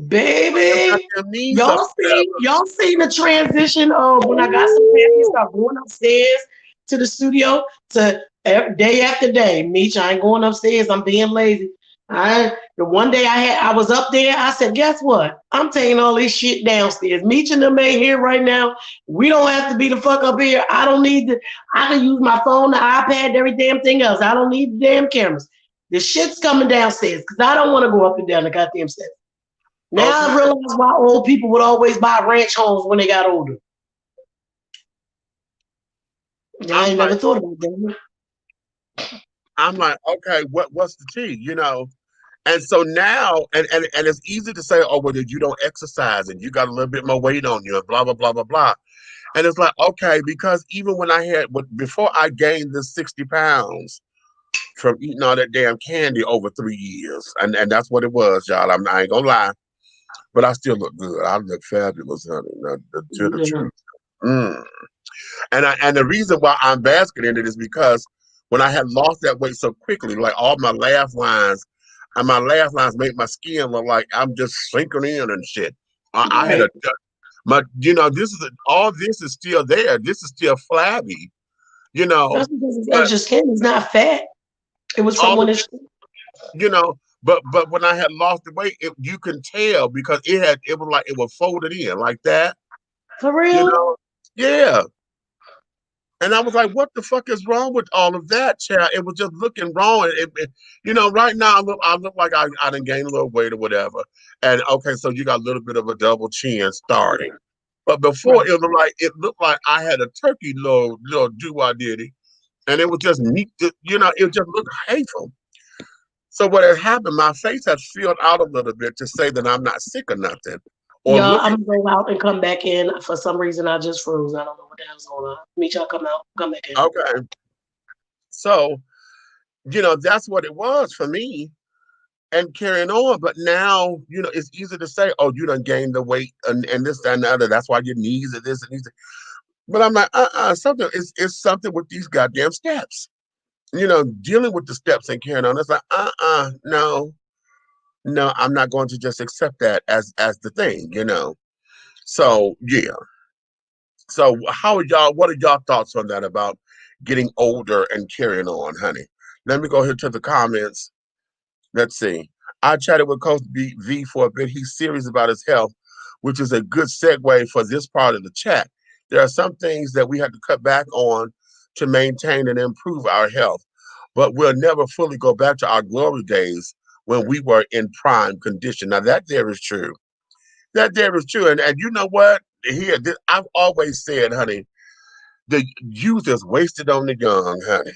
Baby, y'all seen the transition of when I got some happy stuff going upstairs to the studio to day after day. Meech, I ain't going upstairs. I'm being lazy. The one day I was up there, I said, guess what? I'm taking all this shit downstairs. Meech and them ain't here right now. We don't have to be the fuck up here. I don't need I can use my phone, the iPad, every damn thing else. I don't need the damn cameras. The shit's coming downstairs because I don't want to go up and down the goddamn stairs. Now I realize why old people would always buy ranch homes when they got older. I ain't never thought about that. I'm like, okay, what's the tea, And so now, and it's easy to say, oh, well, you don't exercise and you got a little bit more weight on you and blah, blah, blah, blah, blah. And it's like, okay, because even when before I gained this 60 pounds from eating all that damn candy over 3 years, and that's what it was, y'all. I ain't gonna lie, but I still look good. I look fabulous, honey. To the truth. Mm. And the reason why I'm basking in it is because when I had lost that weight so quickly, like all my laugh lines, and my laugh lines make my skin look like I'm just sinking in and shit. I had all this is still there. This is still flabby, That's because it's extra skin. It's not fat. It was from when it's, But when I had lost the weight, you can tell because it was like it was folded in like that. For real? Yeah. And I was like, what the fuck is wrong with all of that, child? It was just looking wrong. Right now I look like I done gained a little weight or whatever. And okay, so you got a little bit of a double chin starting. But before it looked like I had a turkey little do-I-diddy. And it was just neat, it just looked hateful. So what had happened, my face had filled out a little bit to say that I'm not sick or nothing. Yeah, I'm gonna go out and come back in. For some reason, I just froze. I don't know what the hell's going on. Meet y'all come out, come back in. Okay. So, that's what it was for me and carrying on. But now, it's easy to say, oh, you done gained the weight and this, that, and the other. That's why your knees are this and these. But I'm like, something it's something with these goddamn steps. Dealing with the steps and carrying on. It's like, no. no, I'm not going to just accept that as the thing, you know. So yeah. So how are y'all? What are y'all thoughts on that about getting older and carrying on, honey? Let me go here to the comments. Let's see. I chatted with Coach V for a bit. He's serious about his health, which is a good segue for this part of the chat. There are some things that we have to cut back on to maintain and improve our health, but we'll never fully go back to our glory days when we were in prime condition. Now that there is true. That there is true. And you know what? Here, I've always said, honey, the youth is wasted on the young, honey.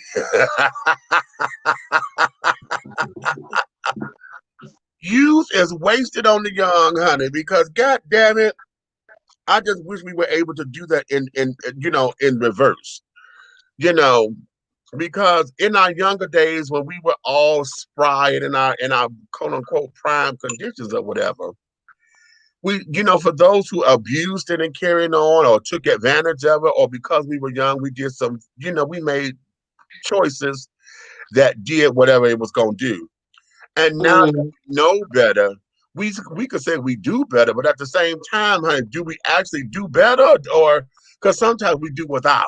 Youth is wasted on the young, honey, because God damn it, I just wish we were able to do that in reverse. You know, because in our younger days when we were all spry and in our quote unquote prime conditions or whatever, we, for those who abused it and carried on or took advantage of it, or because we were young, we did some, we made choices that did whatever it was going to do. And now that we know better, we could say we do better, but at the same time, honey, do we actually do better? Or because sometimes we do without,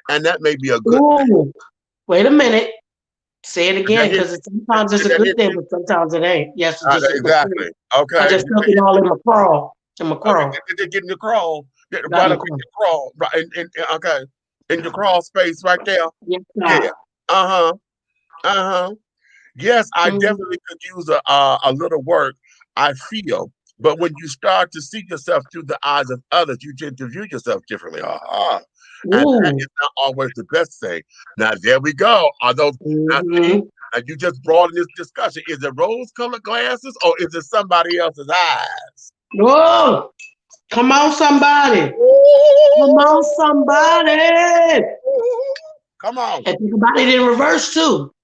and that may be a good thing. Wait a minute. Say it again, because sometimes it's a good thing, but sometimes it ain't. Yes, just exactly. Okay. I just took it all in my crawl. Okay, get in the crawl. Right okay. In your crawl space right there. Yeah. Yes, I definitely could use a little work, I feel. But when you start to see yourself through the eyes of others, you tend to view yourself differently. And that is not always the best thing. Now, there we go. Are those, and you just brought in this discussion. Is it rose-colored glasses or is it somebody else's eyes? Whoa! Come on, somebody. Come on, somebody. Come on. And think about it in reverse, too.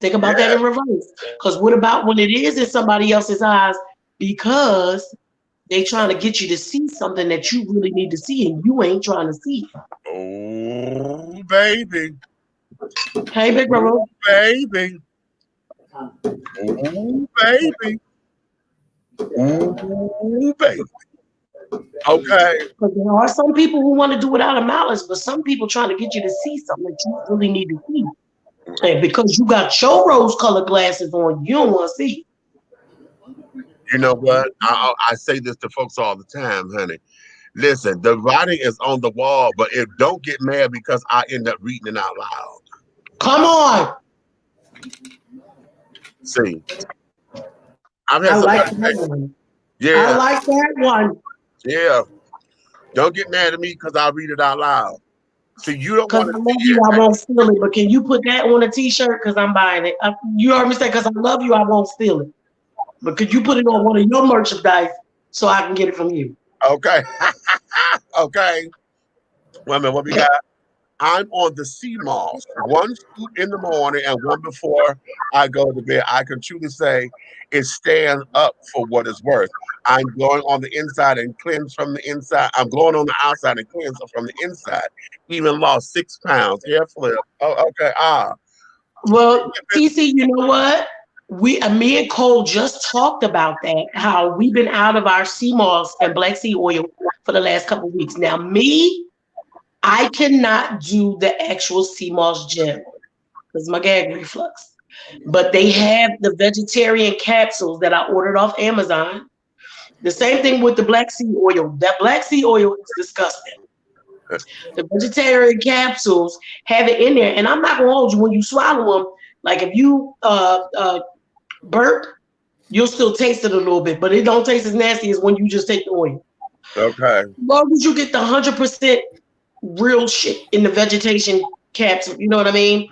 Think about that in reverse. Because what about when it is in somebody else's eyes? Because they trying to get you to see something that you really need to see and you ain't trying to see. Oh, baby. Hey, Big Brother. Oh, baby. Oh, baby. Oh, baby. Okay. Because there are some people who want to do it out of malice, but some people trying to get you to see something that you really need to see. And because you got your rose-colored glasses on, you don't want to see. You know what? I say this to folks all the time, honey. Listen, the writing is on the wall, but don't get mad because I end up reading it out loud. Come on. See, I've had like that one. Yeah. I like that one. Yeah. Don't get mad at me because I read it out loud. See, you don't want to see you, I won't steal it. But can you put that on a t-shirt? Because I'm buying it. You heard me say, because I love you, I won't steal it. But could you put it on one of your merchandise so I can get it from you? Okay. Okay. Wait a minute, what we got? I'm on the sea moss. One scoop in the morning and one before I go to bed. I can truly say it stands up for what it's worth. I'm going on the inside and cleanse from the inside. I'm going on the outside and cleanse from the inside. Even lost 6 pounds. Hair flip. Oh, okay. Well, TC, you know what? Me and Cole just talked about that, how we've been out of our sea moss and black seed oil for the last couple of weeks. Now, I cannot do the actual sea moss gel because my gag reflux. But they have the vegetarian capsules that I ordered off Amazon. The same thing with the black seed oil. That black seed oil is disgusting. The vegetarian capsules have it in there, and I'm not gonna hold you when you swallow them. Like if you burp, you'll still taste it a little bit, but it don't taste as nasty as when you just take the oil. Okay. As long as you get the 100% real shit in the vegetation capsule, you know what I mean?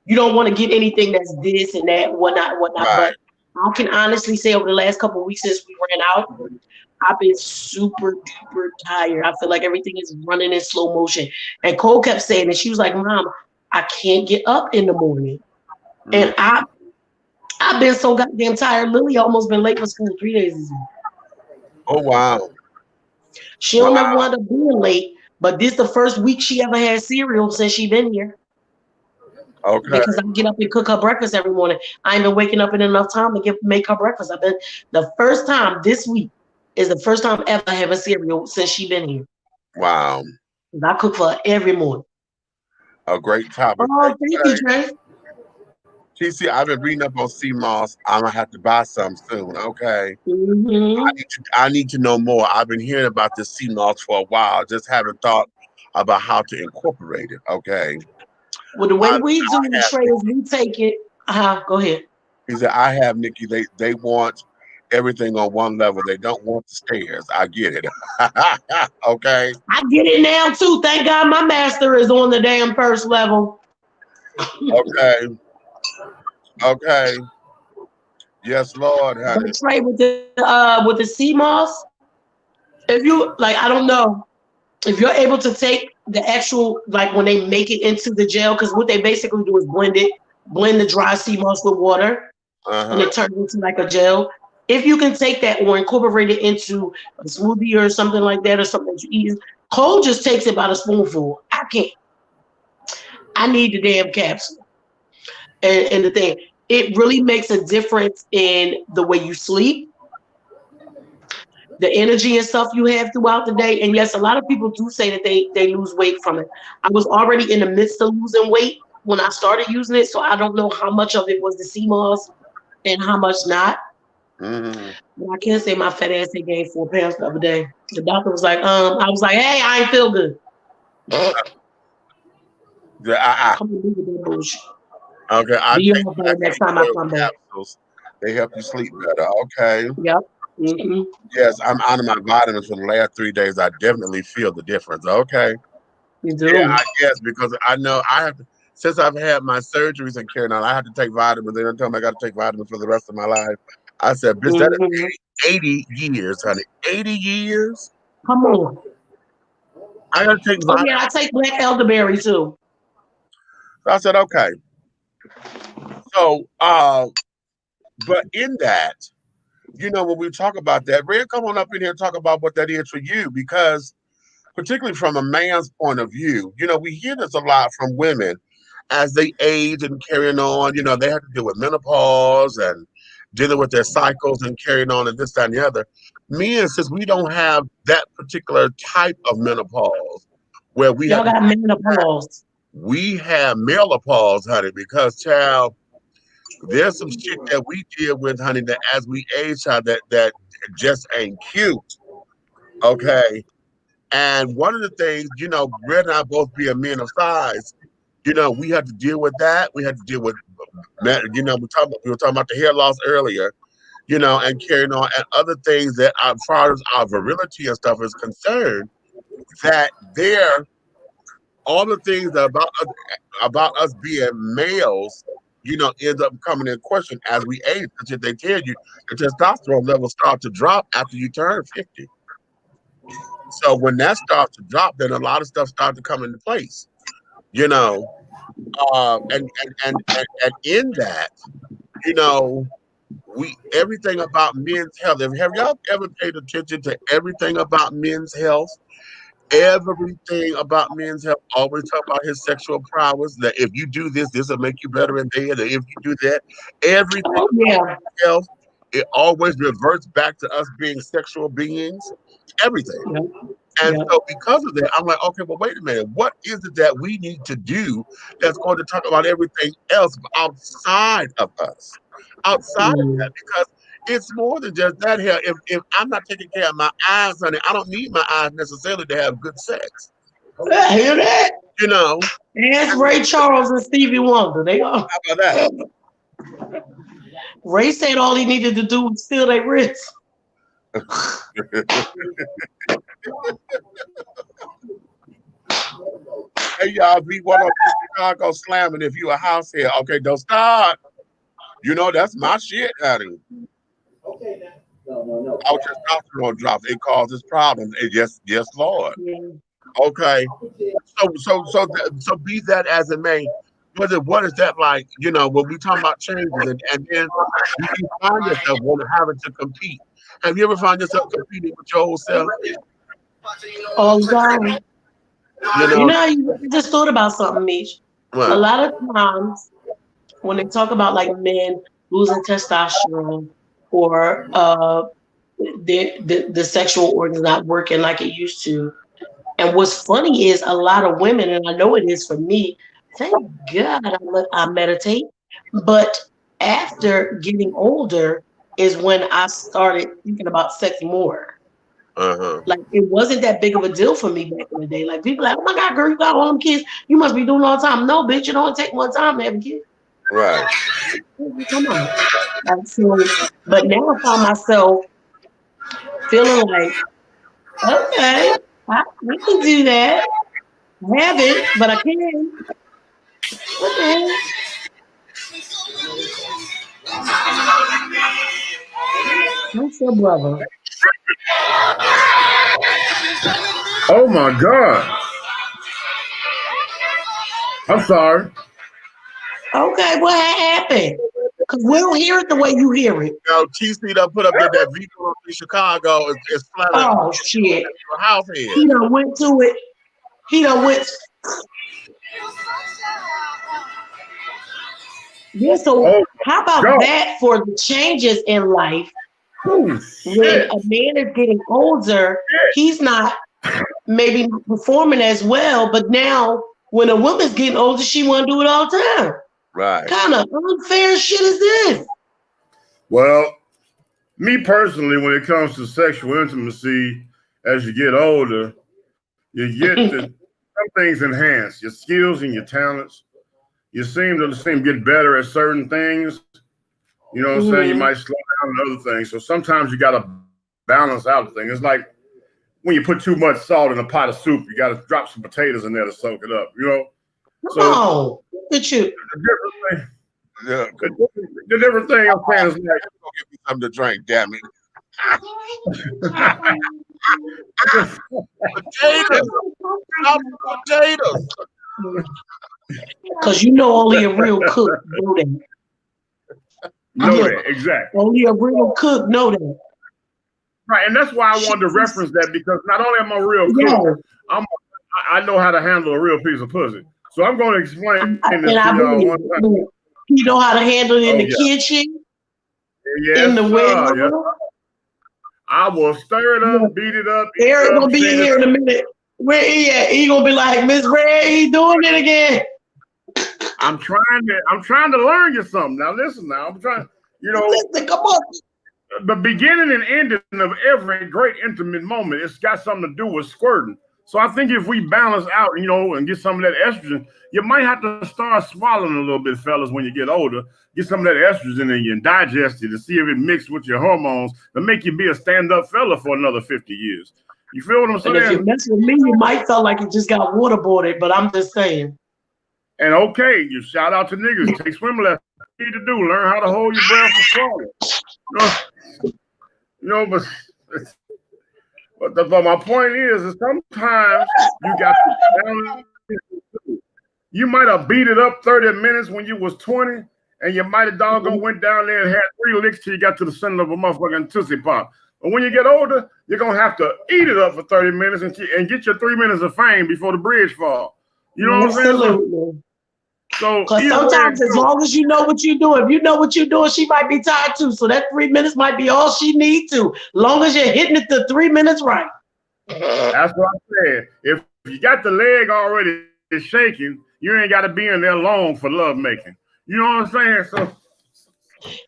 You don't want to get anything that's this and that, whatnot. Right. But I can honestly say over the last couple of weeks since we ran out, I've been super duper tired. I feel like everything is running in slow motion. And Cole kept saying that she was like, Mom, I can't get up in the morning. And I've been so goddamn tired. Lily almost been late for school 3 days this week. Oh wow. She don't ever wind up being late, but this the first week she ever had cereal since she been here. Okay. because I get up and cook her breakfast every morning. I ain't been waking up in enough time to make her breakfast. The first time this week is the first time ever having cereal since she been here. Wow. I cook for her every morning. A great topic. Oh, thank you, Trey. TC, I've been reading up on sea moss. I'm gonna have to buy some soon. Okay. Mm-hmm. I need to know more. I've been hearing about this sea moss for a while. Just haven't thought about how to incorporate it. Okay. Well, the way we do the Trey is we take it. Go ahead. He said, I have Nikki. They want everything on one level. They don't want the stairs. I get it. Okay. I get it now too. Thank God my master is on the damn first level. Okay. Okay. Yes, Lord, honey. But Trey, with the sea moss, if you like, I don't know if you're able to take the actual, like when they make it into the gel, because what they basically do is blend the dry sea moss with water, and it turns into like a gel. If you can take that or incorporate it into a smoothie or something like that, or something that you eat, Cole just takes it about a spoonful. I can't. I need the damn capsule. And the thing, it really makes a difference in the way you sleep, the energy and stuff you have throughout the day. And yes, a lot of people do say that they lose weight from it. I was already in the midst of losing weight when I started using it, so I don't know how much of it was the sea moss and how much not. Mm-hmm. But I can't say my fat ass had gained 4 pounds the other day. The doctor was like, I was like, hey, I ain't feel good. Come on, do that bullshit. Okay, I take next time I come back. capsules. They help you sleep better. Okay. Yep. Mm-hmm. Yes, I'm out of my vitamins for the last 3 days. I definitely feel the difference. Okay. You do. Yeah, I guess because I know I have to. Since I've had my surgeries and carrying on, I have to take vitamins. They don't tell me I got to take vitamins for the rest of my life. I said, bitch, that is 80 years, honey. 80 years? Come on. I got to take vitamins. Oh, yeah, I take black elderberry too. So I said, okay. So, but in that, you know, when we talk about that, Red, come on up in here and talk about what that is for you, because particularly from a man's point of view, you know, we hear this a lot from women as they age and carrying on. You know, they have to deal with menopause and dealing with their cycles and carrying on and this, that, and the other. Men, since we don't have that particular type of menopause, where we Y'all got menopause. We have menopause, honey, because child, there's some shit that we deal with, honey, that as we age, child, that just ain't cute. Okay. And one of the things, you know, Red and I both being men of size, you know, we had to deal with that. We had to deal with, you know, we were talking about the hair loss earlier, you know, and carrying on, and other things that, as far as our virility and stuff is concerned, that all the things that about us being males, you know, ends up coming in question as we age. Because they tell you the testosterone levels start to drop after you turn 50. So when that starts to drop, then a lot of stuff starts to come into place, you know. And in that, you know, everything about men's health. Have y'all ever paid attention to everything about men's health? Everything about men's health always talk about his sexual prowess. That if you do this, this will make you better in bed. Or if you do that, everything about men's health, it always reverts back to us being sexual beings. Everything. And so because of that, I'm like, okay, well, wait a minute. What is it that we need to do that's going to talk about everything else outside of us? Outside of that, because it's more than just that here. If I'm not taking care of my eyes, honey, I don't need my eyes necessarily to have good sex. I hear that. You know. Ask Ray Charles and Stevie Wonder. They are. How about that? Ray said all he needed to do was steal their wrists. Hey y'all, B1 on Chicago slamming if you a house here. Okay, don't start. You know that's my shit, honey. Okay, now. No. Our testosterone drops. It causes problems. Yes, Lord. Yeah. Okay. So be that as it may. What is that like? You know, when we talk about changes, and then you find yourself having to compete. Have you ever found yourself competing with your old self? All the time. You know, I just thought about something, Mish. A lot of times when they talk about like men losing testosterone or the sexual organs not working like it used to. And what's funny is a lot of women, and I know it is for me, thank God I meditate. But after getting older is when I started thinking about sex more. Like it wasn't that big of a deal for me back in the day. Like people like, oh my God, girl, you got all them kids. You must be doing all the time. No, bitch, it don't take one time to have a kid. Right. Come on. Like, so, but now I find myself feeling like, okay, I can do that. I haven't, but I can. What the hell? What's your brother? Oh my God. I'm sorry. Okay, what happened? Because we don't hear it the way you hear it. TC done put up that vehicle in Chicago is flat. Oh, shit. Your house head. He done went to it. He done went. Yeah, so how about that for the changes in life? When a man is getting older, he's not maybe performing as well, but now when a woman's getting older, she want to do it all the time. Right. Kind of unfair shit is this? Well, me personally, when it comes to sexual intimacy, as you get older, you get some things enhanced, your skills and your talents. You seem to get better at certain things. You know what I'm saying? You might slow down on other things. So sometimes you got to balance out the thing. It's like when you put too much salt in a pot of soup, you got to drop some potatoes in there to soak it up, you know? So look at you. The different thing I'm saying is like, go get me something to drink, damn it. Potatoes. Because you know only a real cook know that. Know that, exactly. Only a real cook know that. Right, and that's why I wanted to reference that, because not only am I a real cook, I know how to handle a real piece of pussy. So I'm going to explain this to y'all one time. You know how to handle it in the kitchen? Yes, in the wedding? Yes. I will stir it up, beat it up. Eric gonna be here in a minute. Where he at? He gonna be like, Miss Red, he doing it again. I'm trying to learn you something. Now listen, I'm trying, listen, come on. The beginning and ending of every great intimate moment, it's got something to do with squirting. So I think if we balance out, and get some of that estrogen, you might have to start swallowing a little bit, fellas, when you get older. Get some of that estrogen in you and digest it to see if it mixed with your hormones to make you be a stand-up fella for another 50 years. You feel what I'm saying? And if you mess with me, you might feel like you just got waterboarded, but I'm just saying. And okay, you shout out to niggas. Take swim lessons. What you need to do, learn how to hold your breath and swallow. But my point is sometimes you got to balance. You might have beat it up 30 minutes when you was 20, and you might have doggone went down there and had 3 licks till you got to the center of a motherfucking Tootsie Pop. But when you get older, you're going to have to eat it up for 30 minutes and get your 3 minutes of fame before the bridge falls. You know what I'm saying? Absolutely. So because sometimes as long as you know what you're doing, if you know what you're doing, she might be tired too. So that 3 minutes might be all she needs to. Long as you're hitting it the 3 minutes right. That's what I'm saying. If you got the leg already shaking, you ain't got to be in there long for love making. You know what I'm saying? So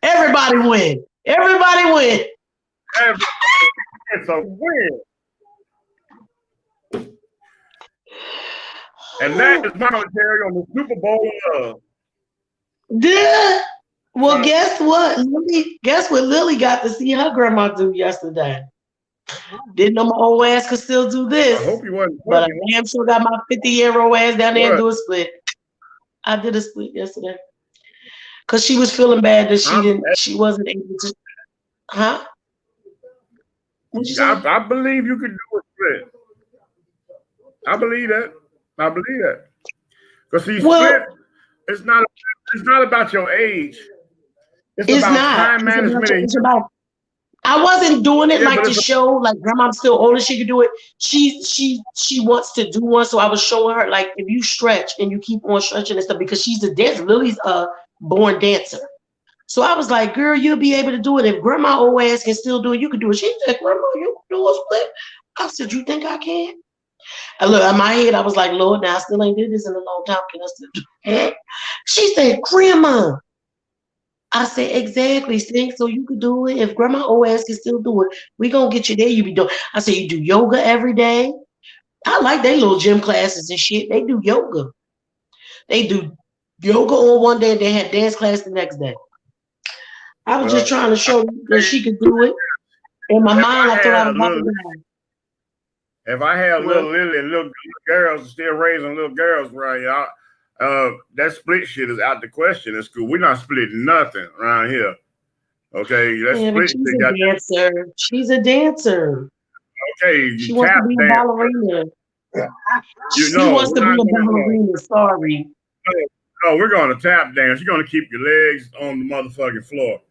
everybody win. Everybody win. It's a win. And that is my commentary on the Super Bowl of love. Yeah. Well, guess what? Guess what Lily got to see her grandma do yesterday? Didn't know my old ass could still do this. I hope you wasn't. But I damn sure got my 50-year-old ass down there and do a split. I did a split yesterday. Because she was feeling bad that she wasn't able to. Huh? I believe you could do a split. I believe that. Because split, it's not about your age. It's about time management. I wasn't doing it Yeah, like to show like grandma's still older, she could do it. She wants to do one, so I was showing her like if you stretch and you keep on stretching and stuff because she's a dancer. Lily's a born dancer. So I was like, girl, you'll be able to do it. If grandma old ass can still do it, you can do it. She said, grandma, you can do a split. I said, you think I can? And look, in my head, I was like, Lord, now I still ain't did this in a long time. Can I still do it? She said, grandma. I said, exactly, Stink. So you could do it. If grandma old ass can still do it, we gonna get you there. You be doing. I said, you do yoga every day. I like they little gym classes and shit. They do yoga. They do yoga on one day and they had dance class the next day. I was just trying to show you that she could do it. In my mind, I thought I was about to die. If I had little Lily and little girls still raising little girls around here, that split shit is out the question in school. We're not splitting nothing around here. Okay, that's split. She's a dancer. She's a dancer. Okay, she wants to be a ballerina. She wants to be a ballerina. Sorry. No, we're going to tap dance. You're going to keep your legs on the motherfucking floor.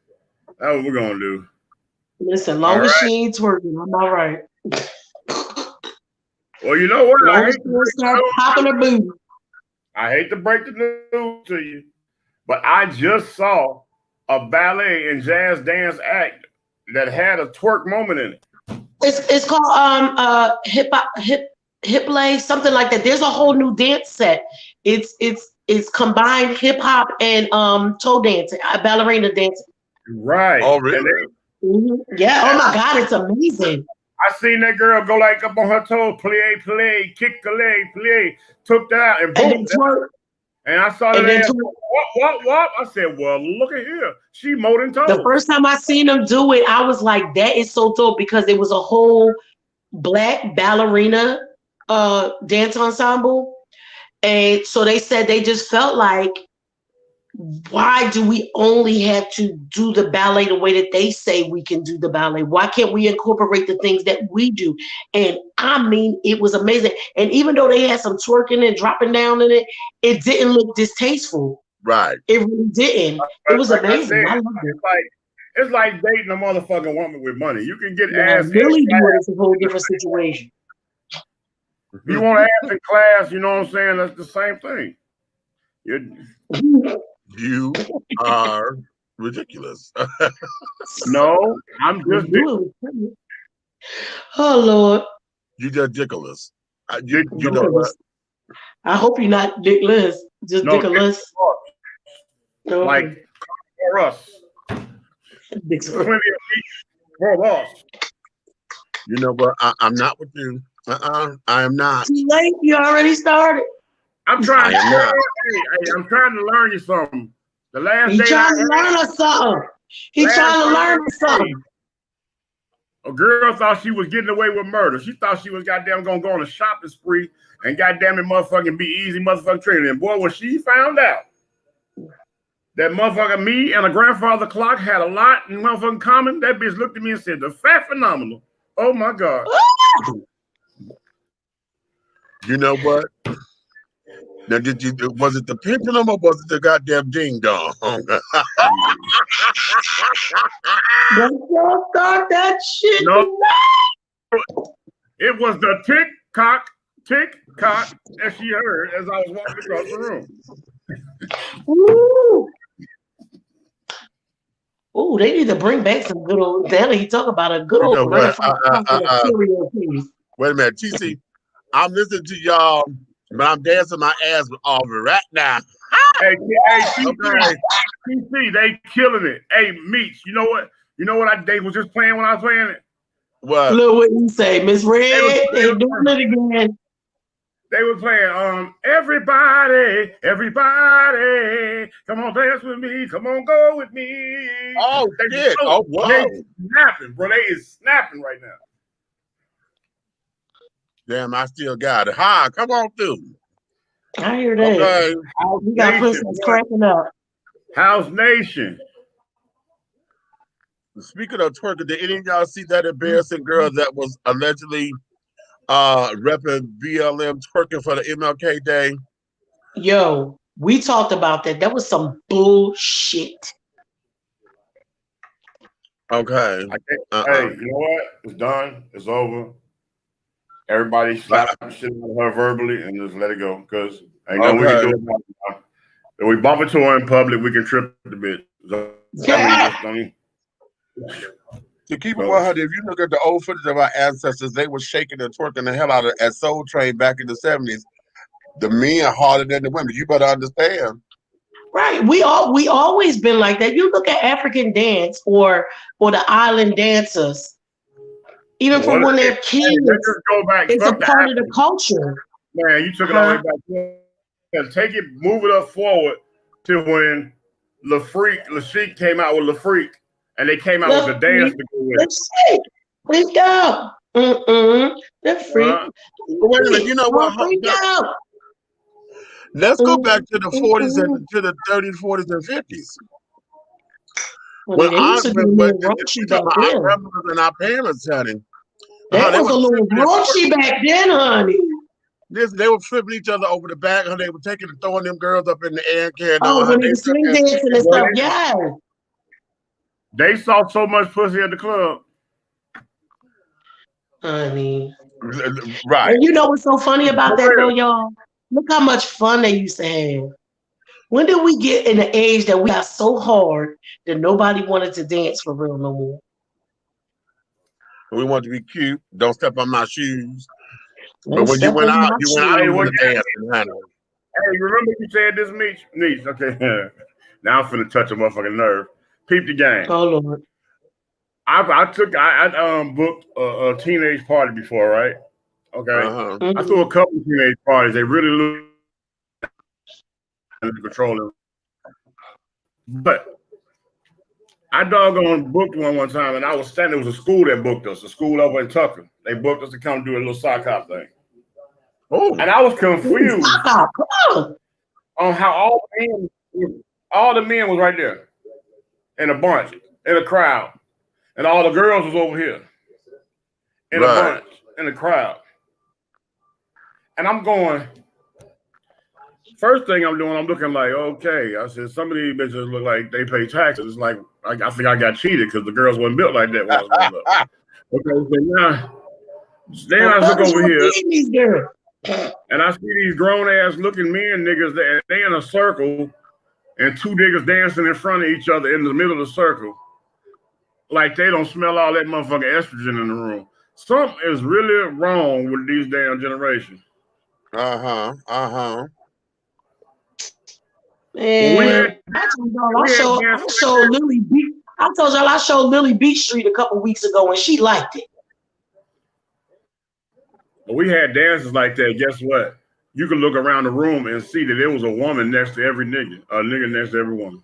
That's what we're going to do. Listen, long as she ain't twerking, I'm all right. Well, you know what? I hate to break the news to you, but I just saw a ballet and jazz dance act that had a twerk moment in it. It's called hip play, something like that. There's a whole new dance set. It's combined hip hop and toe dancing, ballerina dancing. Right. Oh, really? Yeah. Oh my God, it's amazing. I seen that girl go like up on her toes, play, kick a leg, play, took that out and boom. And I saw that. What? I said, well, look at here. She molding toes. The first time I seen them do it, I was like, that is so dope because it was a whole black ballerina dance ensemble. And so they said they just felt like, why do we only have to do the ballet the way that they say we can do the ballet? Why can't we incorporate the things that we do? And I mean, it was amazing. And even though they had some twerking and dropping down in it, it didn't look distasteful. Right. It really didn't. It was amazing. I loved it. It's like dating a motherfucking woman with money. You can get ass. Really do it. It's a whole different situation. You want ass in class, you know what I'm saying? That's the same thing. You are ridiculous. No, I'm just oh Lord. You ridiculous. You know what? I hope you're not dickless. Just dickless. No. Like for us. For us. You know what? I'm not with you. I am not. Too late. You already started. I'm trying. I'm trying to learn you something. The last day trying to learn us something. He's trying to learn us something. A girl thought she was getting away with murder. She thought she was goddamn gonna go on a shopping spree and goddamn it motherfucking be easy motherfucking training. And boy, when she found out that motherfucker me and a grandfather clock had a lot in motherfucking common, that bitch looked at me and said, "The fat phenomenal." Oh my God. You know what? Now, was it the pendulum or was it the goddamn ding dong? Don't start that shit. No, it was the tick tock as she heard as I was walking across the room. Ooh, they need to bring back some good old. He talk about a good old. Wait a minute, TC. I'm listening to y'all, but I'm dancing my ass off right now. Hey, TC, they killing it. Hey, Meech, you know what? You know what they was just playing when I was playing it? What? Look what you say, Miss Red. They doing it again. They were playing everybody, come on, dance with me, come on, go with me. Oh, they did. Oh, wow. They snapping, bro. They is snapping right now. Damn, I still got it. Hi, come on through. I hear that. Okay. We got Princess cracking up. House Nation. Speaking of twerking, did any of y'all see that embarrassing girl that was allegedly repping BLM twerking for the MLK Day? Yo, we talked about that. That was some bullshit. Okay. I can't, Hey, you know what? It's done. It's over. Everybody slap shit out of her verbally and just let it go. Because ain't nothing we can do about it now. If we bump into her in public, we can trip the bitch. So, to keep it 100, if you look at the old footage of our ancestors, they were shaking and twerking the hell out of at Soul Train back in the 70s. The men harder than the women. You better understand. Right. We always been like that. You look at African dance or the island dancers. Even from when they're kids, it's a part of the culture. Man, you took it all the way back. Take it, move it up forward to when Lashik came out with La Freak, and they came out with the dance to go with it. Let's go. The Freak. Wait a minute, you know what? Let's go back to the 40s and to the 30s, 40s, and 50s. When I remember our grandmothers and our parents, honey. That was a little raunchy back then, honey. They were flipping each other over the back, and they were taking and throwing them girls up in the air and carrying on. When they were swing dancing and stuff, yeah. They saw so much pussy at the club. Honey. Right. And you know what's so funny about that, though, y'all? Look how much fun they used to have. When did we get in the age that we got so hard that nobody wanted to dance for real no more? We want to be cute. Don't step on my shoes. But when you went out, you went dancing, honey. Hey, remember you said this, Niche? Okay. Now I'm finna touch a motherfucking nerve. Peep the game. Oh, Lord. I booked a teenage party before, right? Okay. I threw a couple of teenage parties. They really look under control. But I doggone booked one time, and I was standing. It was a school that booked us, a school over in Tucker. They booked us to come do a little sock hop thing. Oh, and I was confused on how all the men was right there in a bunch, in a crowd, and all the girls was over here in a bunch, in a crowd. And I'm going. First thing I'm doing, I'm looking like, okay. I said, some of these bitches look like they pay taxes. Like, I think I got cheated because the girls wasn't built like that when I was growing up. Okay, so now, then I look over here, and I see these grown ass looking men niggas that they in a circle, and two niggas dancing in front of each other in the middle of the circle, like they don't smell all that motherfucking estrogen in the room. Something is really wrong with these damn generations. Man, I told y'all I showed Lily Beach Street a couple weeks ago and she liked it. We had dances like that. Guess what? You could look around the room and see that there was a woman next to every nigga, a nigga next to every woman.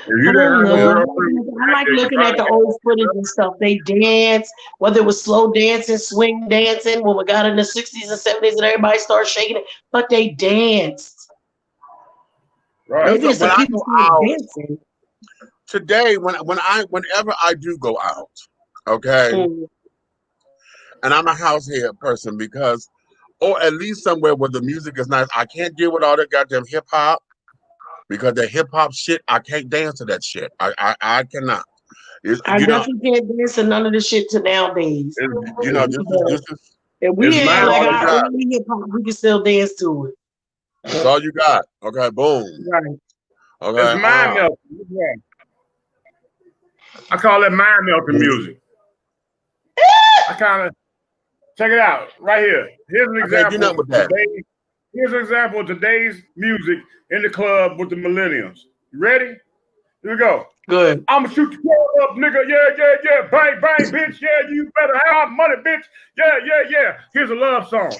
I like looking at the old footage and stuff. They dance, whether it was slow dancing, swing dancing, when we got in the 60s and 70s and everybody started shaking it, but they danced. Right. So dancing. Today, whenever I do go out, okay, and I'm a househead person because, or at least somewhere where the music is nice, I can't deal with all that goddamn hip hop. Because the hip hop shit, I can't dance to that shit. I cannot. I definitely can't dance to none of the shit to nowadays. You know, this is if we had like our early hip hop, we can still dance to it. That's all you got. Okay, boom. Right. Okay. It's mind melting. I call it mind melting music. I kind of check it out right here. Here's an example. Here's an example of today's music in the club with the millennials. You ready? Here we go. Good. I'ma shoot the club up, nigga. Yeah. Bang, bang, bitch. Yeah, you better have money, bitch. Yeah. Here's a love song.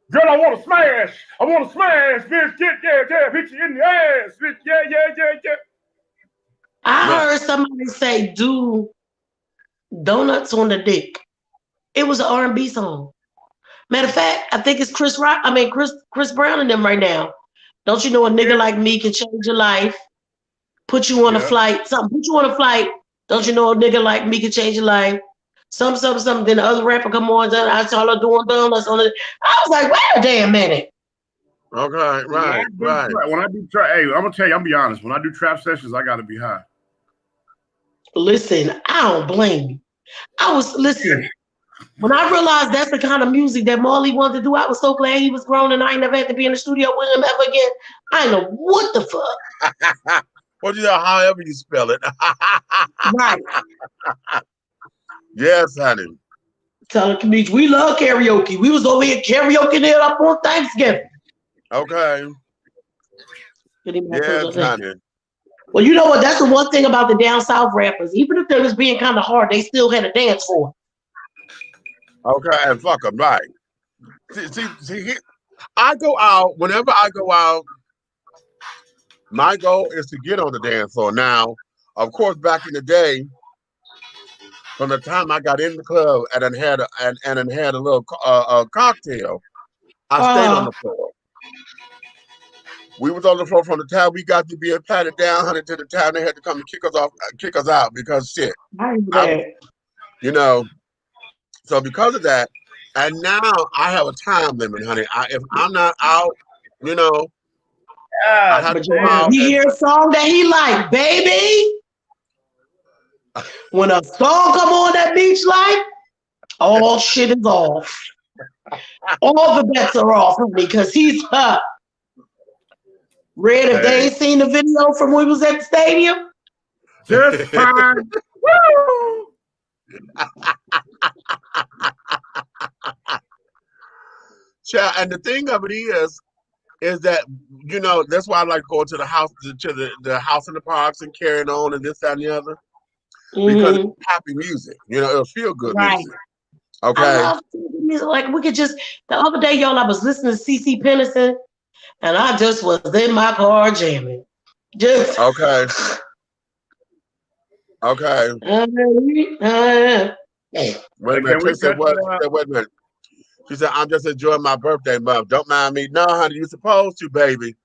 Girl, I want to smash. Bitch. Yeah. Hit you in the ass, bitch. Yeah. I heard somebody say, do donuts on the dick. It was an R&B song. Matter of fact, I think it's Chris Brown and them right now. Don't you know a nigga like me can change your life? Put you on a flight. Put you on a flight. Don't you know a nigga like me can change your life? Something. Then the other rapper come on. I saw her doing donuts on it. I was like, wait a damn minute. Okay, right. When I do trap, hey, I'm gonna tell you, I'm gonna be honest. When I do trap sessions, I gotta be high. Listen, I don't blame you. Listen, when I realized that's the kind of music that Marley wanted to do, I was so glad he was grown and I ain't never had to be in the studio with him ever again. I know what the fuck. What you know, however you spell it. Right. Yes, honey. Telling Kamish, we love karaoke. We was over here karaoke it up on Thanksgiving. Okay. Yes, honey. Well, you know what? That's the one thing about the down south rappers. Even if they was being kind of hard, they still had a dance for it. Okay, and fuck them, right. See, I go out, whenever I go out, my goal is to get on the dance floor. Now, of course, back in the day, from the time I got in the club and had a little cocktail, I stayed on the floor. We was on the floor from the time we got to be patted down, honey, to the time they had to come and kick us out because shit. You know, so because of that, and now I have a time limit, honey. If I'm not out, you know, I have to go out. You hear a song that he like, baby. When a song come on that beach light, all shit is off. All the bets are off for me because he's up. Red, if they ain't seen the video from when we was at the stadium, just fine. Woo! And the thing of it is that, you know, that's why I like going to the house, to the house in the parks and carrying on and this, that, and the other. Because it's happy music. You know, it'll feel good music. Okay. I love music. Like we could just, the other day, y'all, I was listening to CeCe Peniston and I just was in my car jamming. Just okay. Okay. Wait a minute. Wait a minute. She said, I'm just enjoying my birthday month. Don't mind me. No, honey, you're supposed to, baby.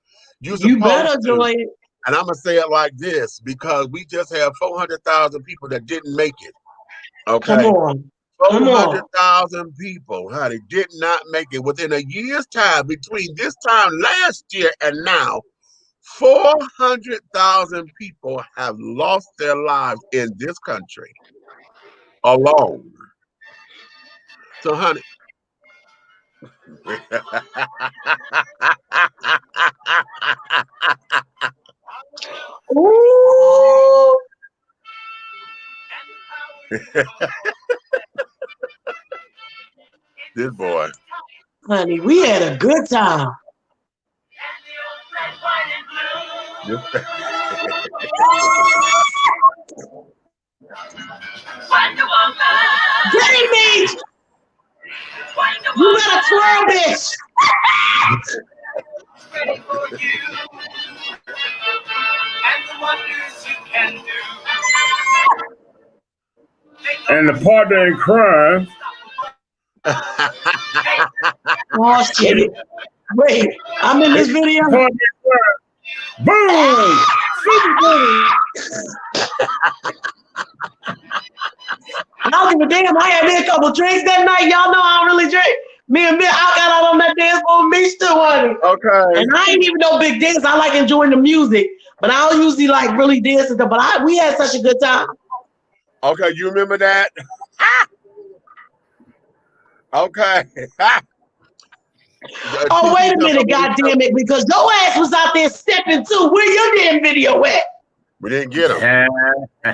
You better enjoy it. And I'm going to say it like this, because we just have 400,000 people that didn't make it. Okay? Come on. 400,000 people, honey, did not make it. Within a year's time, between this time last year and now, 400,000 people have lost their lives in this country alone. So, honey. Ooh. This boy. Honey, we had a good time. Jenny Beach! You gotta twirl this! Ready for you and the wonders you can do. And the partner in crime. Oh shit. Wait, I'm in this video. Boom! I don't give a damn. I had me a couple drinks that night. Y'all know I don't really drink. Me and Bill, I got out on that dance floor with me still, honey. Okay. And I ain't even no big dance. I like enjoying the music, but I don't usually like really dance and stuff. But we had such a good time. Okay, you remember that? Okay. Oh, wait a minute, goddamn it, because your ass was out there stepping too. Where your damn video at? We didn't get him. I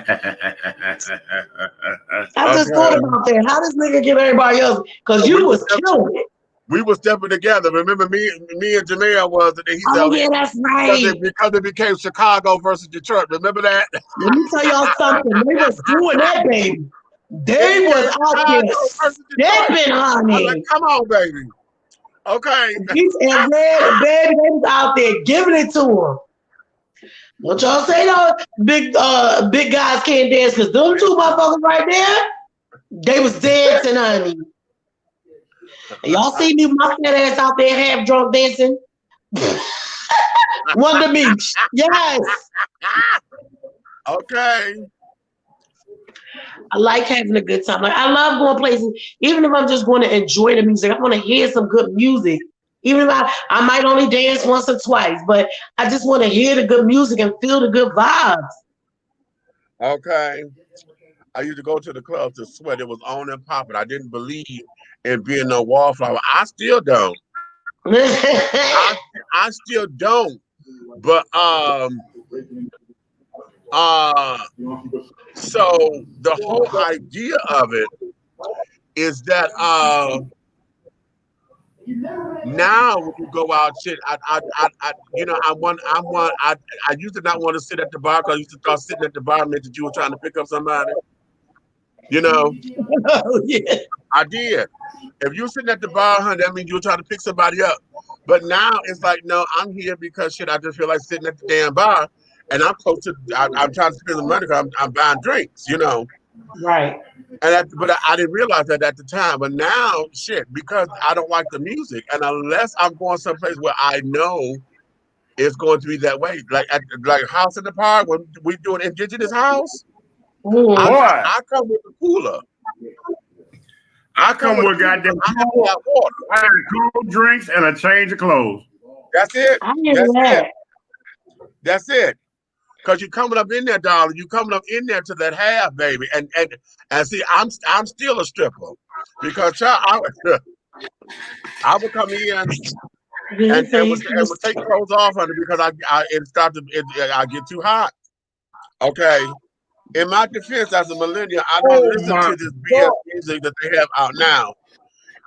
just thought about that. How does nigga get everybody else? Because you was killing it. We were stepping together. Remember me and Jamea was, and he said, yeah, that's right. Because it became Chicago versus Detroit. Remember that? Let me tell y'all something. They was doing that, baby. They was out there stepping, honey. Like, come on, baby. Okay. And Red, baby, they was out there giving it to him. Don't y'all say no big guys can't dance, because them two motherfuckers right there, they was dancing, honey. And y'all see me with my fat ass out there half drunk dancing? Wonder Beach. Yes. Okay. I like having a good time. Like I love going places, even if I'm just going to enjoy the music. I want to hear some good music Even if I might only dance once or twice, but I just want to hear the good music and feel the good vibes. Okay. I used to go to the club to sweat. It was on and popping. I didn't believe in being no wallflower. I still don't. I still don't. But so the whole idea of it is that now when you go out, shit, you know, I used to not want to sit at the bar because I used to thought sitting at the bar meant that you were trying to pick up somebody. You know, Oh, yeah. I did. If you're sitting at the bar, honey, that means you're trying to pick somebody up. But now it's like, no, I'm here because shit, I just feel like sitting at the damn bar, and I'm close to. I'm trying to spend the money because I'm buying drinks, you know. Right. But I didn't realize that at the time. But now, shit, because I don't like the music, and unless I'm going someplace where I know it's going to be that way, like like House in the Park when we do an indigenous house, I come with the cooler. I come with goddamn water. I had cold drinks and a change of clothes. That's it. I hear that. That's it. Cause you're coming up in there, darling. You coming up in there to that half, baby. And see, I'm still a stripper because child, I would come in and would take clothes off on it because I get too hot. Okay. In my defense, as a millennial, I don't listen to this BS music that they have out now.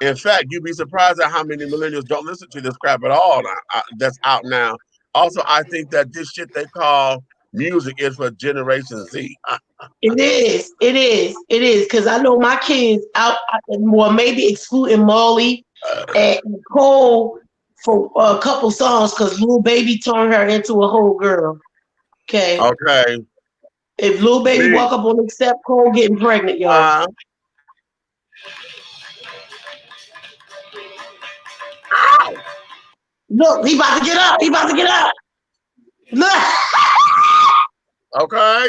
In fact, you'd be surprised at how many millennials don't listen to this crap at all that's out now. Also, I think that this shit they call music is for Generation Z. It is. It is. It is. Because I know my kids out, well, maybe excluding Molly and Nicole for a couple songs because Lil Baby turned her into a whole girl. Okay. Okay. If Lil Baby walk up on the step, Cole getting pregnant, y'all. Look, he about to get up. He about to get up. Look. Okay.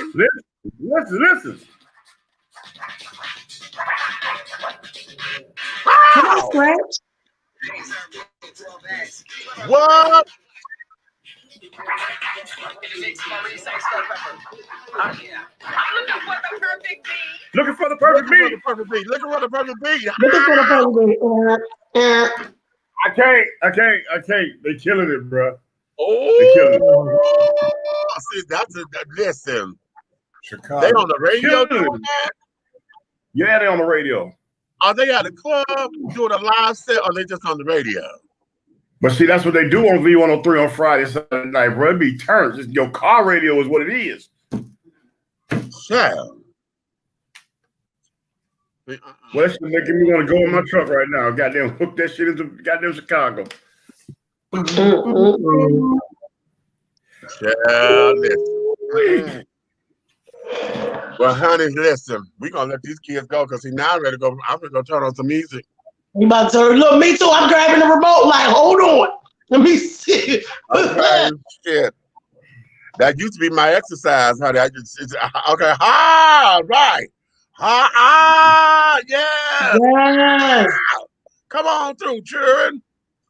Listen. Come on, Scratch. What? Looking for the perfect beat. Looking for the perfect beat. Looking for the perfect beat. I can't. They killing it, bro. Oh, they killing it. See, listen. Chicago. They on the radio doing that? Yeah, they on the radio. Are they at a club doing a live set, or are they just on the radio? But see, that's what they do on V103 on Friday, Saturday night, bro. It be turns. Just your car radio is what it is. Yeah. Well, that's making me want to go in my truck right now. Goddamn, hook that shit into goddamn Chicago. Yeah, listen. Well, honey, listen. We're going to let these kids go because see, now I'm ready to go. I'm going to go turn on some music. You about to turn, look, me too. I'm grabbing the remote like, hold on. Let me see. Okay, shit. That used to be my exercise, honey. Okay, right. Yeah. Yes. Come on through, children.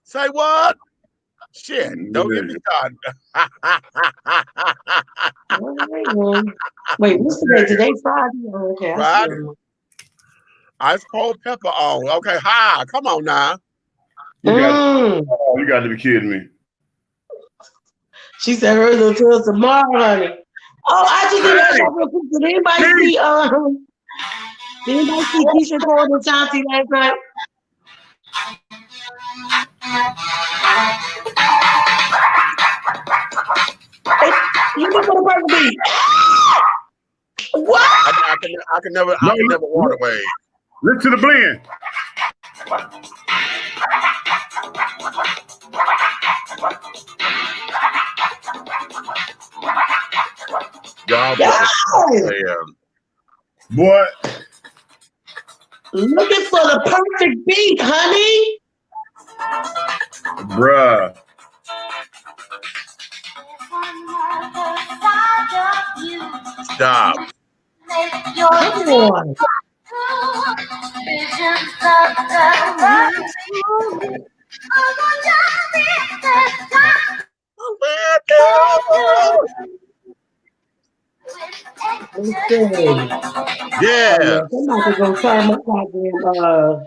Say what? Shit, don't get me started. Wait, what's today? Today's Friday? Oh, okay. Friday. Ice cold pepper on. Okay, come on now. You got to be kidding me. She said hers until tomorrow, honey. Oh, I just did that real quick. Did anybody see Keisha Cole and Chauncey last night? You for the perfect beat. What? I can never water wave. Listen to the blend. Boy. Looking for the perfect beat, honey. Bruh. Stop. Come on. Listen. Oh Yeah. yeah, somebody gonna turn my goddamn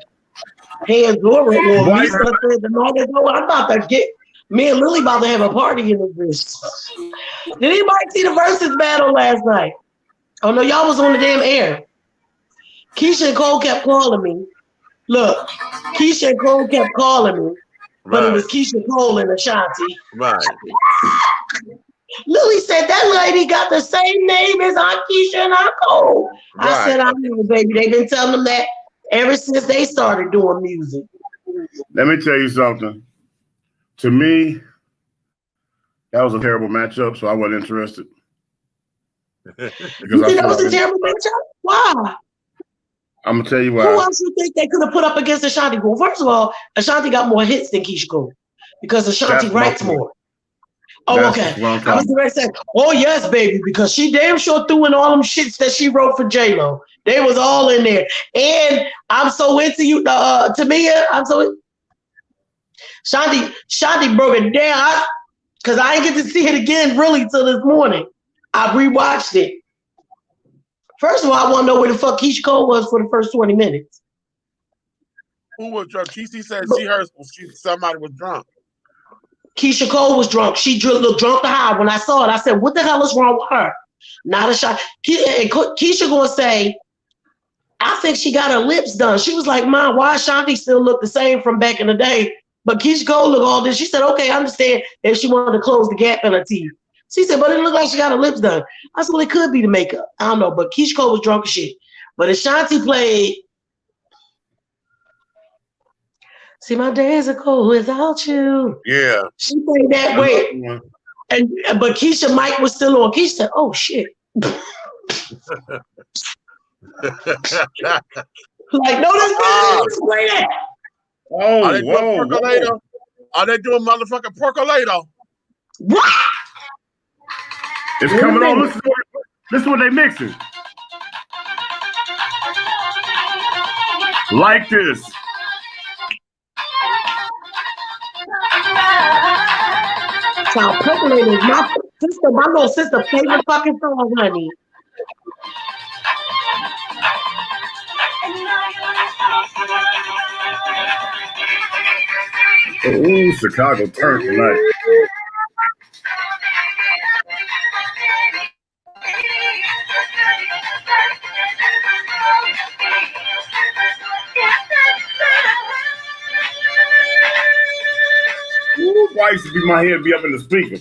Pandora on me. Why? So I said the night ago, I'm about to get me and Lily about to have a party in this bitch. Did anybody see the versus battle last night? Oh no, y'all was on the damn air. Keisha and Cole kept calling me. Look, Keisha and Cole kept calling me, but it Right. was Keisha Cole and Ashanti. Right. Lily said that lady got the same name as Aunt Keisha and Aunt Cole. I Right. said, I know, baby. They've been telling them that ever since they started doing music. Let me tell you something. To me, that was a terrible matchup, so I wasn't interested. Because You think that was a terrible matchup? Why? I'm gonna tell you Who why. else you think they could have put up against Ashanti? Well, first of all, Ashanti got more hits than Keisha Cole because Ashanti That's my writes point. more. Oh, That's okay. what I'm I was talking ready to say, oh yes, baby, because she damn sure threw in all them shits that she wrote for J-Lo. They was all in there. And I'm so into you, Tamia. I'm so Shanti broke it down because I didn't get to see it again really till this morning. I rewatched it. First of all, I want to know where the fuck Keisha Cole was for the first 20 minutes. Who was drunk? Keisha said somebody was drunk. Keisha Cole was drunk. She looked drunk to high. When I saw it, I said, what the hell is wrong with her? Not a shot. Keisha gonna say, I think she got her lips done. She was like, Mom, why Shanti still look the same from back in the day? But Keisha Cole look all this. She said, okay, I understand if she wanted to close the gap in her teeth. She said, but it looked like she got her lips done. I said, well, it could be the makeup. I don't know, but Keisha Cole was drunk as shit. But Ashanti played, see, my days are cold without you. Yeah. She played that way. But Keisha mic was still on. Keisha said, oh, shit. Like, no, this is play that. Are they doing whoa. percolator? Are they doing motherfucking percolator? What? It's coming on. Listen to what they mixing. Like this. Child, percolator is my little sister favorite fucking song, honey. Ooh, Chicago turned tonight. Ooh, why used to be my head be up in the speaker?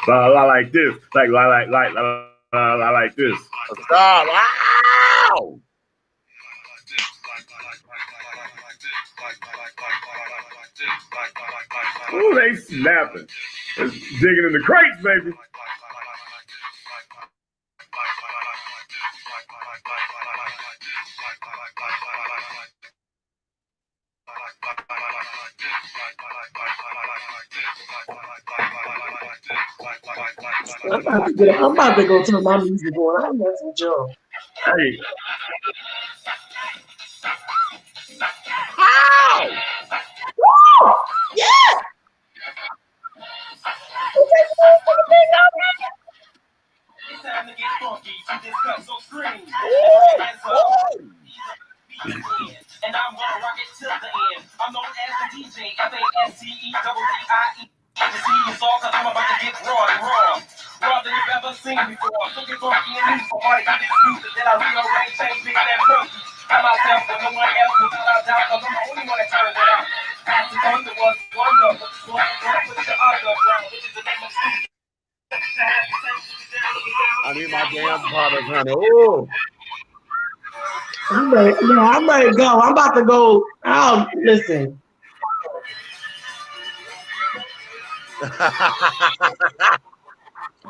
La la like this, like la like this. Stop! Wow! Ooh, they snapping. It's digging in the crates, baby. I'm about to go turn my music on. I'm messing with y'all. Hey. How? Woo! Yeah! It's time to get funky. You just cut so scream. And I'm gonna rock it till the end. I'm known as the DJ, FASTEDDIE. The C is all cause I'm about to get raw and raw. Raw than you've ever seen before. So get funky and new for party to this music. Then I rearrange, change, mix that funky. I myself and no one else will without doubt cause I'm the only one that turns it out. Past the thunder was wonder, but this one put the underground, which is the name of stupid. I need my damn product, honey. Ooh. I'm ready to go. I'm about to go. Oh, listen.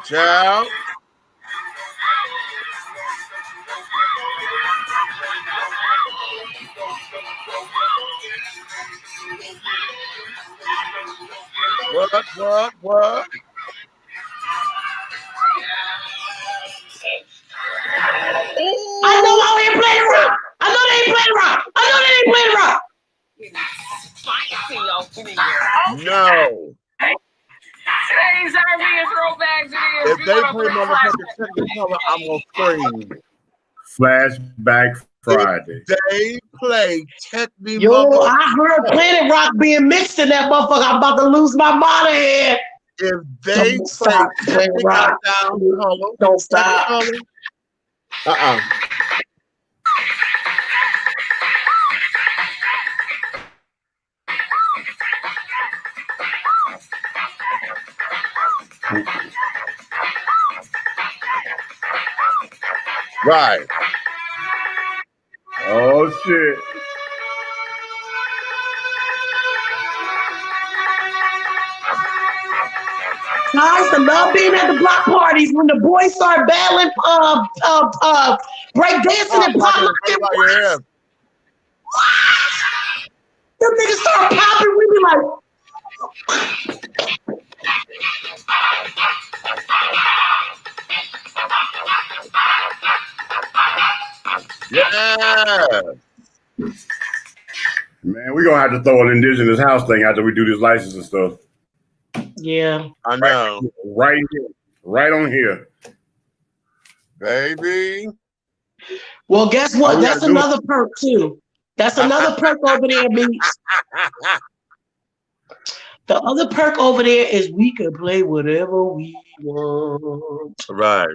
Ciao. What? I know I ain't playing rock. I know they ain't playing rock. No. Today's R&B throwbacks. It is. If they play motherfucking Technicolor, I'm gonna scream. Flashback Friday. If they play Technicolor, Yo, I heard Planet Rock being mixed in that motherfucker. I'm about to lose my mind here. if they Don't play stop, Planet Rock. Technicolor, Don't stop. Uh-uh. Right. Oh shit. Guys, I love being at the block parties when the boys start battling, break dancing and pop locking. Them niggas start popping. We be like, yeah. Man, we're gonna have to throw an indigenous house thing after we do this licensing stuff. yeah. I know. Right here. Right on here. Baby. Well, guess what? Oh, That's yeah, another perk too. That's another perk over there, Beats. The other perk over there is we can play whatever we want. Right.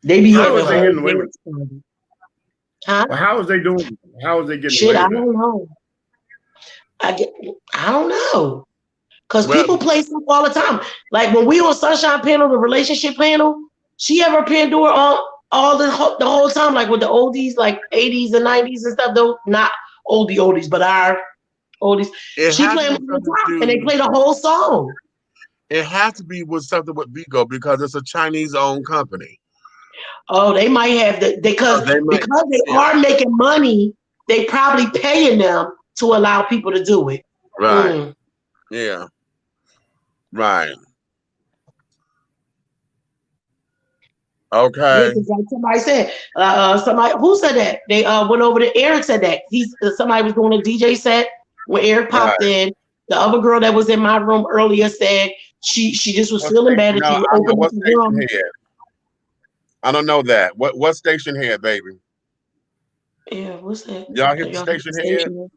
They be How having is they getting away whole with dance. Huh? Well, how is they doing? How is they getting Shit, away I with it? don't know. I don't know. Because Well- people play stuff all the time. Like when we on Sunshine Panel, the relationship panel, she have her Pandora on all the whole time, like with the oldies, like 80s and 90s and stuff, though. Not oldies, but our oldies. It She has play to them be all the something time, to and they do- play the whole song. It has to be with something with Vigo because it's a Chinese-owned company. Oh, they might have because they might, because they yeah. are making money, they probably paying them to allow people to do it. Right. Mm. Yeah. Right. Okay. Yeah, 'cause like somebody said, somebody who said that they went over to Eric said that somebody was doing a DJ set when Eric popped in. The other girl that was in my room earlier said she just was feeling bad and No, she I know opened what up the station room. head. I don't know that. What station head, baby? Yeah, what's that? Y'all hit the station head?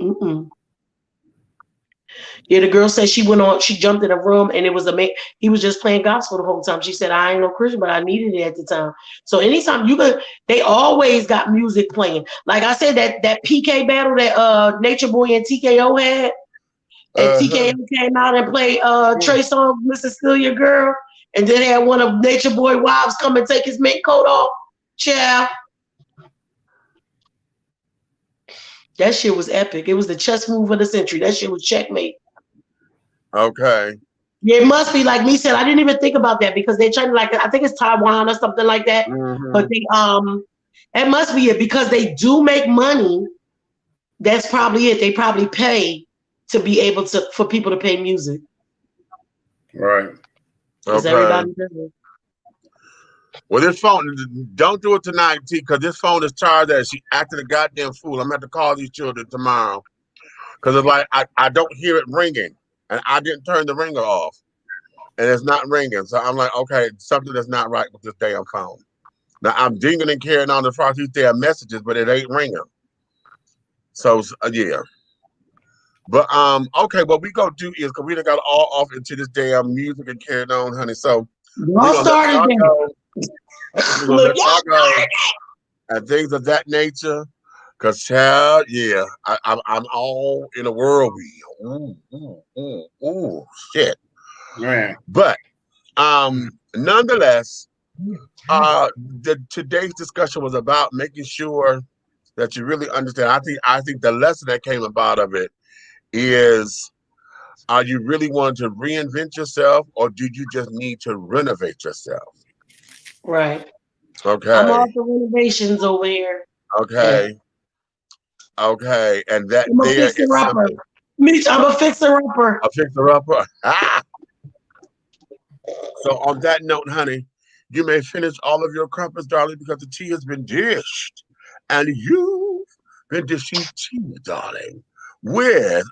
Mm-mm. Yeah, the girl said she jumped in a room and it was he was just playing gospel the whole time. She said, I ain't no Christian, but I needed it at the time. So anytime they always got music playing. Like I said, that PK battle that Nature Boy and TKO had, and TKO came out and played Trey Songz, Mrs. Steal Your Girl, and then had one of Nature Boy wives come and take his mink coat off. Child. That shit was epic. It was the chess move of the century. That shit was checkmate. Okay. Yeah, it must be like me said. I didn't even think about that because they're trying to I think it's Taiwan or something like that. Mm-hmm. But they it must be it because they do make money. That's probably it. They probably pay to be able for people to pay music. Right. Is everybody doing it? Well, this phone, don't do it tonight, T, because this phone is charged as she acted a goddamn fool. I'm going to have to call these children tomorrow. Because it's like, I don't hear it ringing. And I didn't turn the ringer off. And it's not ringing. So I'm like, okay, something that's not right with this damn phone. Now, I'm dinging and carrying on the front these damn messages, but it ain't ringing. So, yeah. But, okay, what we going to do is, because we done got all off into this damn music and carrying on, honey. So, y'all started Look, and things of that nature, cause child, yeah, I'm all in a whirlwind. Ooh, shit, man. But nonetheless, today's discussion was about making sure that you really understand. I think the lesson that came about of it is: are you really wanting to reinvent yourself, or do you just need to renovate yourself? Right. Okay. I'm all for renovations over here. Okay. Yeah. Okay. And that I'm a fixer-upper. Mitch, I'm a fixer-upper. A fixer-upper. Ah! So on that note, honey, you may finish all of your crumpets, darling, because the tea has been dished. And you've been dishing tea, darling. with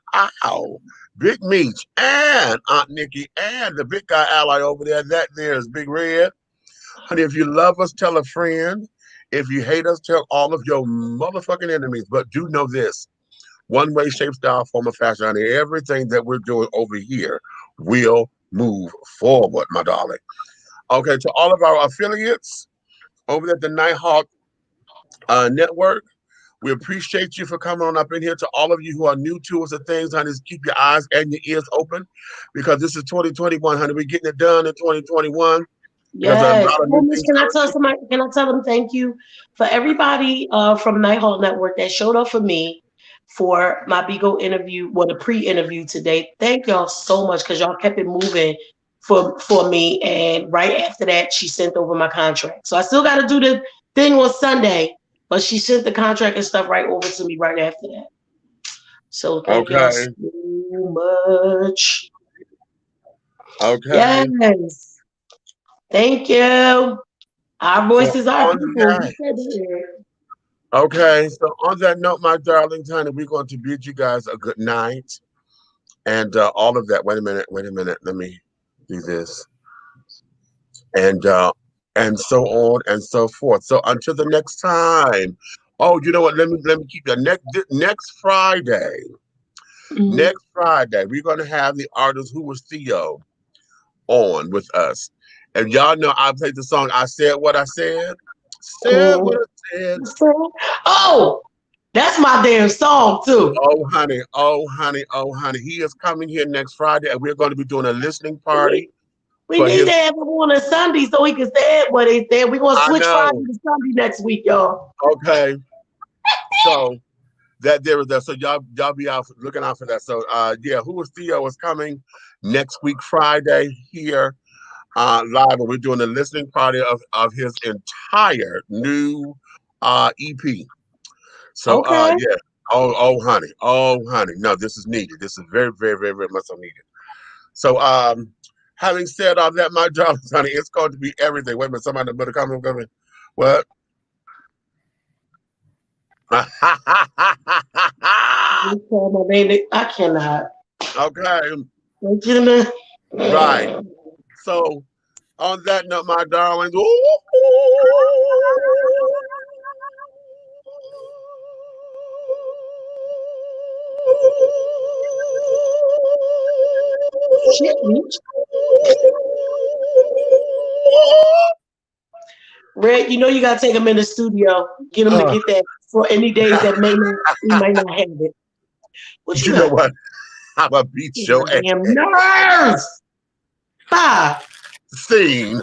our Big Meech and Aunt Nikki and the big guy ally over there. That there is Big Red. Honey, if you love us, tell a friend. If you hate us, tell all of your motherfucking enemies. But do know this. One way, shape, style, form, of fashion, honey. Everything that we're doing over here will move forward, my darling. Okay, to all of our affiliates over at the Nighthawk Network, we appreciate you for coming on up in here. To all of you who are new to us and things, honey, just keep your eyes and your ears open because this is 2021, honey. We're getting it done in 2021. Yes. Can I tell somebody? Can I tell them thank you for everybody from Nighthawk Network that showed up for me for my Bigo interview, the pre-interview today. Thank y'all so much because y'all kept it moving for me. And right after that, she sent over my contract. So I still got to do the thing on Sunday, but she sent the contract and stuff right over to me right after that. So thank y'all so much. Okay. Yes. Thank you. Our voices are people. Okay, so on that note, my darlings, honey, we're going to bid you guys a good night and all of that. Wait a minute. Let me do this. And so on and so forth. So until the next time. Oh, you know what? Let me keep that next Friday. Mm-hmm. Next Friday, we're going to have the artist Who Was Theo on with us. And y'all know I played the song I Said What I Said. Said what I said. Oh, that's my damn song too. Oh honey. He is coming here next Friday and we're going to be doing a listening party. We need to have him on a Sunday so he can say what he said. We're going to switch Friday to Sunday next week, y'all. Okay. So that there is that. So y'all be looking out for that. So yeah, Who Was Theo is coming next week Friday here live, and we're doing a listening party of his entire new EP. So yeah. Oh honey. No, this is needed. This is very, very, very, very much so needed. So having said all that, my darlings, honey, it's going to be everything. Wait a minute, somebody better come in. What? I cannot. Okay. Right. So on that note, my darlings. Shit, Red, you know you gotta take him in the studio, get him to get that for any days that he might not have it. What you know what? I'm gonna beat your ass. Damn nerves. Bye. Scene.